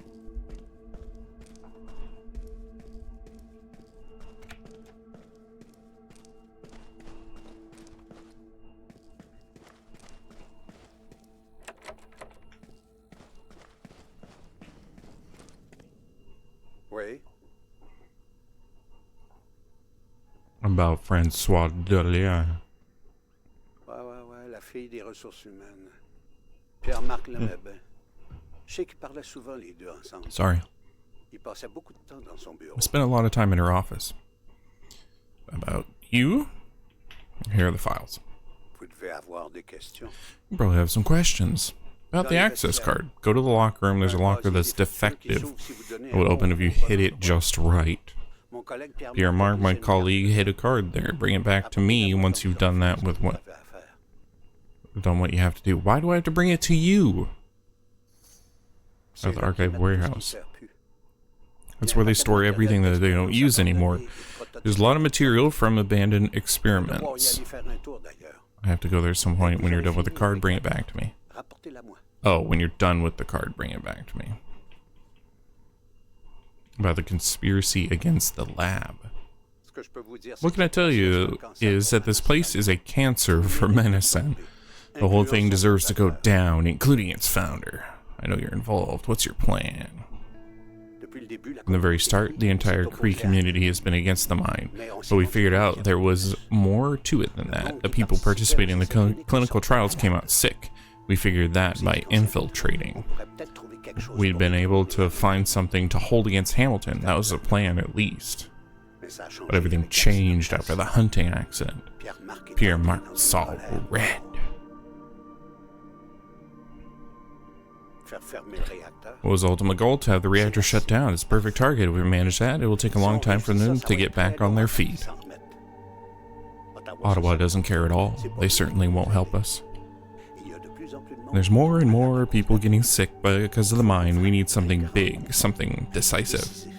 Oui. About Francois Delia. Ouais, la fille des ressources humaines. Pierre-Marc l'aimait bien. Je sais qu'ils parlaient souvent les deux ensemble. Sorry. Il passait beaucoup de temps dans son bureau. I spent a lot of time in her office. About you? Here are the files. Vous devez avoir des questions. You probably have some questions. About the access card. Go to the locker room. There's a locker that's defective. It would open if you hit it just right. Mon collègue Pierre-Marc, my colleague, hid a card there. Bring it back to me once you've done that with what... done what you have to do. Why do I have to bring it to you? At the archive warehouse. That's where they store everything that they don't use anymore. There's a lot of material from abandoned experiments. I have to go there at some point. When you're done with the card, bring it back to me. Oh, when you're done with the card, bring it back to me. About the conspiracy against the lab. What can I tell you is that this place is a cancer for Menacen. The whole thing deserves to go down, including its founder. I know you're involved. What's your plan? From the very start, the entire Cree community has been against the mine, but we figured out there was more to it than that. The people participating in the clinical trials came out sick. We figured that by infiltrating. We'd been able to find something to hold against Hamilton. That was the plan, at least. But everything changed after the hunting accident. Pierre-Marc saw red. What was the ultimate goal? To have the reactor shut down. It's a perfect target. If we manage that, it will take a long time for them to get back on their feet. Ottawa doesn't care at all. They certainly won't help us. There's more and more people getting sick because of the mine. We need something big, something decisive.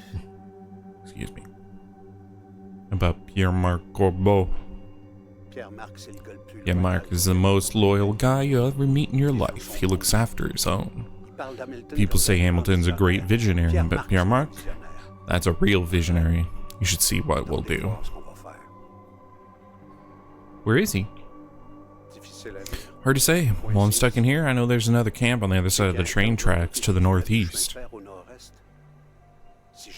Excuse me. About Pierre-Marc Corbeau. Pierre-Marc is the most loyal guy you'll ever meet in your life. He looks after his own. People say Hamilton's a great visionary, but Pierre-Marc, that's a real visionary. You should see what we'll do. Where is he? Hard to say. While I'm stuck in here, I know there's another camp on the other side of the train tracks to the northeast.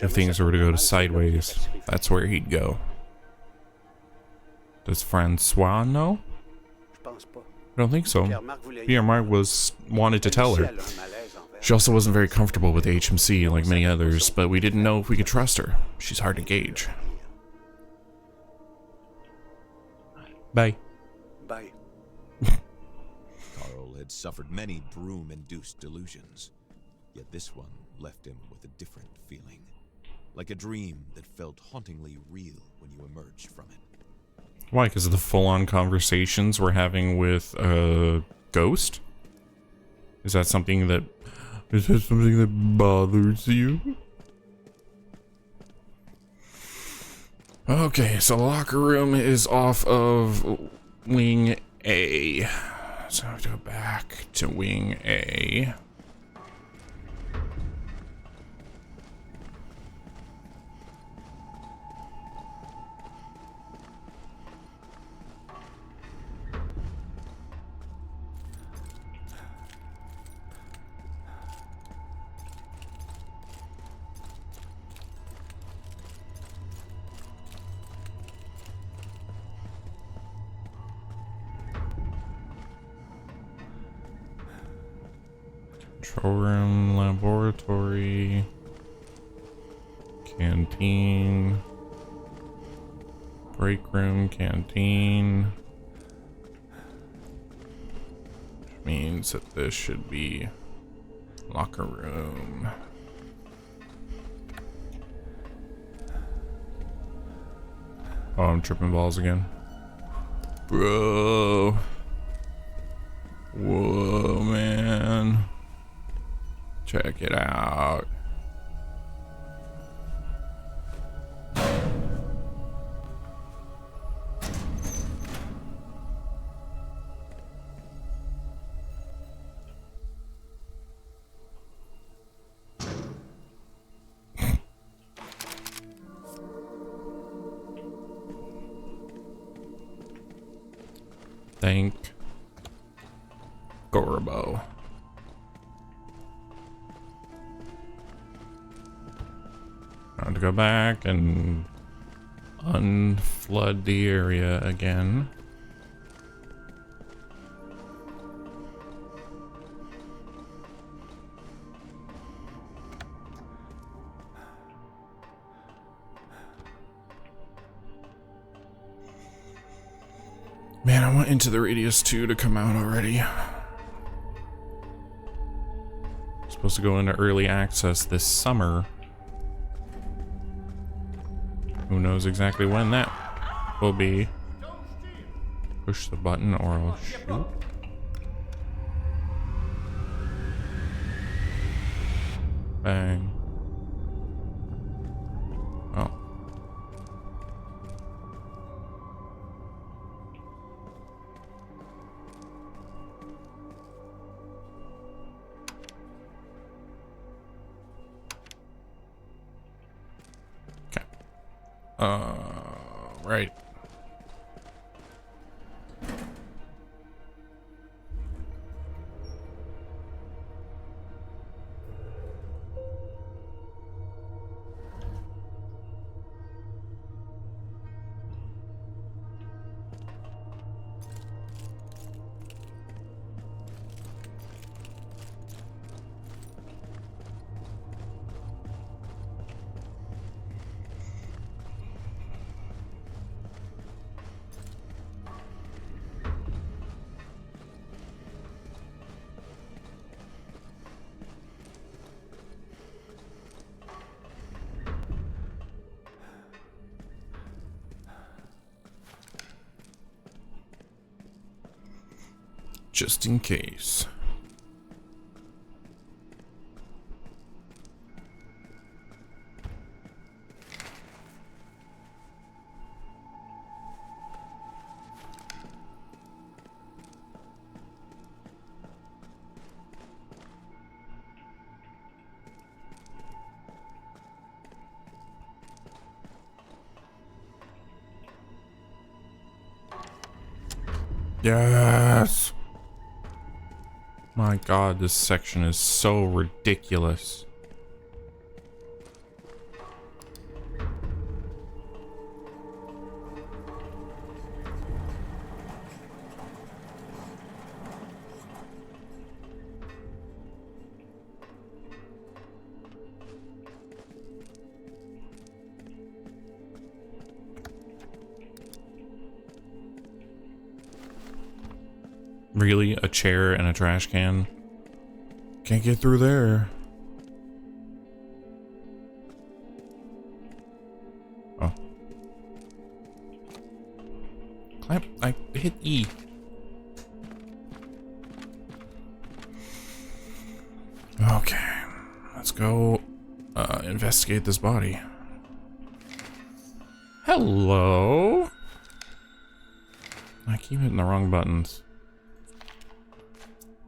If things were to go sideways, that's where he'd go. Does Francois know? I don't think so. Pierre-Marc wanted to tell her. She also wasn't very comfortable with HMC like many others, but we didn't know if we could trust her. She's hard to gauge. Bye. Bye. Carl had suffered many Brume-induced delusions, yet this one left him with a different feeling, like a dream that felt hauntingly real when you emerged from it. Why? Because of the full-on conversations we're having with a ghost? Is that something that bothers you? Okay, so the locker room is off of Wing A. So I have to go back to Wing A. Control room, laboratory, canteen, break room, canteen. Which means that this should be locker room. Oh, I'm tripping balls again. Bro. Whoa, man. Check it out. Thank Gorbo. Time to go back and unflood the area again. Man, I want Into the Radius 2 to come out already. Supposed to go into early access this summer. Who knows exactly when that will be. Push the button or I'll shoot. Bang. Oh. Okay. Right. Just in case. Yes. My God, this section is so ridiculous. Really? A chair and a trash can? Can't get through there. Oh. Clamp. I hit E. Okay. Let's go investigate this body. Hello? I keep hitting the wrong buttons.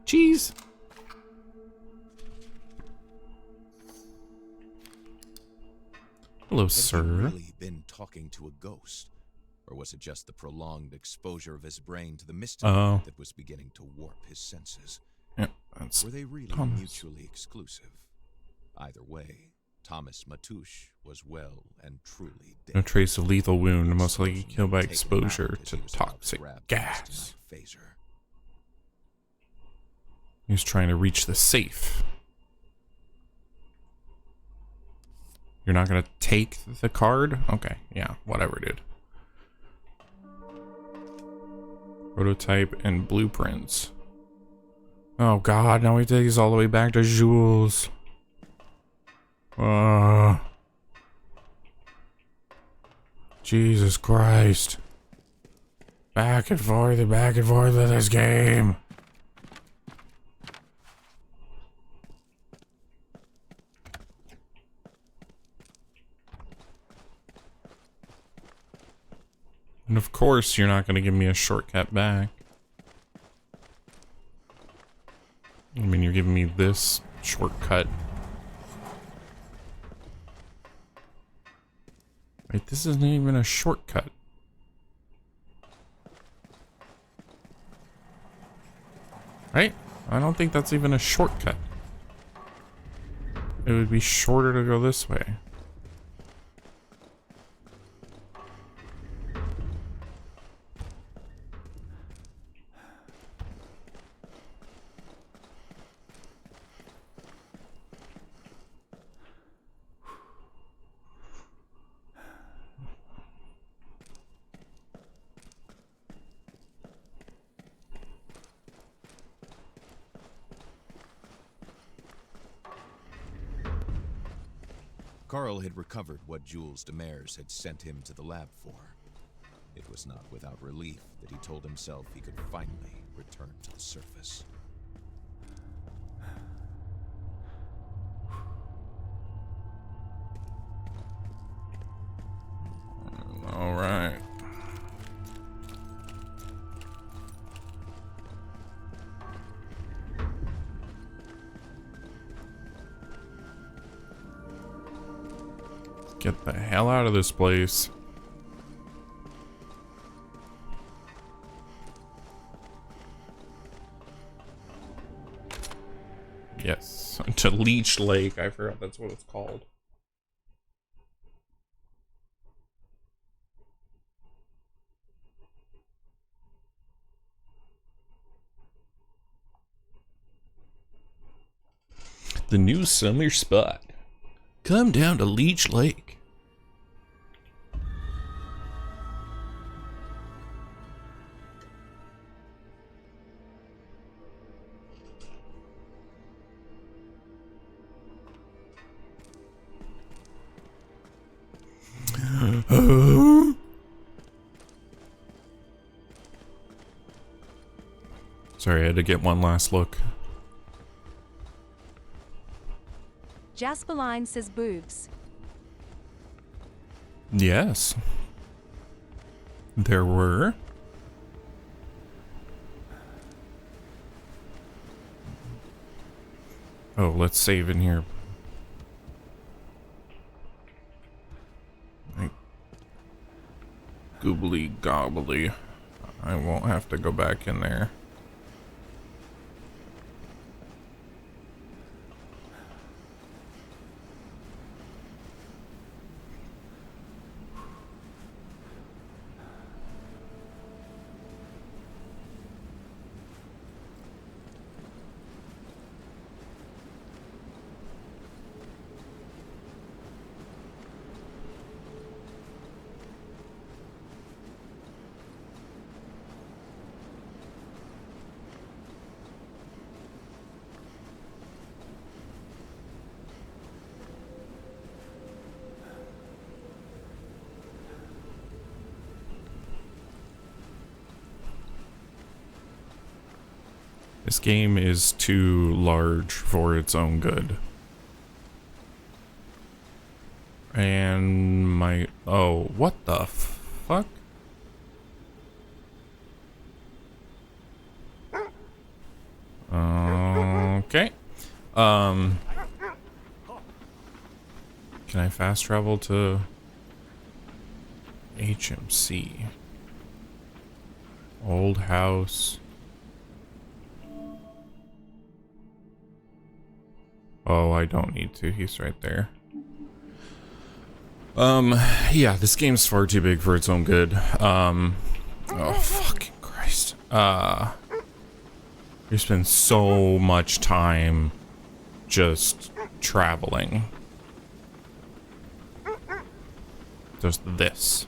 Jeez. Hello, sir. Had he really been talking to a ghost? Or was it just the prolonged exposure of his brain to the mystery that was beginning to warp his senses? Yeah, that's Were they really Thomas. mutually exclusive? Either way, Thomas Matouche was well and truly dead. No trace of lethal wound, most likely Explosion killed by had taken him out exposure as to he was about toxic grab the gas. mystic phaser. He was trying to reach the safe. You're not gonna take the card? Okay, yeah, whatever, dude. Prototype and blueprints. Oh God, now we take these all the way back to Jules. Jesus Christ. Back and forth in this game. And of course, you're not going to give me a shortcut back. I mean, you're giving me this shortcut. Wait, this isn't even a shortcut. Right? I don't think that's even a shortcut. It would be shorter to go this way. Carl had recovered what Jules Demers had sent him to the lab for. It was not without relief that he told himself he could finally return to the surface. All right. Get the hell out of this place. Yes, to Leech Lake. I forgot that's what it's called. The new summer spot. Come down to Leech Lake. Sorry, I had to get one last look. Jasperline says boobs. Yes. There were. Oh, let's save in here. Goobly gobbly. I won't have to go back in there. This game is too large for its own good. And my... Oh, what the fuck? Okay. Can I fast travel to HMC? Old house. Oh, I don't need to. He's right there. Yeah, this game's far too big for its own good. Oh, fucking Christ. There's been so much time just traveling. Just this.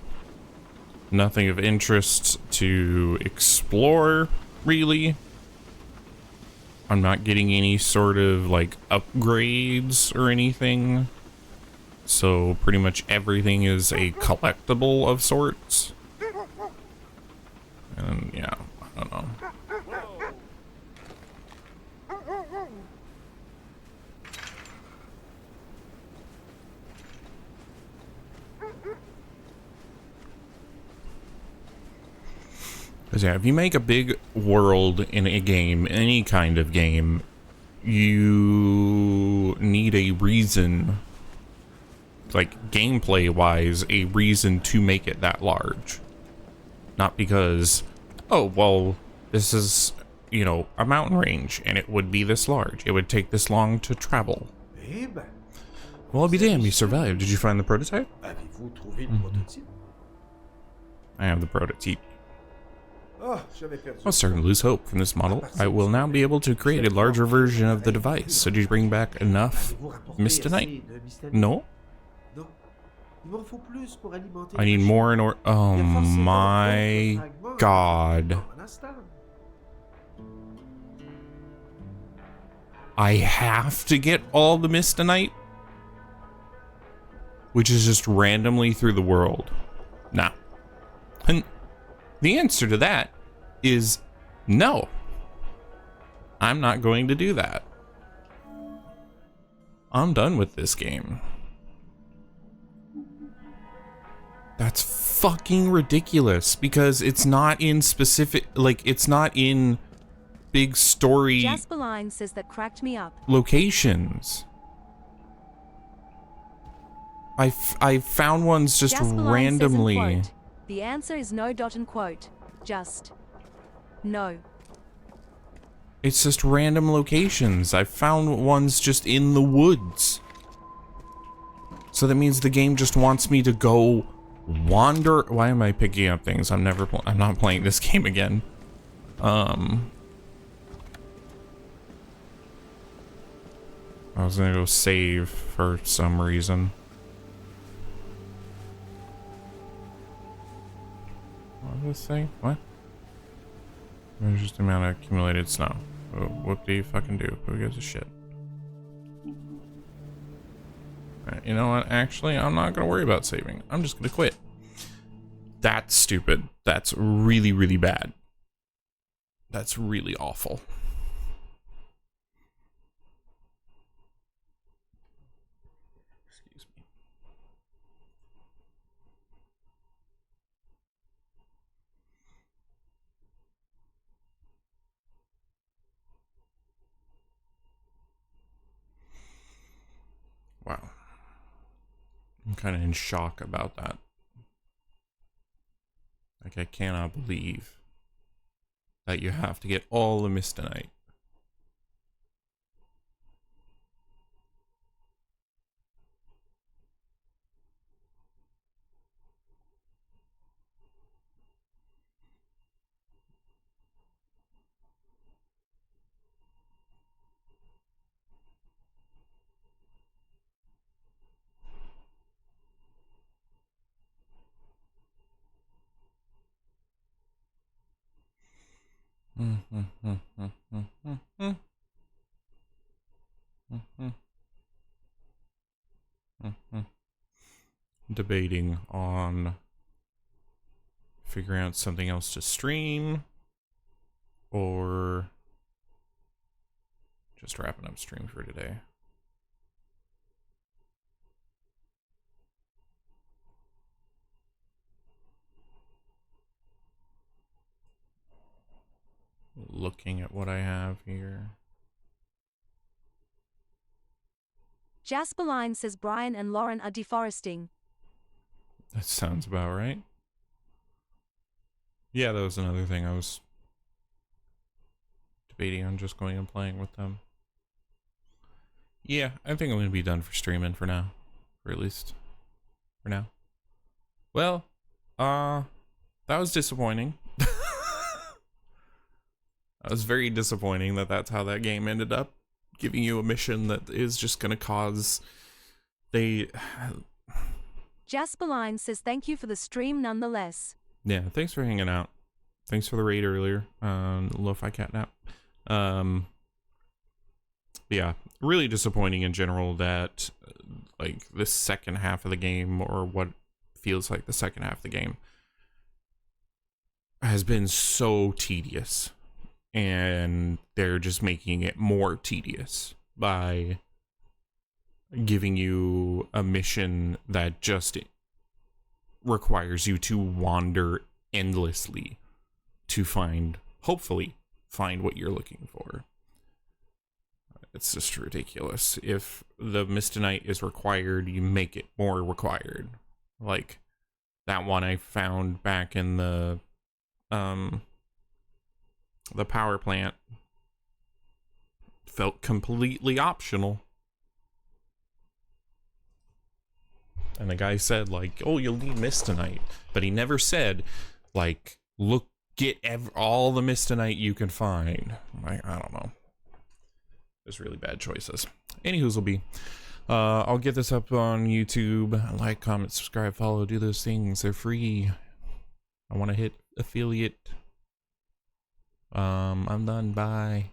Nothing of interest to explore, really. I'm not getting any sort of like upgrades or anything. So pretty much everything is a collectible of sorts. And yeah, I don't know. Because yeah, if you make a big world in a game, any kind of game, you need a reason, like gameplay wise, a reason to make it that large. Not because, oh, well, this is, you know, a mountain range and it would be this large. It would take this long to travel. Well, I'll be damned, you survived. Did you find the prototype? I have the prototype. I was starting to lose hope from this model. I will now be able to create a larger version of the device. So did you bring back enough Mystanite? No? I need more in order. Oh my god. I have to get all the Mystanite? which is just randomly through the world? No. And the answer to that is no. I'm not going to do that. I'm done with this game. That's fucking ridiculous because it's not in specific, like, it's not in big story Jasper Line says that cracked me up. locations. I found ones just Jasper Line says in randomly. quote, the answer is no. And quote, just no. It's just random locations. I found ones just in the woods. So that means the game just wants me to go wander. Why am I picking up things? I'm not playing this game again. I was gonna go save for some reason. What was this thing? What? There's just the amount of accumulated snow. What do you fucking do? Who gives a shit? Alright, you know what? Actually, I'm not gonna worry about saving. I'm just gonna quit. That's stupid. That's really, really bad. That's really awful. Excuse me. Wow. I'm kind of in shock about that. Like, I cannot believe that you have to get all the Mistonite. Debating on figuring out something else to stream or just wrapping up stream for today. Looking at what I have here. Jasper Line says Brian and Lauren are deforesting. That sounds about right. Yeah, that was another thing I was debating on, just going and playing with them. Yeah, I think I'm going to be done for streaming for now. Or at least for now. Well, that was disappointing. That was very disappointing that that's how that game ended up. Giving you a mission that is just going to cause... Jasper Line says thank you for the stream nonetheless. Yeah, thanks for hanging out. Thanks for the raid earlier. Lo-Fi Catnap. Yeah, really disappointing in general that like the second half of the game, or what feels like the second half of the game, has been so tedious. And they're just making it more tedious by giving you a mission that just requires you to wander endlessly to hopefully find what you're looking for. It's just ridiculous. If the Mistonite is required, you make it more required. Like that one I found back in the power plant felt completely optional. And the guy said, like, oh, you'll need Mistonite. But he never said, like, look, get all the Mistonite you can find. Like, I don't know. There's really bad choices. Anywho's will be. I'll get this up on YouTube. Like, comment, subscribe, follow, do those things. They're free. I want to hit affiliate. I'm done. Bye.